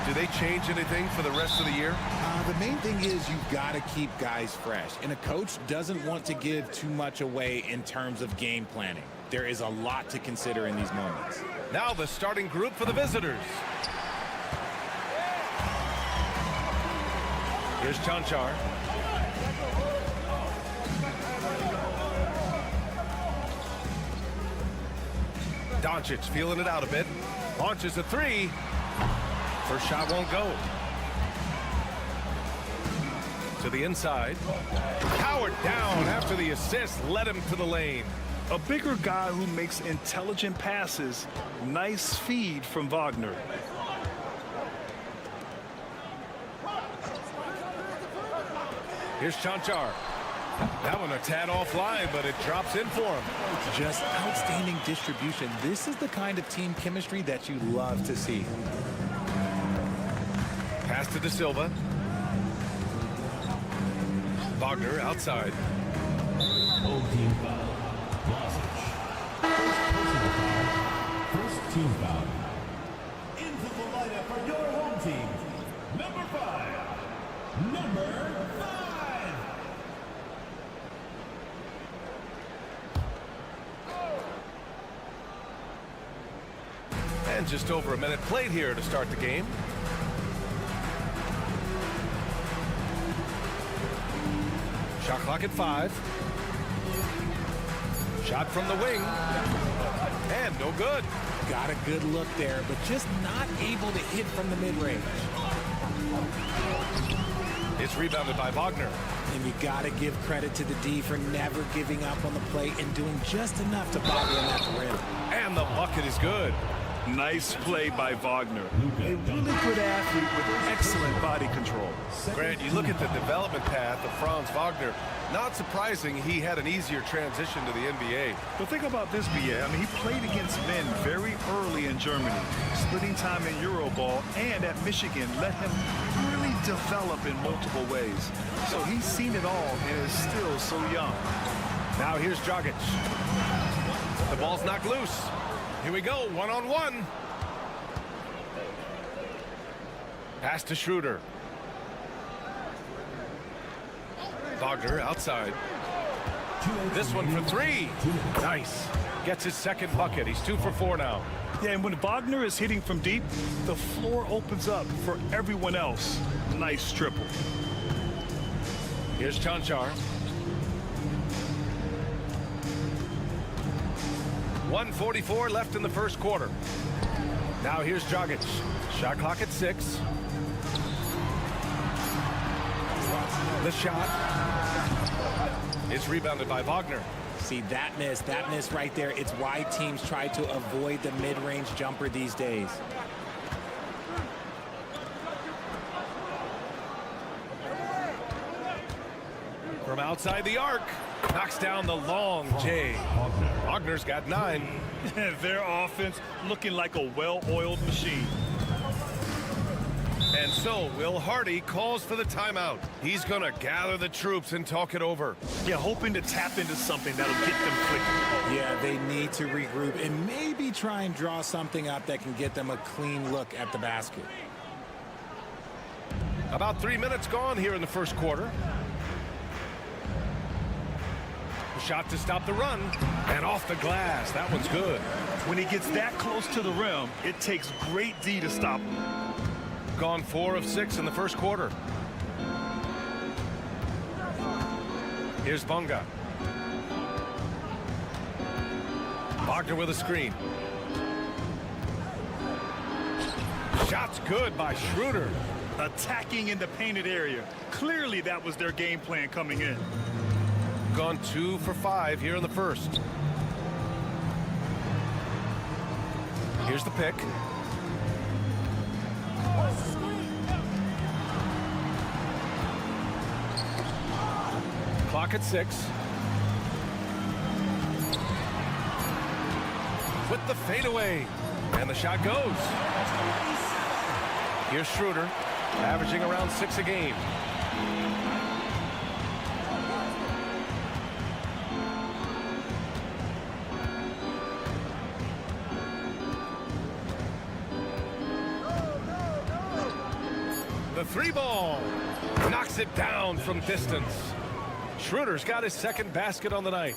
Do they change anything for the rest of the year? The main thing is you've got to keep guys fresh, and a coach doesn't want to give too much away in terms of game planning. There is a lot to consider in these moments. Now the starting group for the visitors. Here's Chanchar. Doncic feeling it out a bit. Launches a three. First shot won't go. To the inside. Powered down after the assist led him to the lane. A bigger guy who makes intelligent passes. Nice feed from Wagner. Here's Chanchar. That one a tad offline, but it drops in for him. Just outstanding distribution. This is the kind of team chemistry that you love to see. Pass to De Silva. Wagner outside. Old team foul. First team foul. Into the lineup for your home team. Number 5. Number 5. And just over a minute played here to start the game. Shot clock at 5. Shot from the wing. And no good. Got a good look there, but just not able to hit from the mid-range. It's rebounded by Wagner. And you got to give credit to the D for never giving up on the plate and doing just enough to bother him at the rim. And the bucket is good. Nice play by Wagner. A really good athlete with excellent body control. Grant, you look at the development path of Franz Wagner. Not surprising he had an easier transition to the NBA. But think about this, BA. I mean, he played against men very early in Germany, splitting time in Euroball, and at Michigan let him really develop in multiple ways. So he's seen it all and is still so young. Now here's Dragic. The ball's knocked loose. Here we go, one-on-one. Pass to Schroeder. Wagner outside. This one for 3. Nice. Gets his second bucket. He's 2 for 4 now. Yeah, and when Wagner is hitting from deep, the floor opens up for everyone else. Nice triple. Here's Chanchar. 1:44 left in the first quarter. Now here's Dragic. Shot clock at 6. The shot is rebounded by Wagner. See, that miss right there. It's why teams try to avoid the mid-range jumper these days. From outside the arc, knocks down the long J. Wagner's got 9. Their offense looking like a well-oiled machine. And so Will Hardy calls for the timeout. He's going to gather the troops and talk it over. Yeah, hoping to tap into something that'll get them clicking. Yeah, they need to regroup and maybe try and draw something up that can get them a clean look at the basket. About 3 minutes gone here in the first quarter. Shot to stop the run, and off the glass. That one's good. When he gets that close to the rim, it takes great D to stop him. Gone 4 of 6 in the first quarter. Here's Bonga. Wagner with a screen. Shot's good by Schroeder. Attacking in the painted area. Clearly that was their game plan coming in. Gone 2 for 5 here in the first. Here's the pick. Clock at 6. With the fadeaway. And the shot goes. Here's Schroeder, averaging around 6 a game. The 3 ball knocks it down from distance. Schroeder's got his second basket on the night.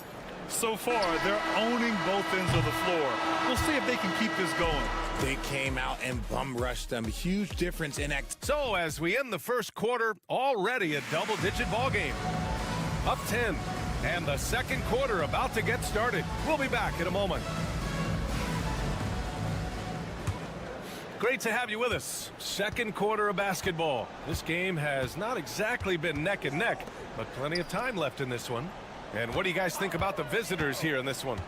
So far, they're owning both ends of the floor. We'll see if they can keep this going. They came out and bum rushed them. Huge difference in act. So as we end the first quarter, already a double-digit ball game. Up 10, and the second quarter about to get started. We'll be back in a moment. Great to have you with us. Second quarter of basketball. This game has not exactly been neck and neck, but plenty of time left in this one. And what do you guys think about the visitors here in this one?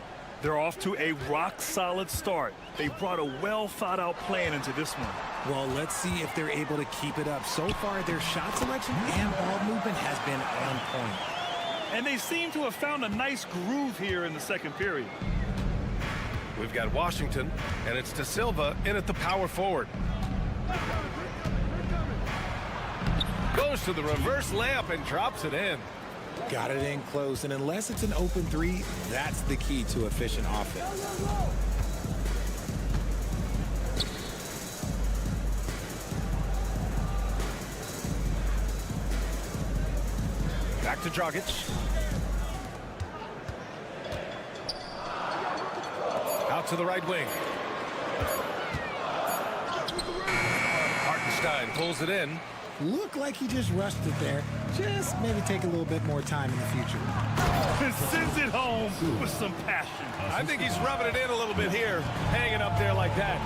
They're off to a rock-solid start. They brought a well-thought-out plan into this one. Well, let's see if they're able to keep it up. So far, their shot selection and ball movement has been on point. And they seem to have found a nice groove here in the second period. We've got Washington, and it's De Silva in at the power forward. Goes to the reverse layup and drops it in. Got it in close, and unless it's an open 3, that's the key to efficient offense. Back to Dragic. Out to the right wing. Hartenstein pulls it in. Looked like he just rushed it there. Just maybe take a little bit more time in the future. Sends it home with some passion. I think he's rubbing it in a little bit here, hanging up there like that.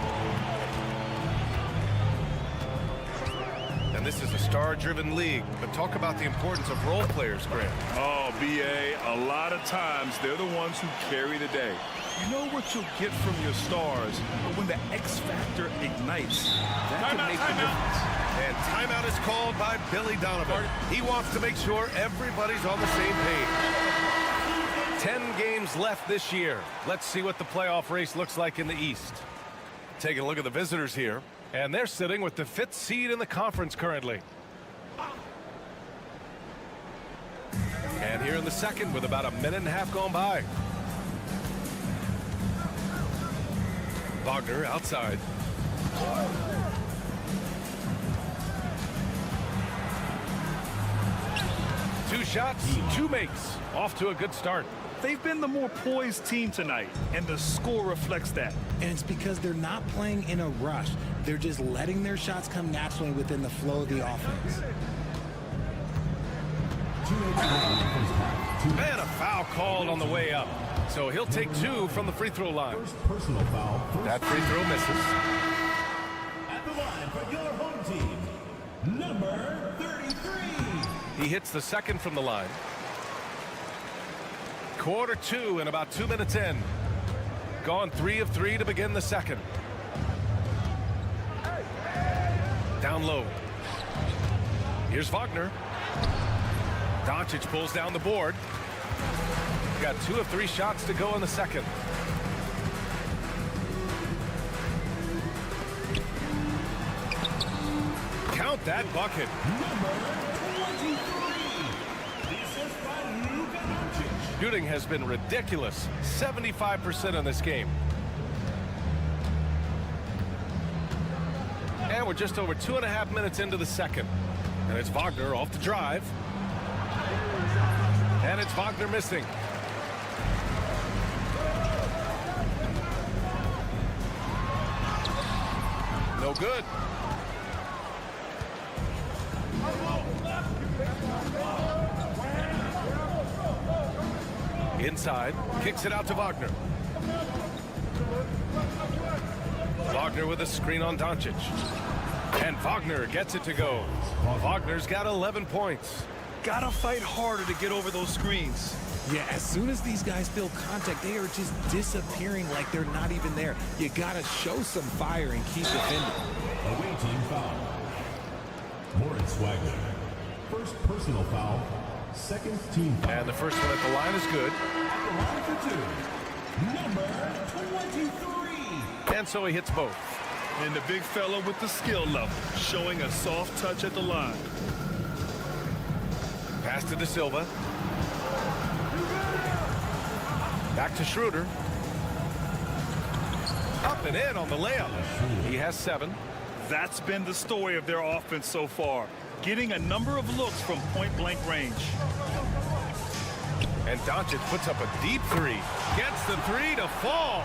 And this is a star-driven league, but talk about the importance of role players, Grant. Oh, B.A., a lot of times they're the ones who carry the day. You know what you'll get from your stars, but when the X factor ignites, that can make the difference. And timeout is called by Billy Donovan. He wants to make sure everybody's on the same page. 10 games left this year. Let's see what the playoff race looks like in the East. Taking a look at the visitors here, and they're sitting with the 5th seed in the conference currently. And here in the second with about a minute and a half gone by. Wagner outside. Two shots, two makes. Off to a good start. They've been the more poised team tonight, and the score reflects that. And it's because they're not playing in a rush. They're just letting their shots come naturally within the flow of the offense. Man, a foul called on the way up. So he'll take 2 from the free throw line. Personal foul. That free throw misses. At the line for your home team, number 33. He hits the second from the line. Quarter 2 and about 2 minutes in. Gone 3 of 3 to begin the second. Down low. Here's Wagner. Doncic pulls down the board. Got 2 of 3 shots to go in the second. Count that bucket. Shooting has been ridiculous. 75% in this game. And we're just over 2.5 minutes into the second. And it's Wagner off the drive. And it's Wagner missing. No good. Inside, kicks it out to Wagner. Wagner with a screen on Doncic. And Wagner gets it to go. Wagner's got 11 points. Gotta fight harder to get over those screens. Yeah, as soon as these guys feel contact, they are just disappearing like they're not even there. You gotta show some fire and keep defending. Away team foul. Moritz Wagner. First personal foul. Second team foul. And the first one at the line is good. At the line for 2, number 23. And so he hits both. And the big fella with the skill level, showing a soft touch at the line. Pass to De Silva. Back to Schroeder. Up and in on the layup. He has 7. That's been the story of their offense so far. Getting a number of looks from point-blank range. And Doncic puts up a deep 3. Gets the 3 to fall.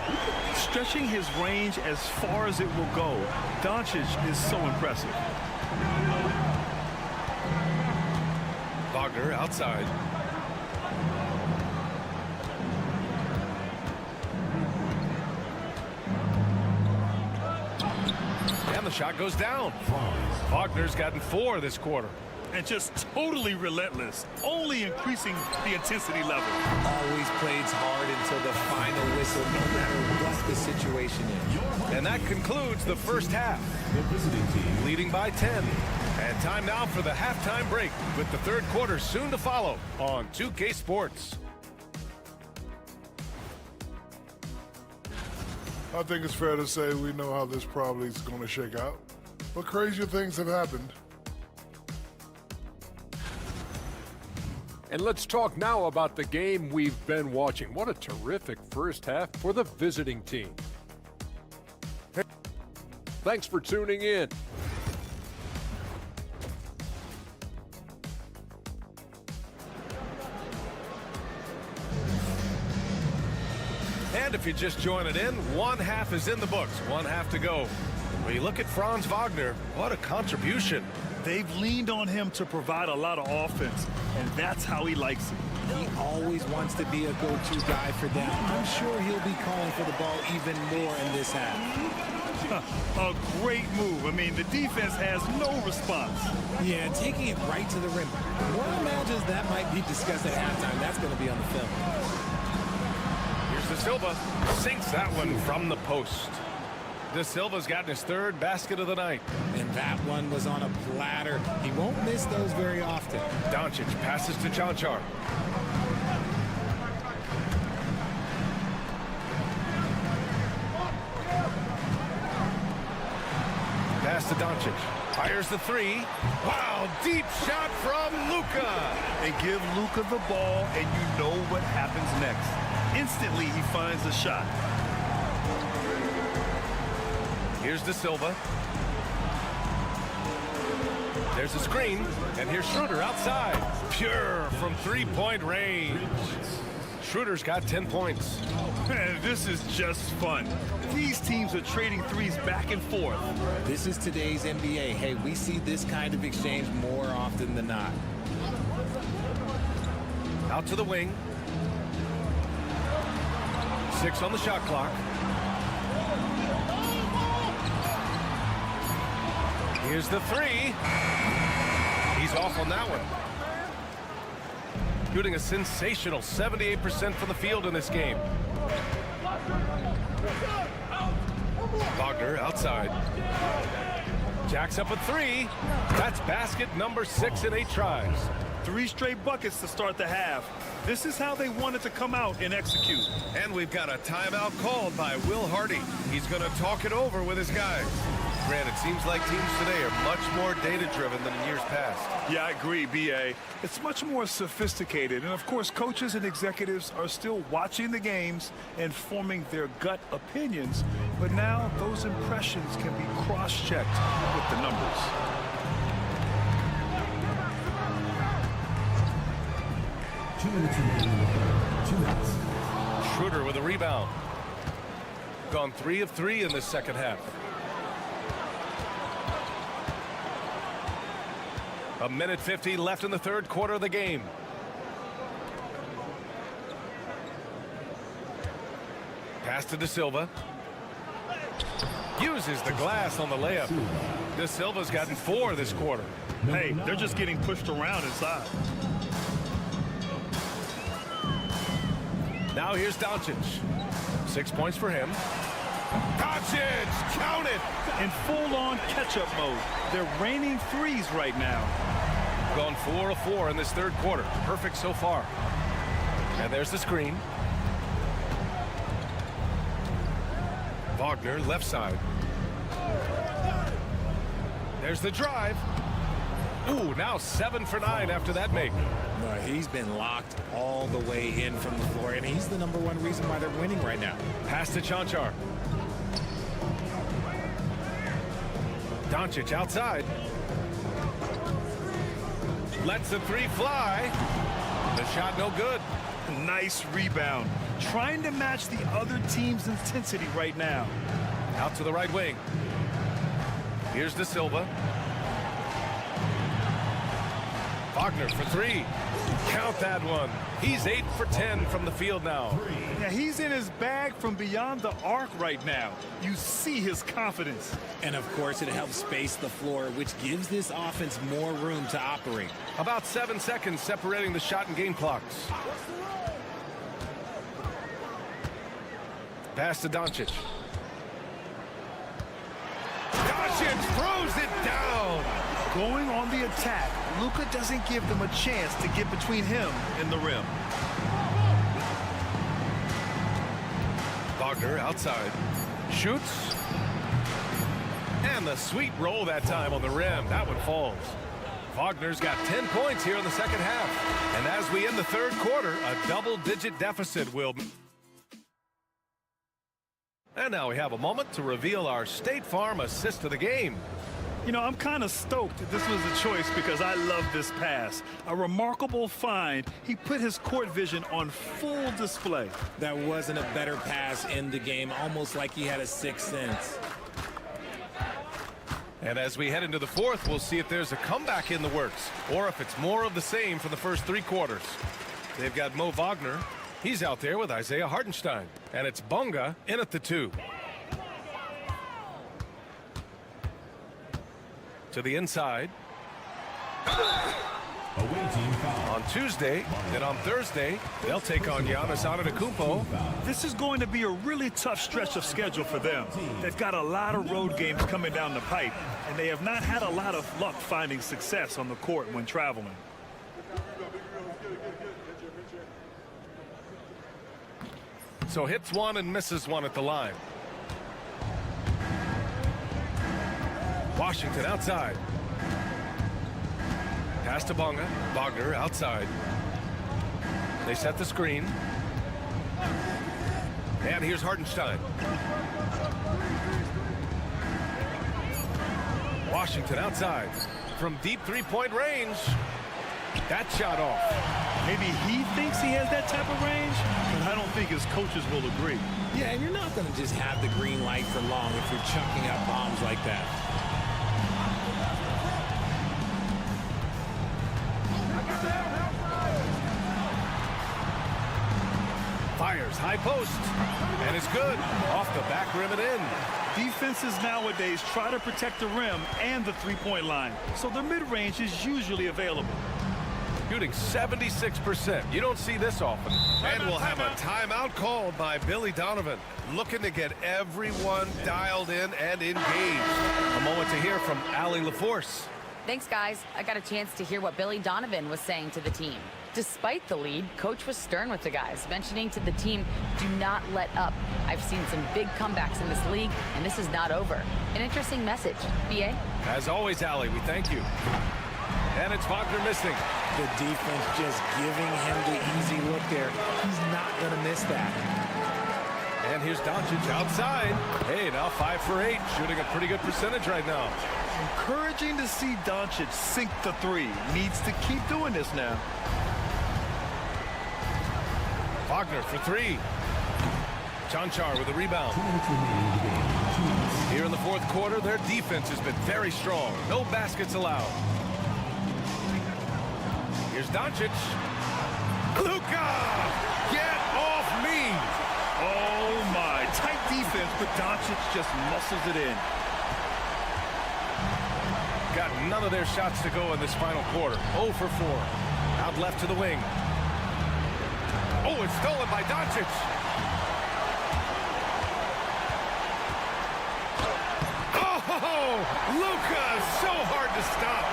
Stretching his range as far as it will go. Doncic is so impressive. Wagner outside. And the shot goes down. Wagner's gotten 4 this quarter. And just totally relentless, only increasing the intensity level. Always plays hard until the final whistle, no matter what the situation is. And that concludes the first half. The visiting team Leading by 10. And time now for the halftime break, with the third quarter soon to follow on 2K Sports. I think it's fair to say we know how this probably is going to shake out. But crazier things have happened. And let's talk now about the game we've been watching. What a terrific first half for the visiting team. Hey, thanks for tuning in. And if you just join it in, one half is in the books, one half to go. When you look at Franz Wagner, what a contribution. They've leaned on him to provide a lot of offense, and that's how he likes it. He always wants to be a go-to guy for them. I'm sure he'll be calling for the ball even more in this half. A great move. I mean, the defense has no response. Yeah, taking it right to the rim. One imagines that might be discussed at halftime. That's going to be on the film. Here's De Silva. Sinks that one from the post. De Silva's gotten his third basket of the night. And that one was on a platter. He won't miss those very often. Doncic passes to Chanchar. Pass to Doncic. Fires the three. Wow, deep shot from Luka. They give Luka the ball, and you know what happens next. Instantly, he finds a shot. Here's De Silva. There's a screen, and here's Schroeder outside. Pure from three-point range. Schroeder's got 10 points. Man, this is just fun. These teams are trading threes back and forth. This is today's NBA. Hey, we see this kind of exchange more often than not. Out to the wing. 6 on the shot clock. Here's the three. He's off on that one. Shooting a sensational 78% from the field in this game. Wagner outside. Jacks up a three. That's basket number 6 in 8 tries. 3 straight buckets to start the half. This is how they wanted to come out and execute. And we've got a timeout called by Will Hardy. He's going to talk it over with his guys. Grant, it seems like teams today are much more data-driven than in years past. Yeah, I agree, B.A. It's much more sophisticated. And, of course, coaches and executives are still watching the games and forming their gut opinions. But now those impressions can be cross-checked with the numbers. Schroeder with a rebound. Gone 3 of 3 in this second half. A minute 50 left in the third quarter of the game. Pass to De Silva. Uses the glass on the layup. De Silva's gotten 4 this quarter. Hey, they're just getting pushed around inside. Now here's Doncic. 6 points for him. Doncic, count it! In full-on catch-up mode. They're raining threes right now. Gone 4 of 4 in this third quarter. Perfect so far. And there's the screen. Wagner, left side. There's the drive. Ooh, now 7 for 9 after that make. He's been locked all the way in from the floor, and he's the #1 reason why they're winning right now. Pass to Chanchar. Doncic outside. Lets the three fly. The shot no good. Nice rebound. Trying to match the other team's intensity right now. Out to the right wing. Here's De Silva. Wagner for 3. Count that one. He's 8 for 10 from the field now. Yeah, he's in his bag from beyond the arc right now. You see his confidence. And, of course, it helps space the floor, which gives this offense more room to operate. About 7 seconds separating the shot and game clocks. Pass to Doncic. Doncic throws it down. Going on the attack, Luka doesn't give them a chance to get between him and the rim. Wagner outside. Shoots. And the sweet roll that time on the rim. That one falls. Wagner's got 10 points here in the second half. And as we end the third quarter, a double-digit deficit will... And now we have a moment to reveal our State Farm assist of the game. You know, I'm kind of stoked that this was a choice because I love this pass. A remarkable find. He put his court vision on full display. That wasn't a better pass in the game, almost like he had a sixth sense. And as we head into the fourth, we'll see if there's a comeback in the works or if it's more of the same for the first 3 quarters. They've got Mo Wagner. He's out there with Isaiah Hartenstein. And it's Bonga in at the 2. To the inside. On Tuesday, then on Thursday, they'll take on Giannis Antetokounmpo. This is going to be a really tough stretch of schedule for them. They've got a lot of road games coming down the pipe, and they have not had a lot of luck finding success on the court when traveling. So hits one and misses one at the line. Washington outside. Pass to Bonga. Wagner outside. They set the screen. And here's Hartenstein. Washington outside. From deep 3-point range. That shot off. Maybe he thinks he has that type of range, but I don't think his coaches will agree. Yeah, and you're not going to just have the green light for long if you're chunking up bombs like that. Fires high post, and it's good. Off the back rim and in. Defenses nowadays try to protect the rim and the 3-point line, so their mid-range is usually available. Shooting 76%. You don't see this often. And we'll have a timeout called by Billy Donovan, looking to get everyone dialed in and engaged. A moment to hear from Allie LaForce. Thanks, guys. I got a chance to hear what Billy Donovan was saying to the team. Despite the lead, Coach was stern with the guys, mentioning to the team, do not let up. I've seen some big comebacks in this league, and this is not over. An interesting message. B.A.? As always, Allie, we thank you. And it's Wagner missing. The defense just giving him the easy look there. He's not going to miss that. And here's Doncic outside. Hey, now 5 for 8, shooting a pretty good percentage right now. Encouraging to see Doncic sink the 3. Needs to keep doing this now. Wagner for 3. Chanchar with a rebound. Here in the fourth quarter, their defense has been very strong. No baskets allowed. Here's Doncic. Luka! Get off me! Oh my, tight defense, but Doncic just muscles it in. Got none of their shots to go in this final quarter. 0 for 4. Out left to the wing. Oh, it's stolen by Doncic. Oh, Luka, so hard to stop.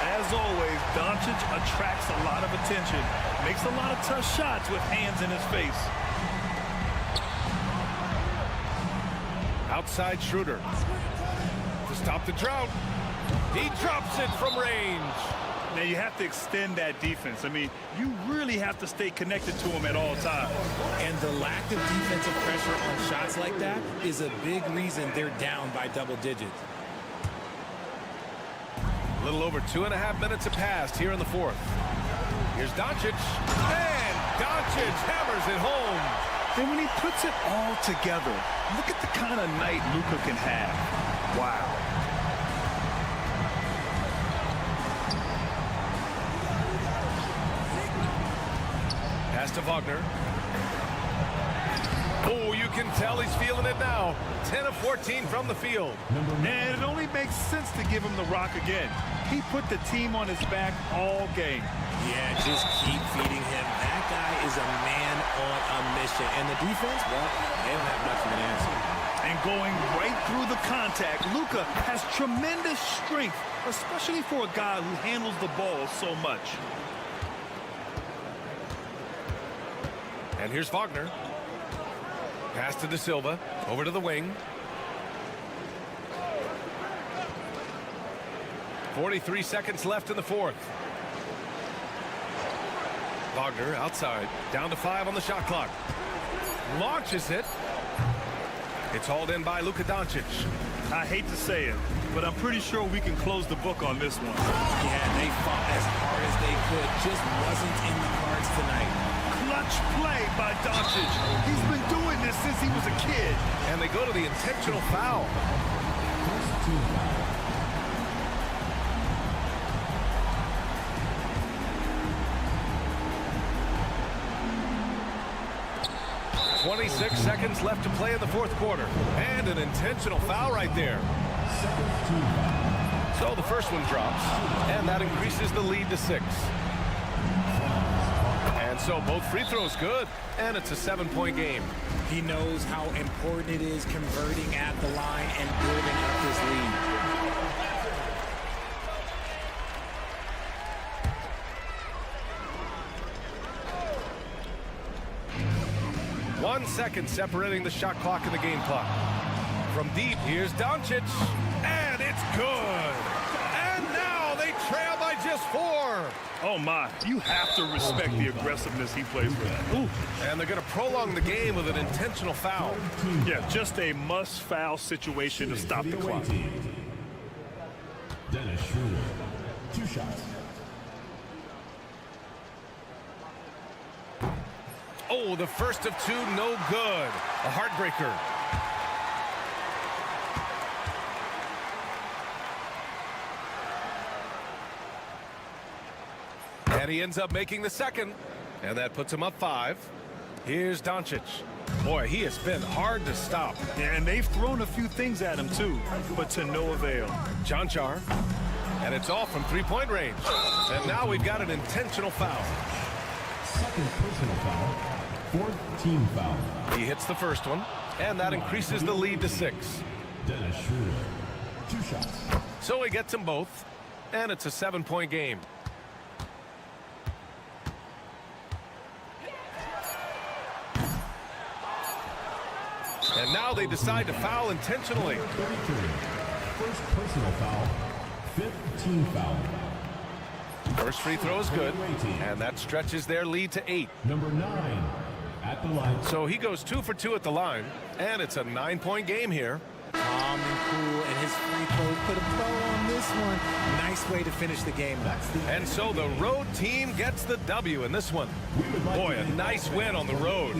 As always, Doncic attracts a lot of attention. Makes a lot of tough shots with hands in his face. Outside Schroeder. To stop the drought. He drops it from range. Now you have to extend that defense. I mean, you really have to stay connected to him at all times. And the lack of defensive pressure on shots like that is a big reason they're down by double digits. A little over 2.5 minutes have passed here in the fourth. Here's Doncic. And Doncic hammers it home. And when he puts it all together, look at the kind of night Luka can have. Wow. Pass to Wagner. Oh, you can tell he's feeling it now. 10 of 14 from the field. And it only makes sense to give him the rock again. He put the team on his back all game. Yeah, just keep feeding him. That guy is a man on a mission. And the defense, well, they don't have much of an answer. And going right through the contact, Luka has tremendous strength, especially for a guy who handles the ball so much. And here's Wagner. Pass to De Silva. Over to the wing. 43 seconds left in the fourth. Wagner outside. Down to 5 on the shot clock. Launches it. It's hauled in by Luka Doncic. I hate to say it, but I'm pretty sure we can close the book on this one. Yeah, they fought as hard as they could. Just wasn't in the cards tonight. Clutch play by Doncic. He's been doing this since he was a kid. And they go to the intentional foul. 26 seconds left to play in the fourth quarter. And an intentional foul right there. So the first one drops, and that increases the lead to 6. And so both free throws good, and it's a 7-point game. He knows how important it is converting at the line and building up his lead. One second separating the shot clock and the game clock. From deep, here's Doncic, and it's good. And now they trail by just 4. Oh, my. You have to respect the aggressiveness he plays with. Ooh. And they're going to prolong the game with an intentional foul. Yeah, just a must-foul situation to stop the clock. Dennis Schroeder, 2 shots. Oh, the first of 2, no good. A heartbreaker. And he ends up making the second. And that puts him up 5. Here's Doncic. Boy, he has been hard to stop. Yeah, and they've thrown a few things at him, too, but to no avail. Jonchar. And it's all from 3-point range. And now we've got an intentional foul. Second personal foul. 4th team foul. He hits the first one, and that increases the lead to 6. Dennis Schroeder, 2 shots. So he gets them both, and it's a 7-point game. And now they decide to foul intentionally. 33. First personal foul. 5th team foul. First free throw is good, and that stretches their lead to 8. Number 9 at the line. So he goes 2 for 2 at the line, and it's a 9-point game here. Calm and cool, and his free throw put a bow on this one. Nice way to finish the game. And so the road team gets the W in this one. Boy, a nice win on the road.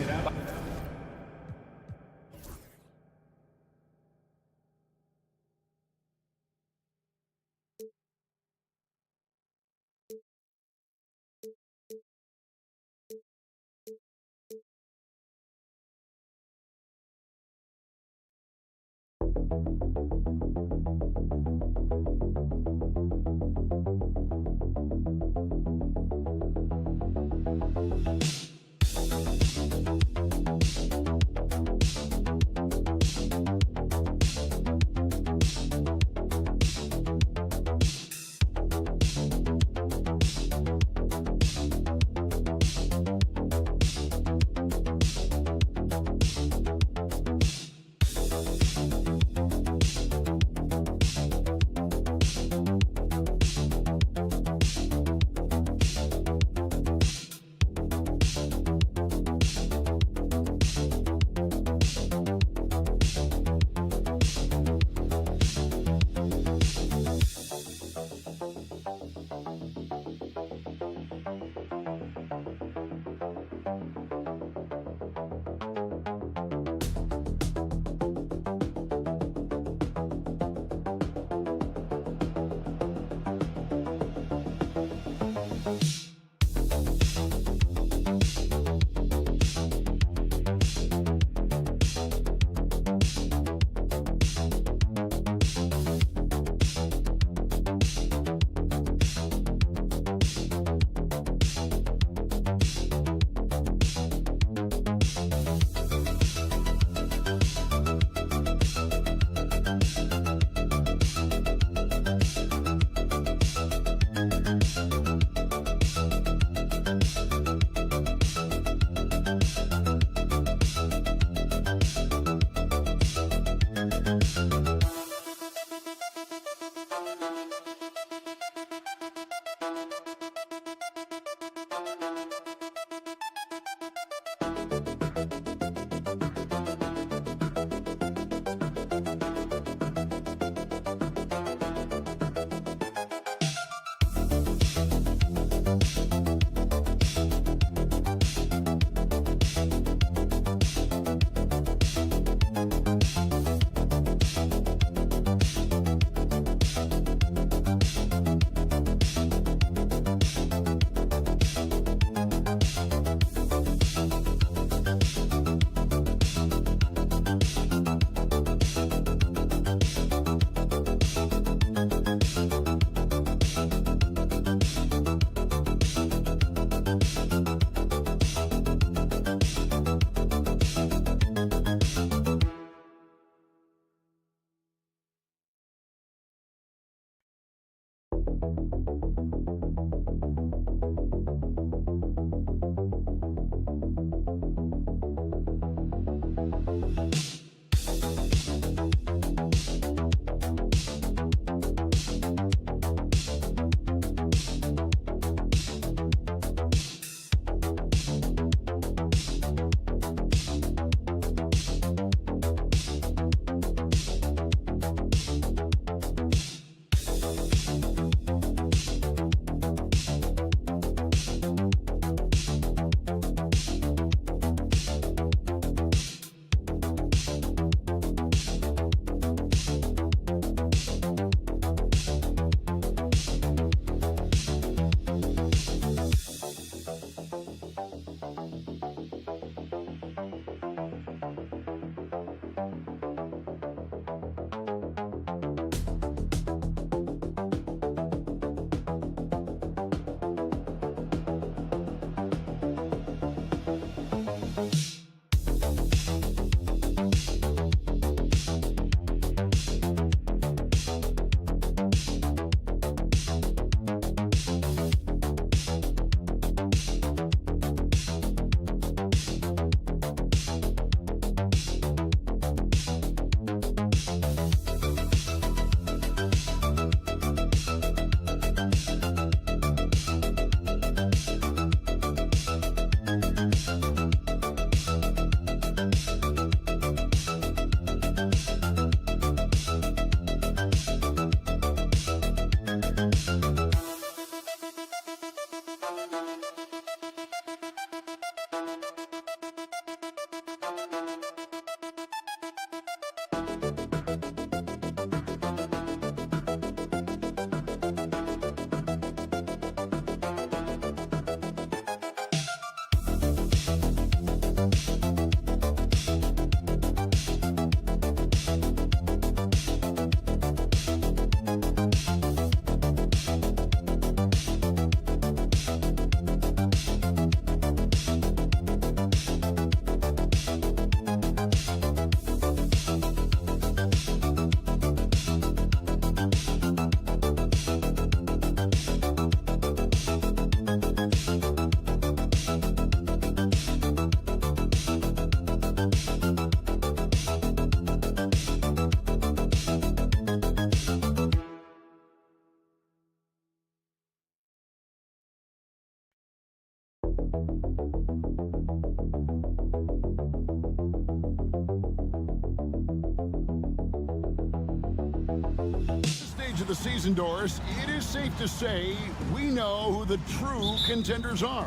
Of the season, Doris, it is safe to say we know who the true contenders are,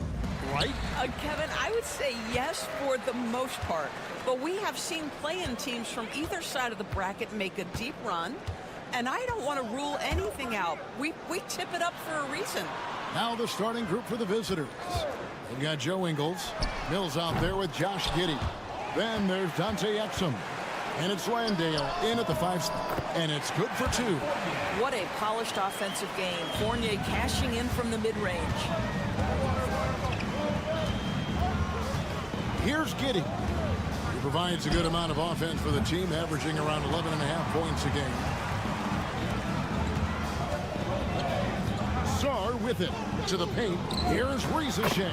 right? Kevin, I would say yes for the most part, but we have seen play-in teams from either side of the bracket make a deep run, and I don't want to rule anything out. We tip it up for a reason. Now the starting group for the visitors. We've got Joe Ingles, Mills out there with Josh Giddey. Then there's Dante Exum. And it's Landale in at the 5 spot. And it's good for 2. What a polished offensive game. Fournier cashing in from the mid-range. Here's Giddey. He provides a good amount of offense for the team, averaging around 11.5 points a game. Sarr with it to the paint. Here's Rizachet.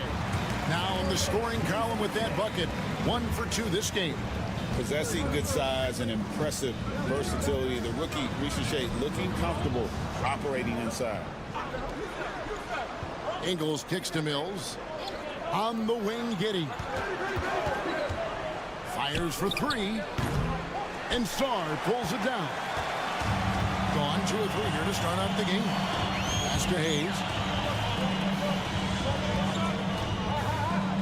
Now in the scoring column with that bucket. 1 for 2 this game. Possessing good size and impressive versatility. The rookie, Rizachet, looking comfortable operating inside. Ingles kicks to Mills. On the wing, Giddey. Fires for 3. And Sarr pulls it down. Gone 2 or 3 here to start out the game. Pass to Hayes.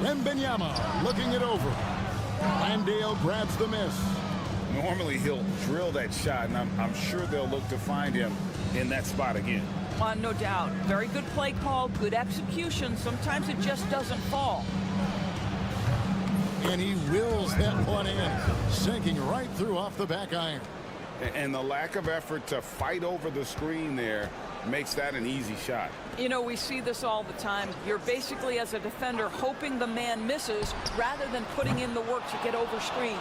Wembanyama looking it over. Landale grabs the miss. Normally he'll drill that shot, and I'm sure they'll look to find him in that spot again. No doubt. Very good play call, good execution. Sometimes it just doesn't fall. And he wills that one in, sinking right through off the back iron. And the lack of effort to fight over the screen there makes that an easy shot. You know, we see this all the time. You're basically, as a defender, hoping the man misses rather than putting in the work to get over screens.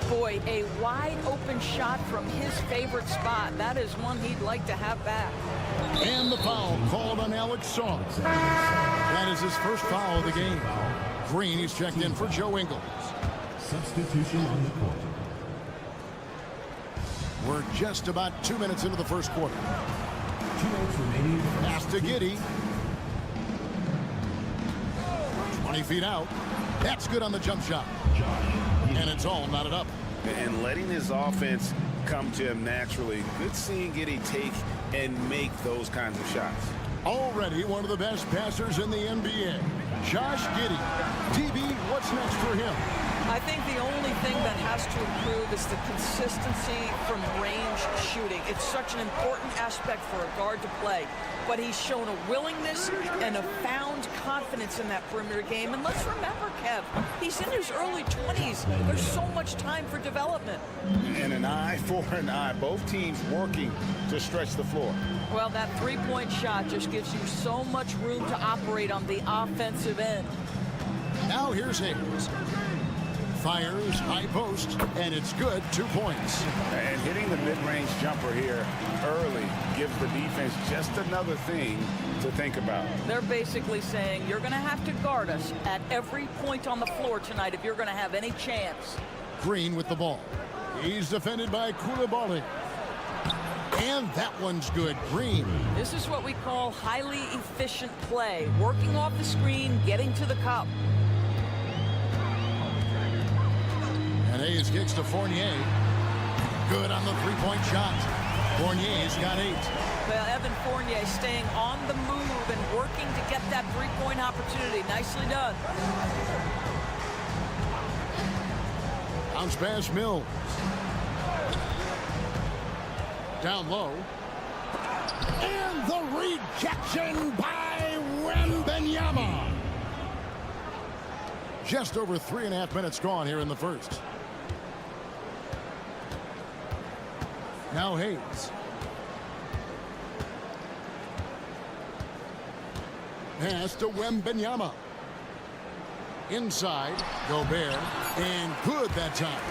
Boy, a wide open shot from his favorite spot. That is one he'd like to have back. And the foul called on Alex Song. That is his first foul of the game. Green is checked in for Joe Ingles. Substitution on the court. We're just about 2 minutes into the first quarter. 2 minutes remaining. Pass to Giddey. 20 feet out. That's good on the jump shot. And it's all knotted up. And letting his offense come to him naturally. Good seeing Giddey take and make those kinds of shots. Already one of the best passers in the NBA. Josh Giddey. DB, what's next for him? I think the only thing that has to improve is the consistency from range shooting. It's such an important aspect for a guard to play. But he's shown a willingness and a found confidence in that perimeter game. And let's remember, Kev, he's in his early 20s. There's so much time for development. And an eye for an eye. Both teams working to stretch the floor. Well, that three-point shot just gives you so much room to operate on the offensive end. Now here's Hayes. Fires, high post, and it's good. 2 points. And hitting the mid-range jumper here early gives the defense just another thing to think about. They're basically saying you're going to have to guard us at every point on the floor tonight if you're going to have any chance. Green with the ball. He's defended by Koulibaly. And that one's good. Green. This is what we call highly efficient play. Working off the screen, getting to the cup. And Hayes kicks to Fournier. Good on the three-point shot. Fournier's got 8. Well, Evan Fournier staying on the move and working to get that three-point opportunity. Nicely done. Bounce pass Mills. Down low. And the rejection by Wembanyama. Just over 3.5 minutes gone here in the first. Now Hayes. Pass to Wembanyama. Inside, Gobert, and good that time.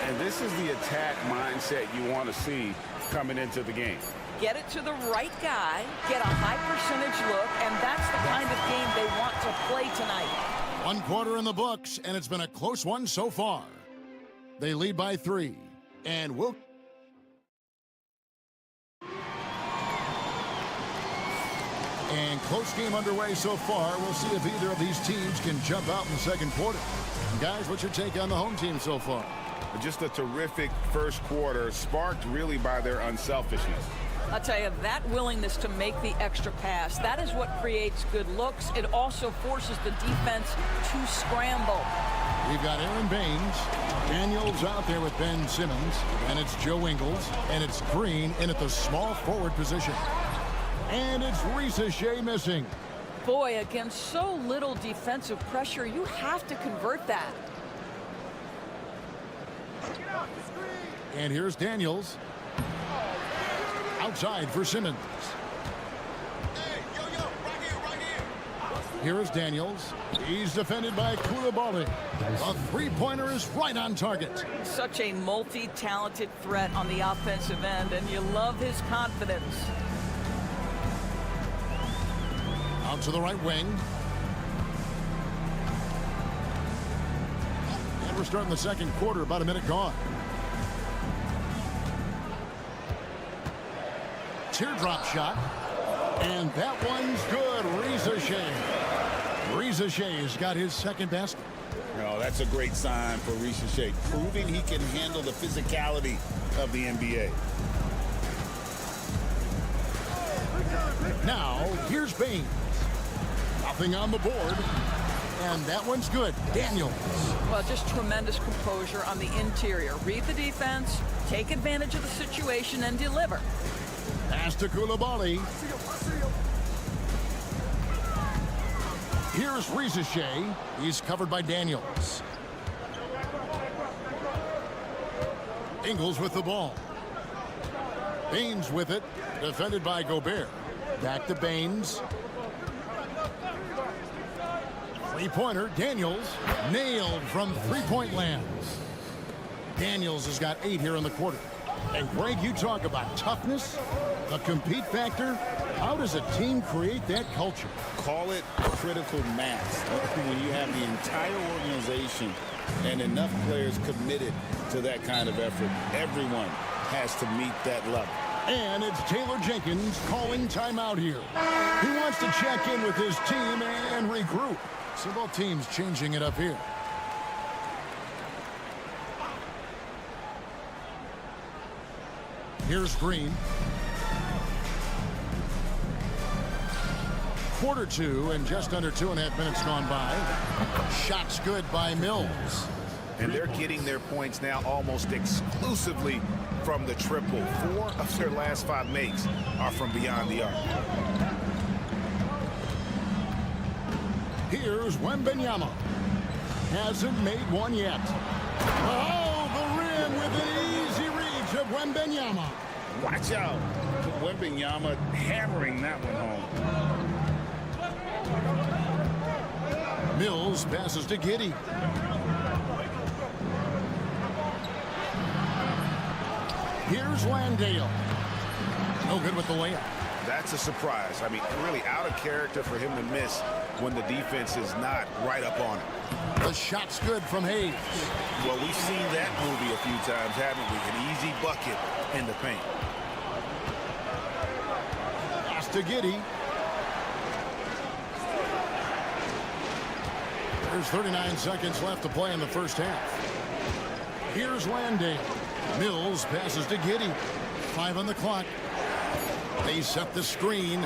And this is the attack mindset you want to see coming into the game. Get it to the right guy, get a high percentage look, and that's the kind of game they want to play tonight. 1 quarter in the books, and it's been a close one so far. They lead by 3, and we'll... And close game underway so far. We'll see if either of these teams can jump out in the second quarter. Guys, what's your take on the home team so far? Just a terrific first quarter, sparked really by their unselfishness. I'll tell you, that willingness to make the extra pass, that is what creates good looks. It also forces the defense to scramble. We've got Aaron Baines. Daniels out there with Ben Simmons. And it's Joe Ingles. And it's Green in at the small forward position. And it's Shea missing. Boy, against so little defensive pressure, you have to convert that. And here's Daniels. Outside for Simmons. Here is Daniels. He's defended by Koulibaly. A three-pointer is right on target. Such a multi-talented threat on the offensive end, and you love his confidence. Out to the right wing. And we're starting the second quarter, about a minute gone. Teardrop shot. And that one's good. Reza Shea's got his second basket. No, that's a great sign for Shea, proving he can handle the physicality of the NBA. Now, here's Baines. Nothing on the board. And that one's good. Daniels. Well, just tremendous composure on the interior. Read the defense, take advantage of the situation, and deliver. Pass to Koulibaly. Here's Shea. He's covered by Daniels. Ingles with the ball. Baines with it. Defended by Gobert. Back to Baines. Three-pointer. Daniels nailed from three-point land. Daniels has got 8 here in the quarter. And Greg, you talk about toughness, the compete factor. How does a team create that culture? Call it critical mass. When you have the entire organization and enough players committed to that kind of effort, everyone has to meet that level. And it's Taylor Jenkins calling timeout here. He wants to check in with his team and regroup. So both teams changing it up here. Here's Green. Quarter 2 and just under 2.5 minutes gone by. Shots good by Mills. And they're getting their points now almost exclusively from the triple. 4 of their last 5 makes are from beyond the arc. Here's Wembanyama. Hasn't made one yet. Oh, the rim with an easy reach of Wembanyama. Watch out. Wembanyama hammering that one home. Mills passes to Giddey. Here's Landale. No good with the layup. That's a surprise. I mean, really out of character for him to miss when the defense is not right up on him. The shot's good from Hayes. Well, we've seen that movie a few times, haven't we? An easy bucket in the paint. Pass to Giddey. There's 39 seconds left to play in the first half. Here's Landale. Mills passes to Giddey. 5 on the clock. They set the screen.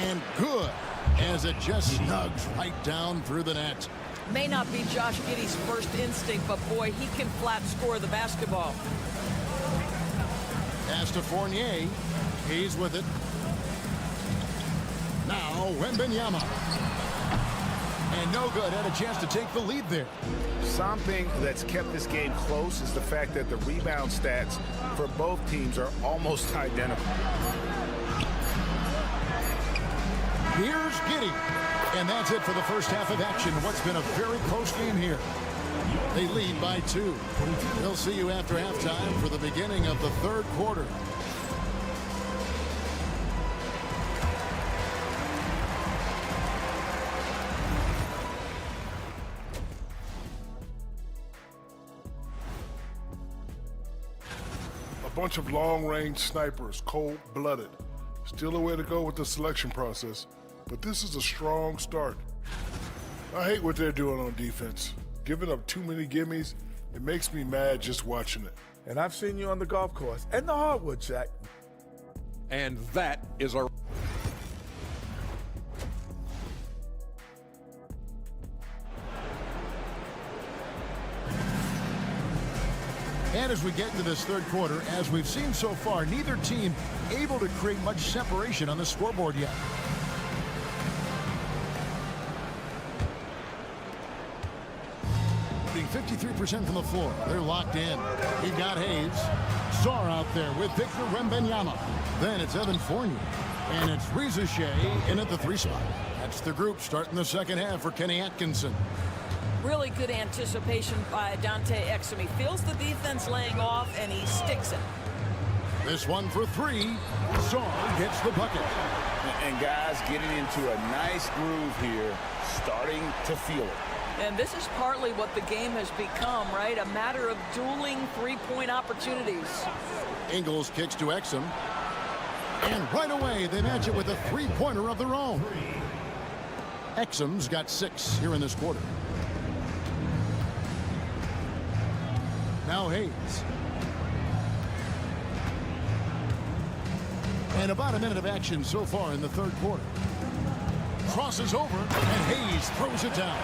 And good, as it just snugs right down through the net. May not be Josh Giddey's first instinct, but boy, he can flat score the basketball. Pass to Fournier. He's with it. Now Wembanyama. And no good. Had a chance to take the lead there. Something that's kept this game close is the fact that the rebound stats for both teams are almost identical. Here's Giddey. And that's it for the first half of action. What's been a very close game here. They lead by 2. We'll see you after halftime for the beginning of the third quarter. A bunch of long-range snipers, cold-blooded. Still a way to go with the selection process, but this is a strong start. I hate what they're doing on defense. Giving up too many gimmies, it makes me mad just watching it. And I've seen you on the golf course and the hardwood, Shaq. And that is our... And as we get into this third quarter, as we've seen so far, neither team able to create much separation on the scoreboard yet. Being 53% from the floor. They're locked in. He got Hayes. Sarr out there with Victor Wembanyama. Then it's Evan Fournier. And it's Reza Shea in at the 3 spot. That's the group starting the second half for Kenny Atkinson. Really good anticipation by Dante Exum. He feels the defense laying off, and he sticks it. This one for 3. Sarr gets the bucket. And guys getting into a nice groove here, starting to feel it. And this is partly what the game has become, right? A matter of dueling three-point opportunities. Ingles kicks to Exum. And right away, they match it with a three-pointer of their own. Exum's got 6 here in this quarter. Now Hayes. And about a minute of action so far in the third quarter. Crosses over, and Hayes throws it down.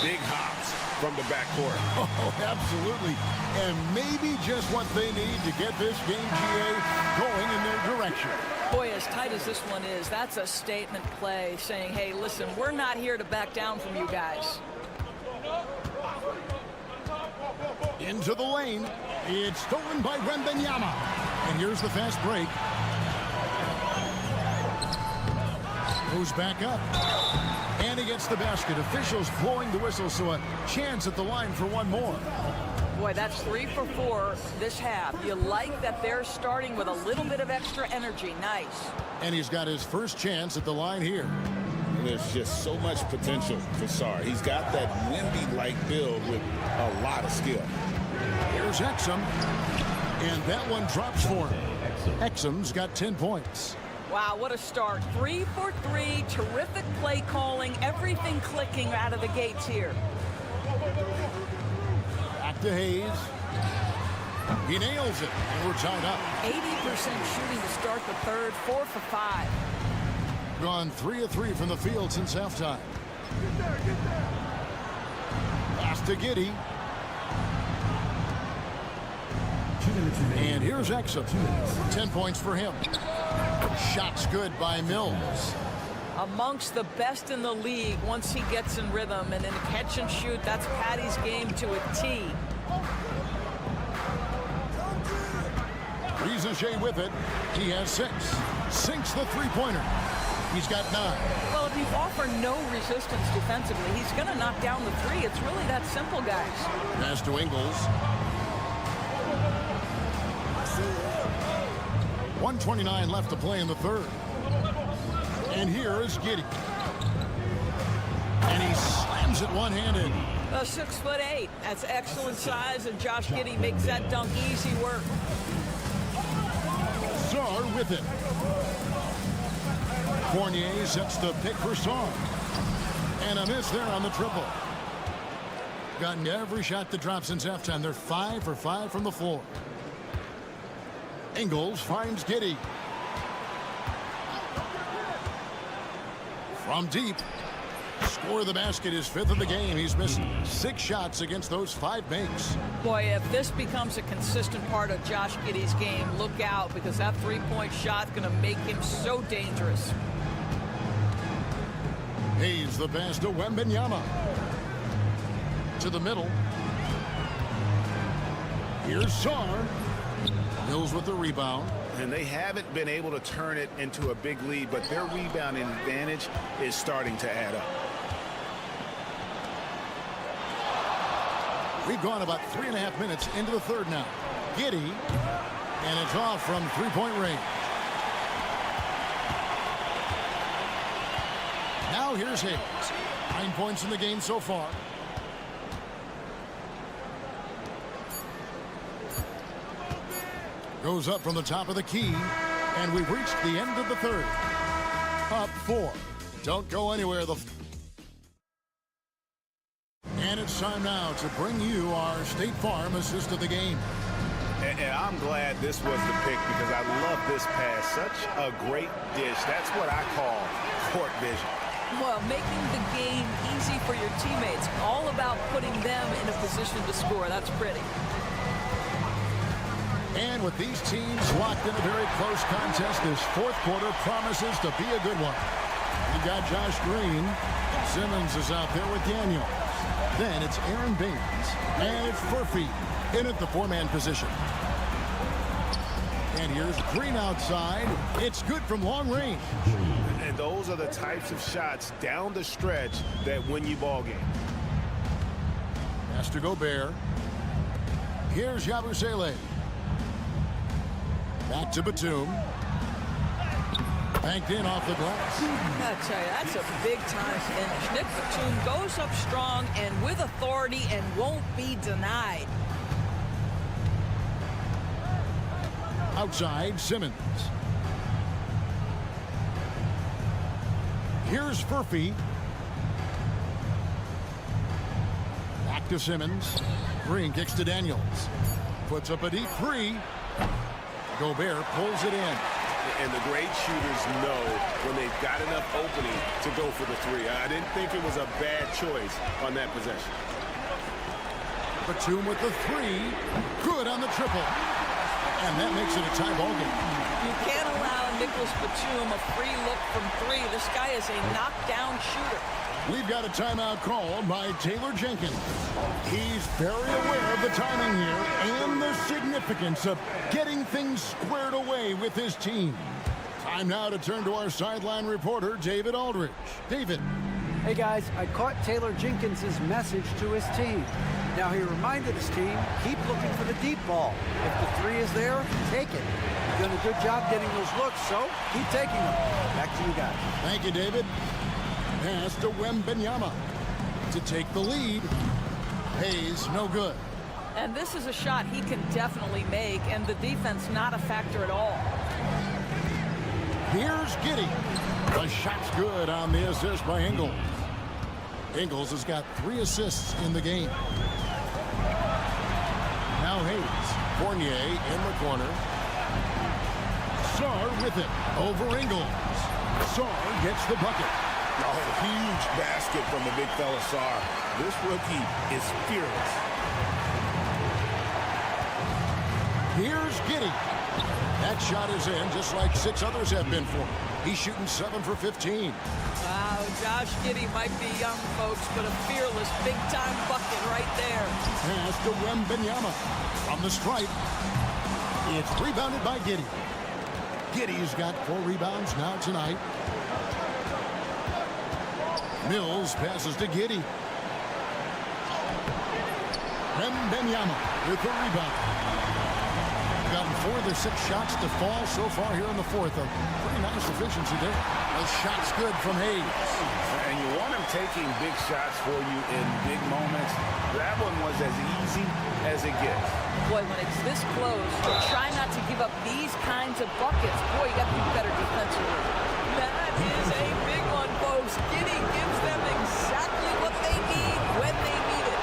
Big hops from the backcourt. Oh, absolutely. And maybe just what they need to get this game, GA, going in their direction. Boy, as tight as this one is, that's a statement play saying, hey, listen, we're not here to back down from you guys. Into the lane. It's stolen by Wembanyama. And here's the fast break. Goes back up. And he gets the basket. Officials blowing the whistle, so a chance at the line for one more. Boy, that's 3 for 4 this half. You like that they're starting with a little bit of extra energy. Nice. And he's got his first chance at the line here. There's just so much potential for Sar. He's got that Wemby-like build with a lot of skill. Here's Exum. And that one drops for him. Exum's got 10 points. Wow, what a start. 3 for 3. Terrific play calling. Everything clicking out of the gates here. Back to Hayes. He nails it, and we're tied up. 80% shooting to start the third. 4 for 5. Gone 3 of 3 from the field since halftime. Pass to Giddey. And here's Exum. 10 points for him. Shots good by Mills. Amongst the best in the league once he gets in rhythm. And in catch and shoot, that's Patty's game to a T. Rizachet with it. He has 6. Sinks the three-pointer. He's got 9. Well, if you offer no resistance defensively, he's going to knock down the 3. It's really that simple, guys. Pass to Ingles. 1:29 left to play in the third. And here is Giddey. And he slams it one-handed. 6'8". That's excellent size, and Josh Giddey makes that dunk easy work. Sar with it. Fournier sets the pick for Sar. And a miss there on the triple. Gotten every shot that dropped since halftime. They're 5 for 5 from the floor. Ingles finds Giddey. From deep. Score of the basket is 5th of the game. He's missed 6 shots against those 5 makes. Boy, if this becomes a consistent part of Josh Giddey's game, look out, because that three-point shot's going to make him so dangerous. Hayes the pass to Wembanyama. To the middle. Here's Sar. Mills with the rebound. And they haven't been able to turn it into a big lead, but their rebounding advantage is starting to add up. We've gone about 3.5 minutes into the third now. Giddey, and it's off from three-point range. Now here's Hayes. 9 points in the game so far. Goes up from the top of the key, and we've reached the end of the third. Up 4. Don't go anywhere. And it's time now to bring you our State Farm assist of the game. And I'm glad this was the pick, because I love this pass. Such a great dish. That's what I call court vision. Well, making the game easy for your teammates. All about putting them in a position to score. That's pretty. And with these teams locked in a very close contest, this fourth quarter promises to be a good one. You got Josh Green. Simmons is out there with Daniel. Then it's Aaron Baines. And it's Furphy in at the 4-man position. And here's Green outside. It's good from long range. And those are the types of shots down the stretch that win you ball game. Pass to Gobert. Here's Yabusele. Back to Batum. Banked in off the glass. I tell you, that's a big-time finish. Nick Batum goes up strong and with authority and won't be denied. Outside, Simmons. Here's Furphy. Back to Simmons. Green kicks to Daniels. Puts up a deep 3. Gobert pulls it in. And the great shooters know when they've got enough opening to go for the 3. I didn't think it was a bad choice on that possession. Batum with the 3. Good on the triple. And that makes it a tie ball game. You can't allow Nicholas Batum a free look from 3. This guy is a knockdown shooter. We've got a timeout called by Taylor Jenkins. He's very aware of the timing here and the significance of getting things squared away with his team. Time now to turn to our sideline reporter, David Aldridge. David. Hey guys, I caught Taylor Jenkins' message to his team. Now he reminded his team, keep looking for the deep ball. If the three is there, take it. You've done a good job getting those looks, so keep taking them. Back to you guys. Thank you, David. Pass to Wembanyama to take the lead. Hayes, no good. And this is a shot he can definitely make, and the defense not a factor at all. Here's Giddey. The shot's good on the assist by Ingles. Ingles has got 3 assists in the game. Now Hayes. Fournier in the corner. Sarr with it. Over Ingles. Sarr gets the bucket. Oh, huge basket from the big fella Sarr. This rookie is fearless. Here's Giddey. That shot is in, just like 6 others have been for him. He's shooting 7 for 15. Wow, Josh Giddey might be young, folks, but a fearless big-time bucket right there. Pass to Wembanyama. From the stripe. It's rebounded by Giddey. Giddey's got 4 rebounds now tonight. Mills passes to Giddey. Wembanyama with the rebound. Gotten 4 of their 6 shots to fall so far here in the 4th. A pretty nice efficiency there. A shot's good from Hayes. And you want him taking big shots for you in big moments. That one was as easy as it gets. Boy, when it's this close, try not to give up these kinds of buckets. Boy, you got to be better defensively. That is a big one, folks. Giddey gives them exactly what they need when they need it.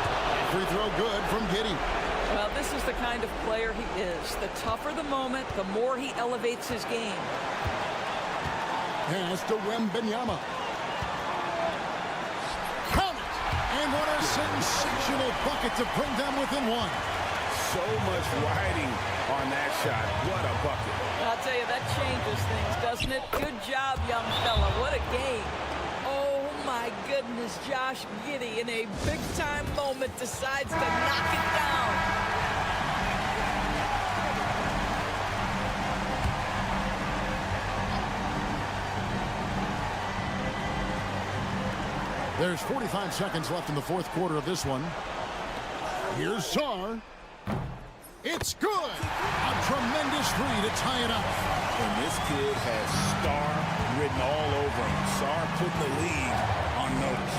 Free throw good from Giddey. Well, this is the kind of player he is. The tougher the moment, the more he elevates his game. Pass to Wembanyama. Count it! And what a sensational bucket to bring them within 1. So much riding on that shot. What a bucket. I'll tell you, that changes things, doesn't it? Good job, young fella. What a game. Oh, my goodness, Josh Giddey in a big-time moment decides to knock it down. There's 45 seconds left in the 4th quarter of this one. Here's Sarr. It's good. A tremendous 3 to tie it up. And this kid has star written all over him. Sarr put the league on notice.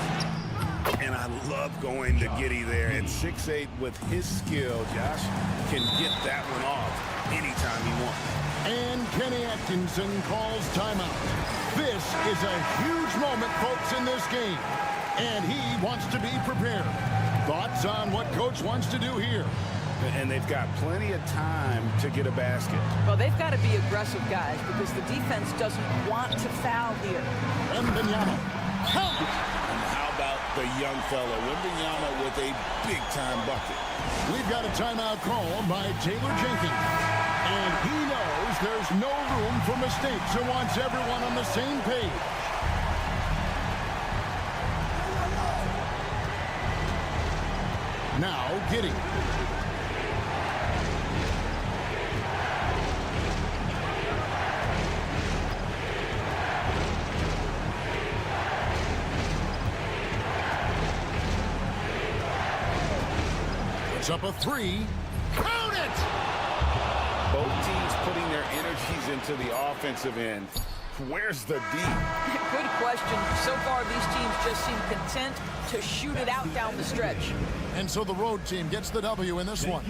And I love going to Giddey there at 6'8" with his skill. Josh can get that one off anytime he wants. And Kenny Atkinson calls timeout. This is a huge moment, folks, in this game. And he wants to be prepared. Thoughts on what Coach wants to do here? And they've got plenty of time to get a basket. Well, they've got to be aggressive, guys, because the defense doesn't want to foul here. Wembanyama. And how about the young fella, Wembanyama, with a big-time bucket. We've got a timeout call by Taylor Jenkins. And he knows there's no room for mistakes and wants everyone on the same page. Now, Giddey. It's up a 3. Count it! Both teams putting their energies into the offensive end. Where's the D? Good question. So far, these teams just seem content to shoot it out down the stretch. And so the road team gets the W in this one.